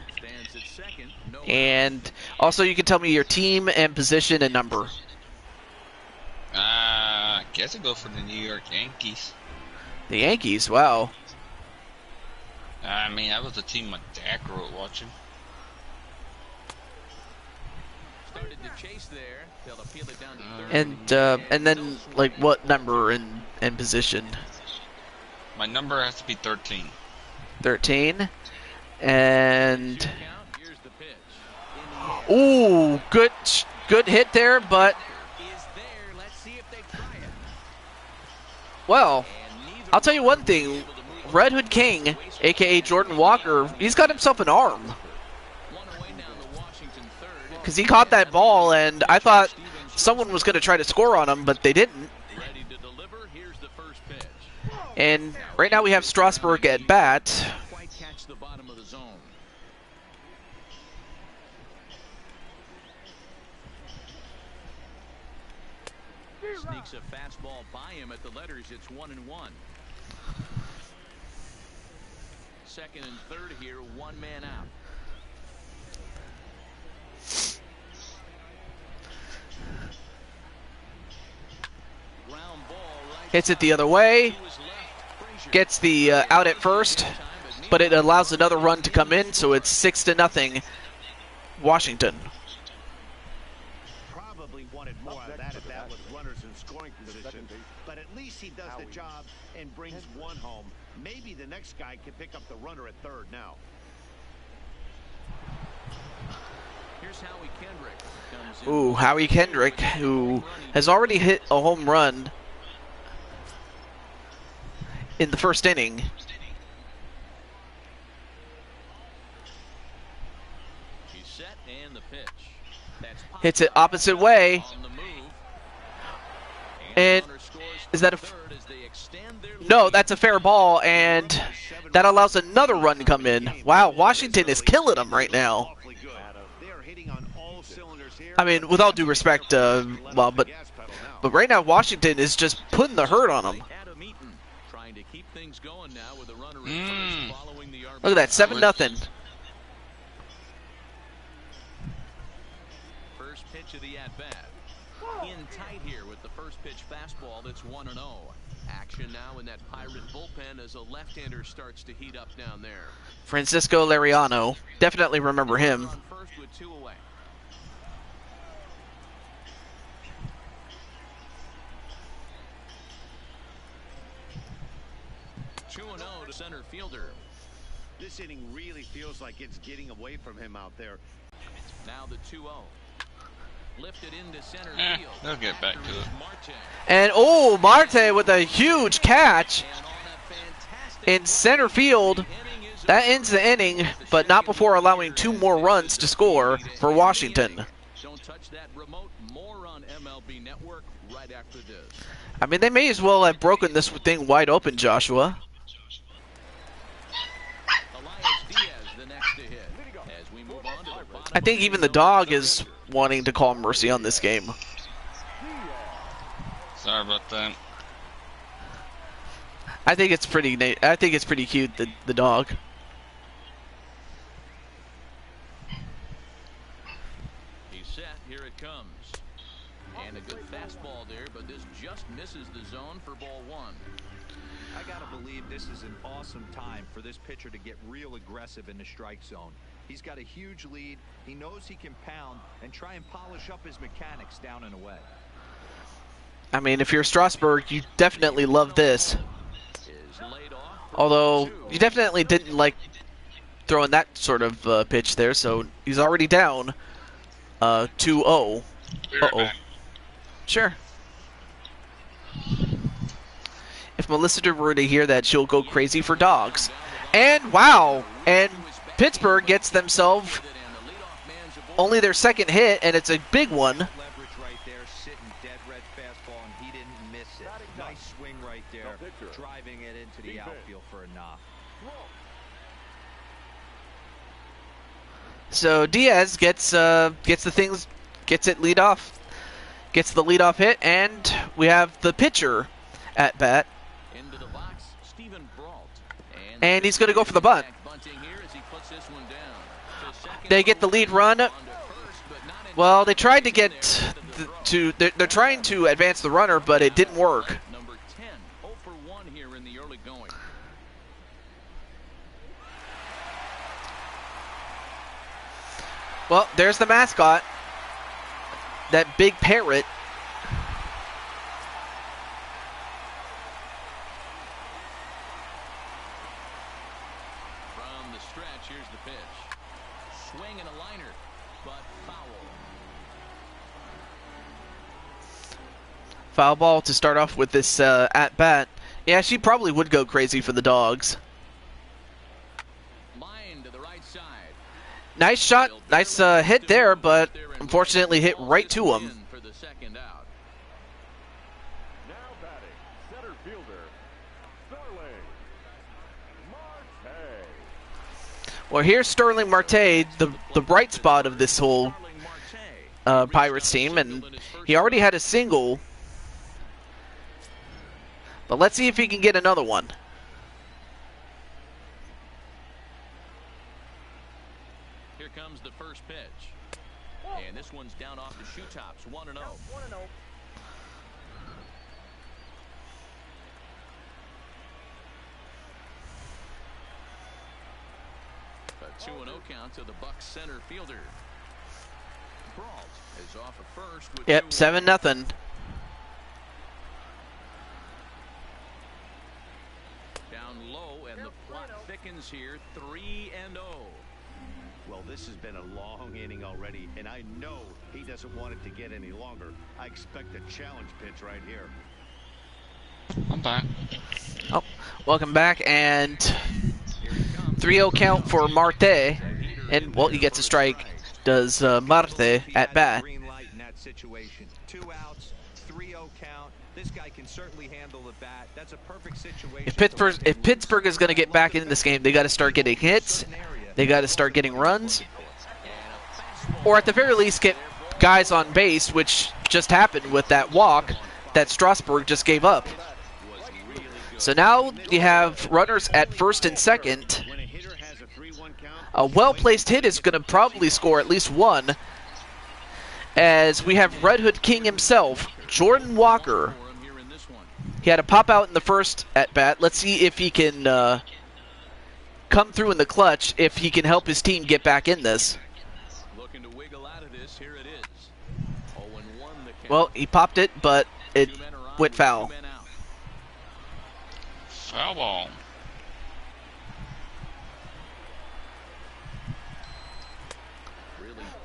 And also you can tell me your team and position and number. I guess I'll go for the New York Yankees. The Yankees, wow. I mean, that was the team my dad grew up watching. And then, like, what number and position? My number has to be 13. 13. And... Ooh, good hit there, but... Well, I'll tell you one thing. Red Hood King, a.k.a. Jordan Walker, he's got himself an arm. Because he caught that ball, and I thought someone was going to try to score on him, but they didn't. And right now we have Strasburg at bat. Sneaks a fastball by him at the letters. It's 1-1. Second and third here, one man out. Hits it the other way. Gets the out at first, but it allows another run to come in, so it's 6-0 Washington. Probably wanted more of that if that was runners in scoring position, but at least he does the job and brings one home. Maybe the next guy can pick up the runner at third now. Here's Howie Kendrick. Ooh, Howie Kendrick, who has already hit a home run in the first inning. He's set and the pitch. Hits it opposite way. And is that a... No, that's a fair ball, and that allows another run to come in. Wow, Washington is killing them right now. I mean, with all due respect, well, but right now Washington is just putting the hurt on them. Look at that, 7-0. First pitch of the at-bat. In tight here with the first pitch fastball that's 1-0. Action now in that Pirate bullpen as a left-hander starts to heat up down there. Francisco Liriano. Definitely remember him. First with 2 away. To center fielder. This inning really feels like it's getting away from him out there. Now the 2-0. Lifted into center field. They'll get back to it. And oh, Marte with a huge catch in center field. That ends the inning, but not before allowing 2 more runs to score for Washington. Don't touch that remote. More on MLB Network right after this. I mean, they may as well have broken this thing wide open, Joshua. I think even the dog is wanting to call mercy on this game. Sorry about that. I think it's pretty cute, the dog. He's set. Here it comes. And a good fastball there, but this just misses the zone for ball 1. I gotta believe this is an awesome time for this pitcher to get real aggressive in the strike zone. He's got a huge lead. He knows he can pound and try and polish up his mechanics down and away. I mean, if you're Strasburg, you definitely love this. Although, you definitely didn't like throwing that sort of pitch there, so he's already down 2-0. Uh-oh. Sure. If Melissa were to hear that, she'll go crazy for dogs. And, wow! And Pittsburgh gets themselves only their second hit, and it's a big one. Leverage right there, sitting dead red fastball, and he didn't miss it. Nice swing right there, driving it into the outfield for a knock. So Diaz gets the leadoff hit, and we have the pitcher at bat, Into the box, Stephen Brault. and he's going to go for the bunt. They get the lead run. Well, they tried to get they're trying to advance the runner, but it didn't work. Number 10, 0 for 1 here in the early going. Well, there's the mascot. That big parrot. From the stretch, here's the pitch. Swing and a liner, but foul. Foul ball to start off with this at-bat. Yeah, she probably would go crazy for the dogs. Line to the right side. Nice shot, nice hit there, but unfortunately hit right to him. For the second out. Now batting, center fielder, Sterling Marte. Well, here's Sterling Marte, the bright spot of this whole Pirates team, and he already had a single. But let's see if he can get another one. Here comes the first pitch. And this one's down off the shoe tops, 1-0. A 2-0 count to the Bucs center fielder. Brault is off at first with Yep, 7-0. Down low, and the plot thickens here, 3-0. Well, this has been a long inning already, and I know he doesn't want it to get any longer. I expect a challenge pitch right here. I'm back. Oh, welcome back, and 3-0 count for Marte, and well, he gets a strike. Does Marte at bat? Green light in that situation. 2 outs, 3-0 count. This guy can certainly handle the bat. That's a perfect situation. If Pittsburgh is going to get back in this game, they got to start getting hits. They got to start getting runs, or at the very least get guys on base, which just happened with that walk that Strasburg just gave up. So now you have runners at first and second. A well-placed hit is going to probably score at least one, as we have Red Hood King himself, Jordan Walker. He had a pop out in the first at bat. Let's see if he can come through in the clutch, if he can help his team get back in this. Looking to wiggle out of this. Here it is. 0-1 the count. Well, he popped it, but it went foul. Foul ball.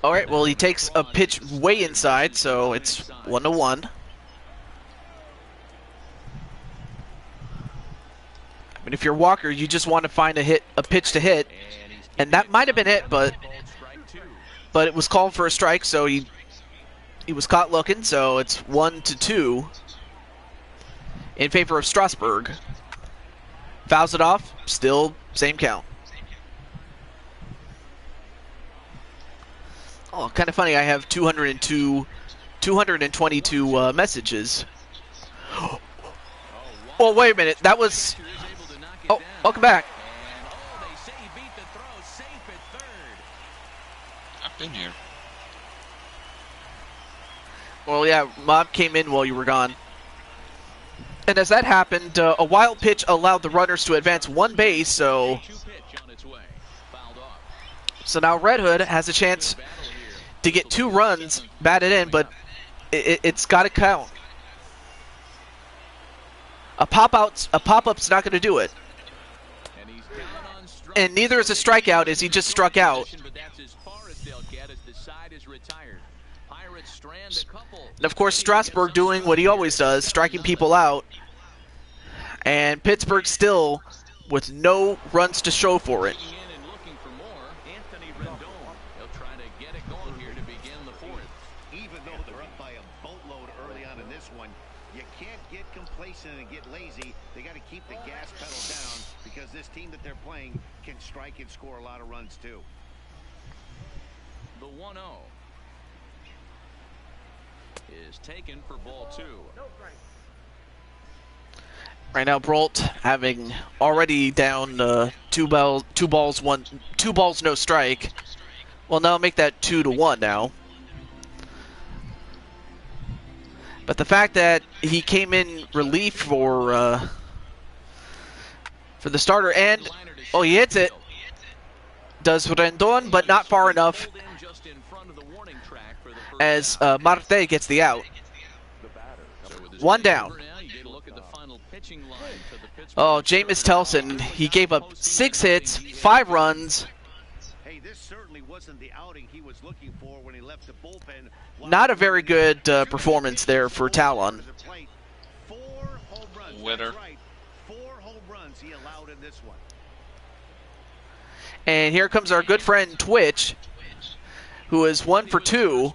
All right, well, he takes a pitch way inside, so it's 1-1. I mean, if you're Walker, you just want to find a pitch to hit, and that might have been it, but it was called for a strike, so he was caught looking, so it's 1-2 in favor of Strasburg. Fouls it off, still same count. Oh, kind of funny, I have 222 messages. Oh, wait a minute, that was... Oh, welcome back. I've been here. Well, yeah, Mob came in while you were gone. And as that happened, a wild pitch allowed the runners to advance one base, so now Red Hood has a chance to get 2 runs batted in, but it's got to count. A pop-up's not going to do it. And neither is a strikeout, as he just struck out. And of course, Strasburg doing what he always does, striking people out. And Pittsburgh still with no runs to show for it. Even though they're up by a boatload early on in this one, you can't get complacent and get lazy. They got to keep the gas pedal down, because this team that they're playing can strike and score a lot of runs too. The 1-0 is taken for ball 2. Right now, Brolt having already down 2 balls, no strike. Well, now make that 2-1 now. But the fact that he came in relief for the starter, and oh, he hits it. Does Rendon, but not far enough, as Marte gets the out. 1 down. Oh, Jameis Telson, he gave up 6 hits, 5 runs. Hey, this certainly wasn't the outing he was looking for when he left the bullpen. Not a very good performance there for Talon. 4 home runs. Winner. Right. 4 home runs he allowed in this one. And here comes our good friend Twitch, who is 1 for 2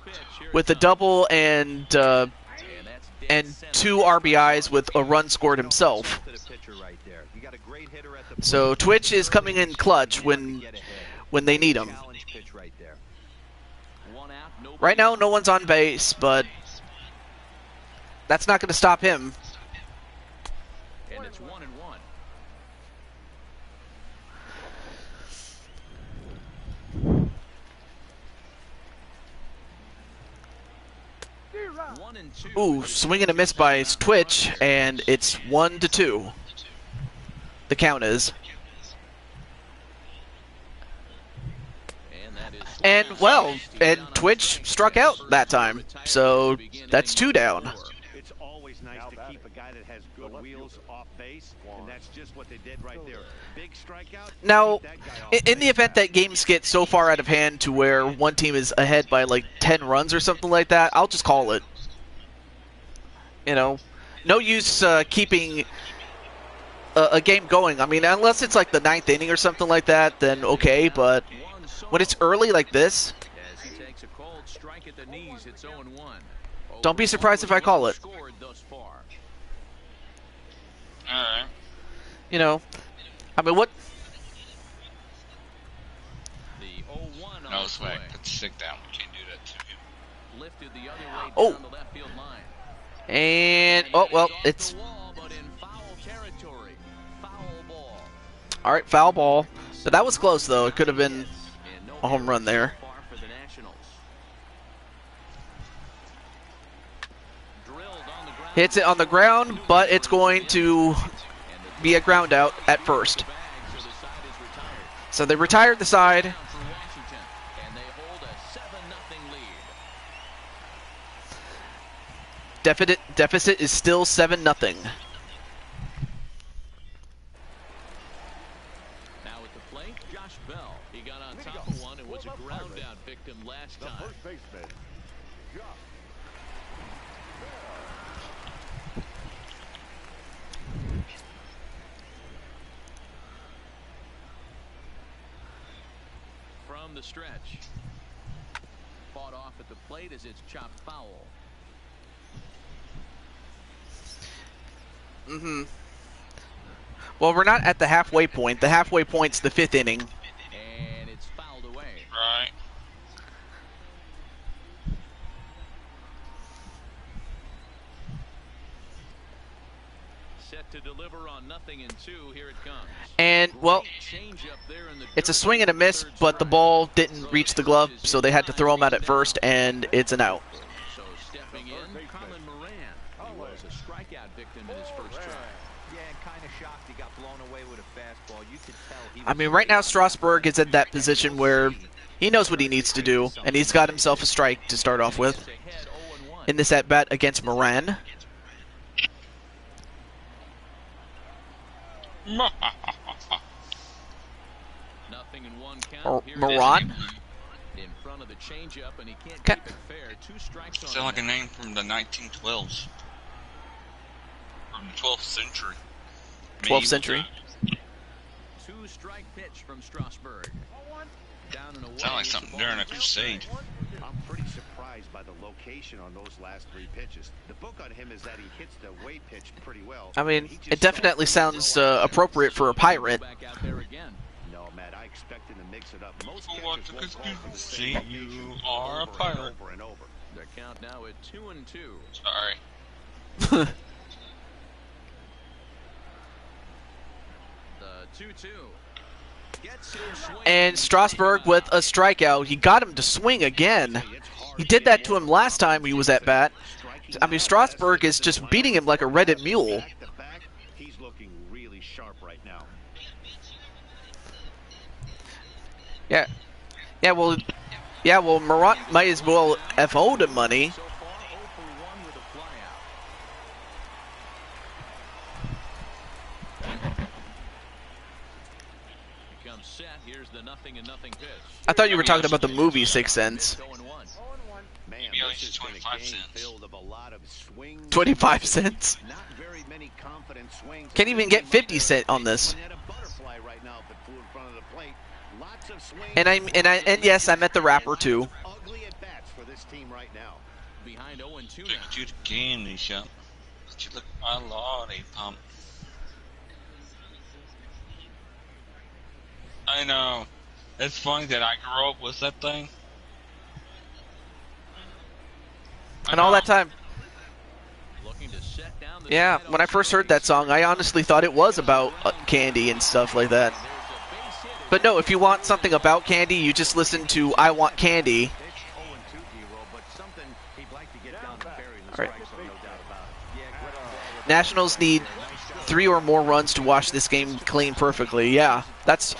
with a double and 2 RBIs with a run scored himself. So Twitch is coming in clutch when they need him. Right now, no one's on base, but that's not going to stop him. And it's 1-1. Ooh, swing and a miss by Twitch, and it's 1-2. The count is. And, well, and Twitch struck out that time, so that's 2 down. It's always nice to keep a guy that has good wheels off base, and that's just what they did right there. Big strikeout. Now, in the event that games get so far out of hand to where one team is ahead by like 10 runs or something like that, I'll just call it. You know, no use keeping a game going. I mean, unless it's like the 9th inning or something like that, then okay, but when it's early like this, don't be surprised if I call it. Alright. You know, I mean, what? No, it's fine. Put the stick down. We can't do that to you. Lifted the other way Oh. down the left field line. And, oh, well, it's... Wall, but in foul territory. Foul ball. All right, foul ball. But that was close, though. It could have been a home run there. Hits it on the ground, but it's going to be a ground out at first. So they retired the side. And they hold a 7-0 lead. Deficit is still 7-0. Now at the plate, Josh Bell. He got on top of one and was a ground out victim last time. First baseman, Josh. From the stretch. Fought off at the plate as it's chopped foul. Mm-hmm. Well, we're not at the halfway point. The halfway point's the 5th inning. And it's fouled away. Right. Set to deliver on 0-2. Here it comes. And, well, Change up there in the it's a dirt. swing and a miss, but the ball didn't reach the glove, so they had to throw him out at first, and it's an out. So stepping in, Colin Moran. He was a strikeout victim in his first try. Yeah, and kind of shocked he got blown away with a fastball. You could tell he I mean, right now Strasburg is in that position where he knows what he needs to do, and he's got himself a strike to start off with in this at-bat against Moran. Nothing in one count. Or Here's Moran? in front of the changeup, and he can't Okay. keep it fair. 2 strikes on Sound like a him. name from the 1912s. From the 12th century. 12th century. 2-strike pitch from Strasburg. Down and away. Sound like with something the during ball. a crusade. I'm pretty surprised by the location on those last 3 pitches. The book on him is that he hits the way pitch pretty well. I mean, He just it definitely sounds appropriate for a pirate. Back out there again. No, Matt, I expect him to mix it up. Most People want catchers to won't call for the same see location you are a over and pirate. over and over. The count now at 2-2. Sorry. The 2-2. Gets him swinging. And Strasburg with a strikeout. He got him to swing again. He did that to him last time he was at bat. I mean, Strasburg is just beating him like a Reddit mule. Back to back, he's looking really sharp right now. Yeah. Yeah, well, Marat might as well have owed him money. So far, 0 for 1 with a flyout. Becomes set. Here's the 0-0 pitch. I thought you were talking about the movie Sixth Sense. 0-1. Man, Maybe this has been a 25 game cents. filled of a lot of swings. 25 cents. Not very many confident swings. Can't even get 50 cent on this. Had a butterfly right now if it flew in front of the plate. Lots of swings. And yes, I met the rapper too. Ugly at bats for this team right now. Behind 0-2 Look now. at you, the candy shop. Did you look at my lollipop? I know. It's funny that I grew up with that thing. And all that time. Looking to set down the Yeah, side when I on first heard that song, I honestly thought it was about candy and stuff like that. There's a base hit. But no, if you want something about candy, you just listen to I Want Candy. 0-2 D-roll, but something he'd like to get down and bury the All right. strike zone, no doubt about it. Yeah, great ball with Nationals need 3 or more runs to wash this game clean perfectly. Yeah, that's...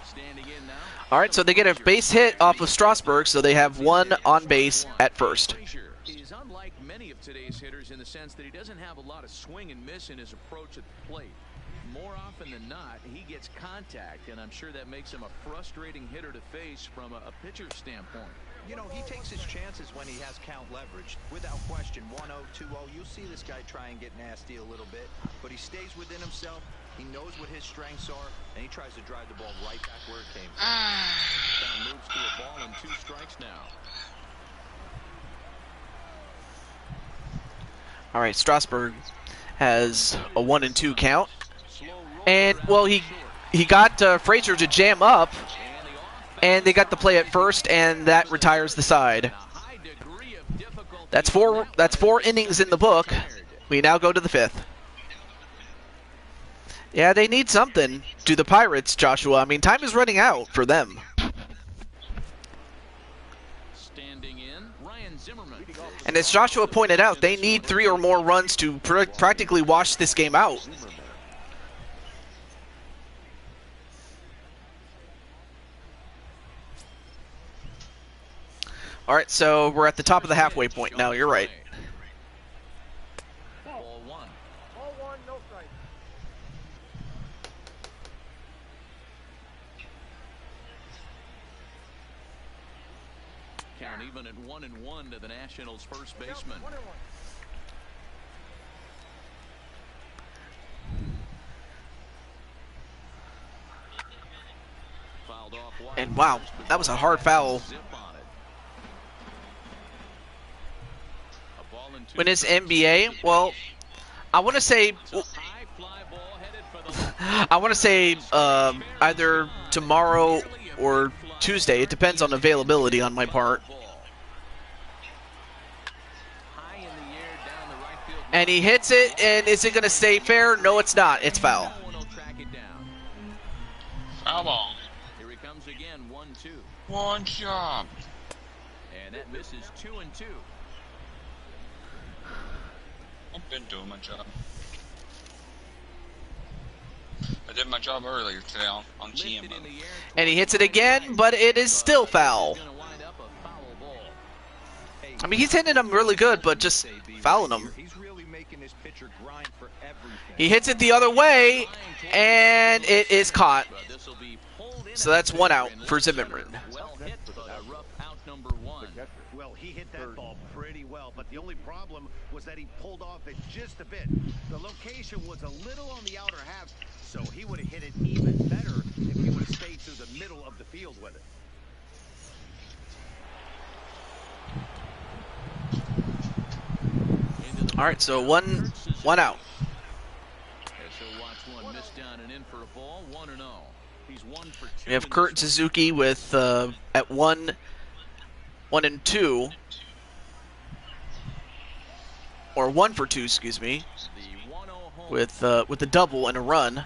Standing in now. All right, so they get a base hit off of Strasburg, so they have 1 on base at first. Frazier is unlike many of today's hitters in the sense that he doesn't have a lot of swing and miss in his approach at the plate. More often than not, he gets contact, and I'm sure that makes him a frustrating hitter to face from a pitcher's standpoint. You know, he takes his chances when he has count leverage. Without question, 1-0, 2-0, you'll see this guy try and get nasty a little bit, but he stays within himself. He knows what his strengths are, and he tries to drive the ball right back where it came from. Down moves to a ball and 2 strikes now. All right, Strasburg has a 1-2 count. And, well, he got Frazier to jam up. And they got the play at first, and that retires the side. That's four innings in the book. We now go to the 5th. Yeah, they need something. Do the Pirates, Joshua. I mean, time is running out for them. And as Joshua pointed out, they need 3 or more runs to practically wash this game out. All right, so we're at the top of the halfway point now. You're right. Ball one, no strike. Count even at 1-1 to the Nationals' first baseman. 1-1. And wow, that was a hard foul. When it's NBA, well, I want to say either tomorrow or Tuesday. It depends on availability on my part. And he hits it, and is it going to stay fair? No, it's not. It's foul. Foul ball. Here he comes again, 1-2. One job. And that misses 2-2. I've been doing my job. I did my job earlier today on GM. And he hits it again, but it is still foul. I mean, he's hitting them really good, but just fouling them. He hits it the other way, and it is caught. So that's 1 out for Zimmerman. Well, he hit that ball pretty well, but the only problem was that he pulled off it just a bit. The location was a little on the outer half, so he would have hit it even better if he would have stayed through the middle of the field with it. All right, so one out. We have Kurt Suzuki with at 1-2, or 1 for 2, excuse me, with a double and a run.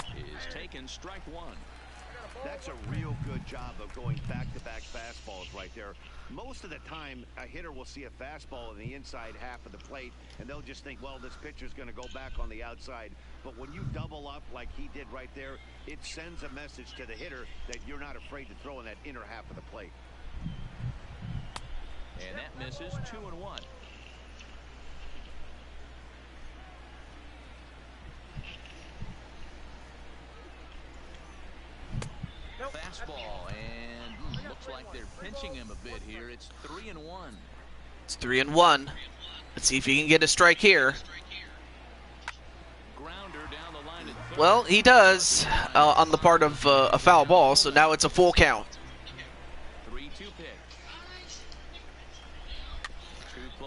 That's a real good job of going back-to-back fastballs right there. Most of the time, a hitter will see a fastball in the inside half of the plate, and they'll just think, well, this pitcher's going to go back on the outside. But when you double up like he did right there, it sends a message to the hitter that you're not afraid to throw in that inner half of the plate. And that misses 2-1. Fastball, and looks like they're pinching him a bit here. It's 3-1. It's 3-1. Let's see if he can get a strike here. Well, he does on the part of a foul ball, so now it's a full count. 3-2 pitch.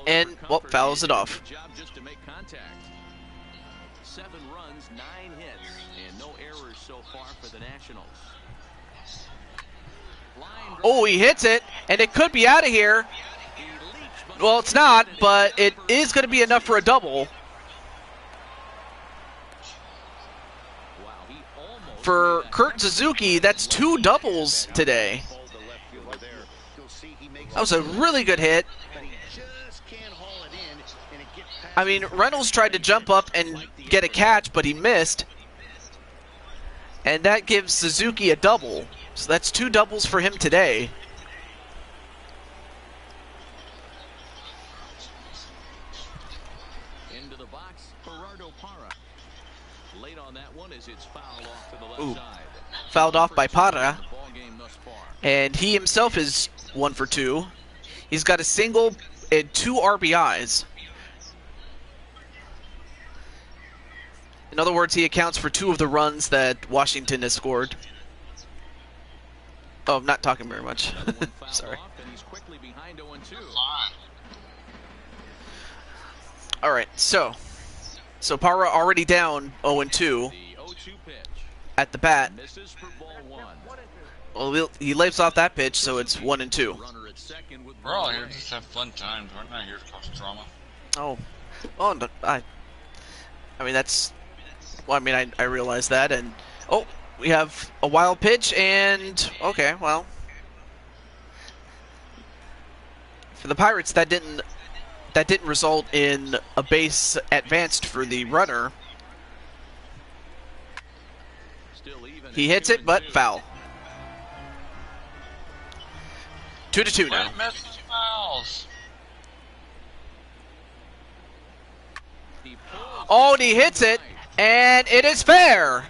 And, well, fouls it off. Job just to make contact. 7 runs, 9 hits, and no errors so far for the Nationals. Oh, he hits it, and it could be out of here. Well, it's not, but it is going to be enough for a double. For Kurt Suzuki, that's 2 doubles today. That was a really good hit. I mean, Reynolds tried to jump up and get a catch, but he missed. And that gives Suzuki a double. So that's 2 doubles for him today. Into the box, Gerardo Parra. Late on that one as it's fouled off to the left side. Fouled off by Parra. And he himself is 1 for 2. He's got a single and 2 RBIs. In other words, he accounts for 2 of the runs that Washington has scored. Oh, I'm not talking very much. Sorry. All right, so Parra already down 0-2 at the bat. Well, he leaves off that pitch, so it's 1-2. We're all here to just have fun times. We're not here to cause drama. Oh, oh, no, I mean that's. Well, I mean I realize that, and we have a wild pitch, and okay, well, for the Pirates that didn't result in a base advanced for the runner. He hits it, but foul. 2-2 now. Oh, and he hits it, and it is fair.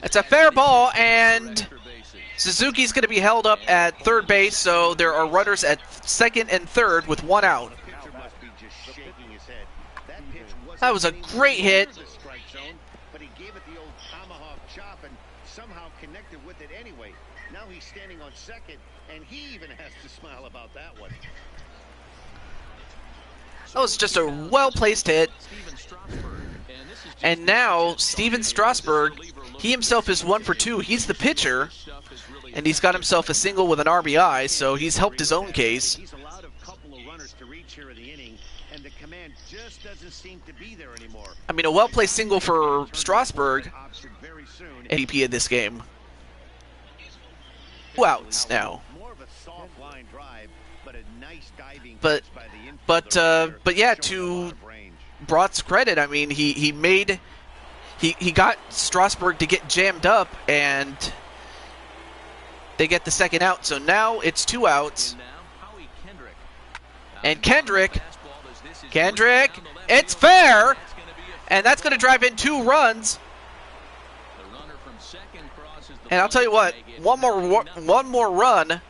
It's a fair ball, and Suzuki's going to be held up at third base, so there are runners at second and third with 1 out. That was a great hit. But he gave it the old tomahawk chop and somehow connected with it anyway. Now he's standing on second, and he even has to smile about that one. That was just a well-placed hit. And now, Steven Strasburg, he himself is 1 for 2. He's the pitcher, and he's got himself a single with an RBI, so he's helped his own case. He's allowed a couple of runners to reach here in the inning, and the command just doesn't seem to be there anymore. I mean, a well-placed single for Strasburg, MVP in this game. 2 outs now. But yeah, to Brott's credit, I mean, he got Strasburg to get jammed up, and they get the second out. So now it's 2 outs. And Kendrick, it's fair, and that's going to drive in 2 runs. And I'll tell you what, one more run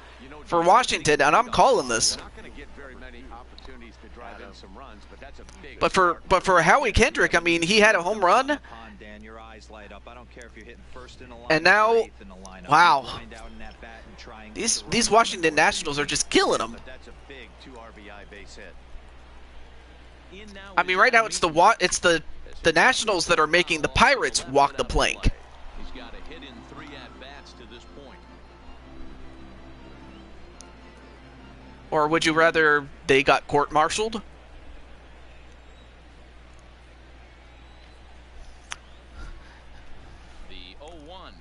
for Washington, and I'm calling this. But for Howie Kendrick, I mean, he had a home run. And now, wow, these Washington Nationals are just killing them. I mean, right now it's the Nationals that are making the Pirates walk the plank. Or would you rather they got court-martialed? The 0-1.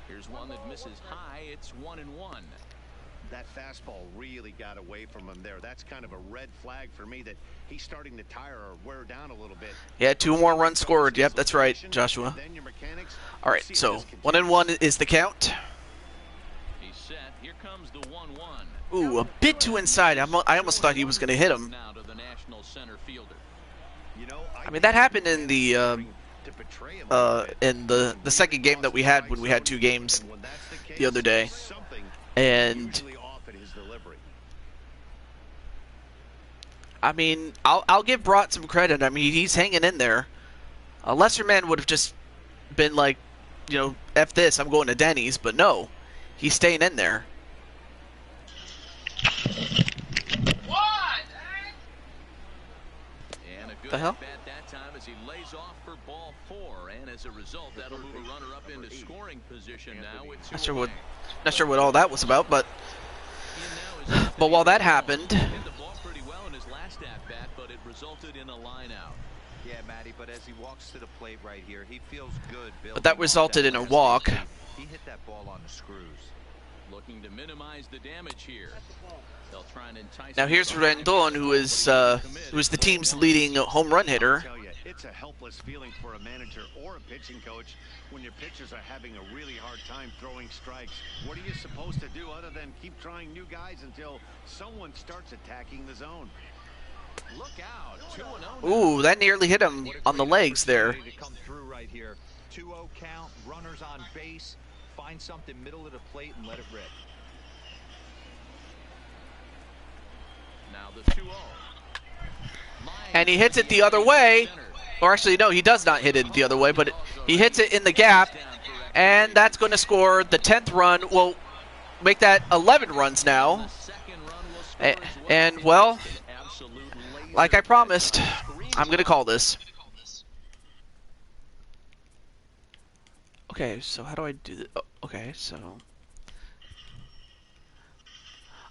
Here's one that misses high. It's 1-1. That fastball really got away from him there. That's kind of a red flag for me that he's starting to tire or wear down a little bit. Yeah, 2 more runs scored. Yep, that's right, Joshua. All right, so 1-1 is the count. He's set. Here comes the 1-1. Ooh, a bit too inside. I almost thought he was going to hit him. I mean, that happened in the second game that we had when we had 2 games the other day, and I mean, I'll give Brott some credit. I mean, he's hanging in there. A lesser man would have just been like, you know, F this, I'm going to Denny's, but no, he's staying in there. What? And a good the hell? That time as he lays off for ball 4, and as a result, that'll move a runner up into scoring position now. Not sure what all that was about, but while that happened, hit the ball pretty well in his last at bat, but it resulted in a line out. Yeah, Matty, but as he walks to the plate right here, he feels good. But that resulted in a walk. He hit that ball on the screws. Looking to minimize the damage here. They'll try and entice. Now here's Rendon, who is the team's leading home run hitter. It's a helpless feeling for a manager or a pitching coach when your pitchers are having a really hard time throwing strikes. What are you supposed to do other than keep trying new guys until someone starts attacking the zone? Look out. 2-0. Ooh, that nearly hit him on the legs there. To come through right here. 2-0 count, runners on base. Find something middle of the plate and let it rip. Now the 2-0. And he hits it the other way. Or actually, no, he does not hit it the other way, but he hits it in the gap. And that's going to score the 10th run. We'll make that 11 runs now. And well, like I promised, I'm going to call this. Okay, so how do I do this? Oh, okay, so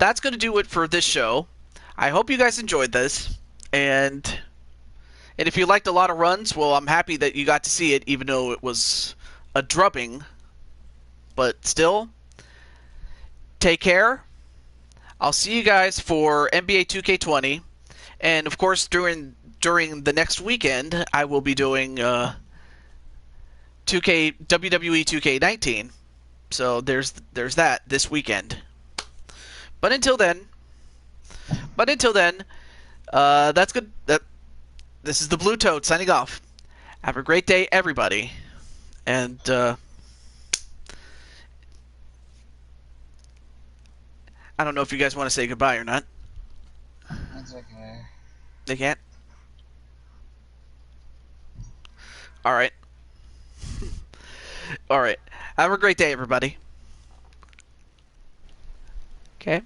that's going to do it for this show. I hope you guys enjoyed this, and if you liked a lot of runs, well, I'm happy that you got to see it, even though it was a drubbing. But still, take care. I'll see you guys for NBA 2K20, and of course during the next weekend I will be doing 2K WWE 2K19. So there's that this weekend. But until then, that's good. This is the Blue Toad signing off. Have a great day, everybody, and I don't know if you guys want to say goodbye or not. That's okay. They can't? Alright. Alright. Have a great day, everybody. Okay.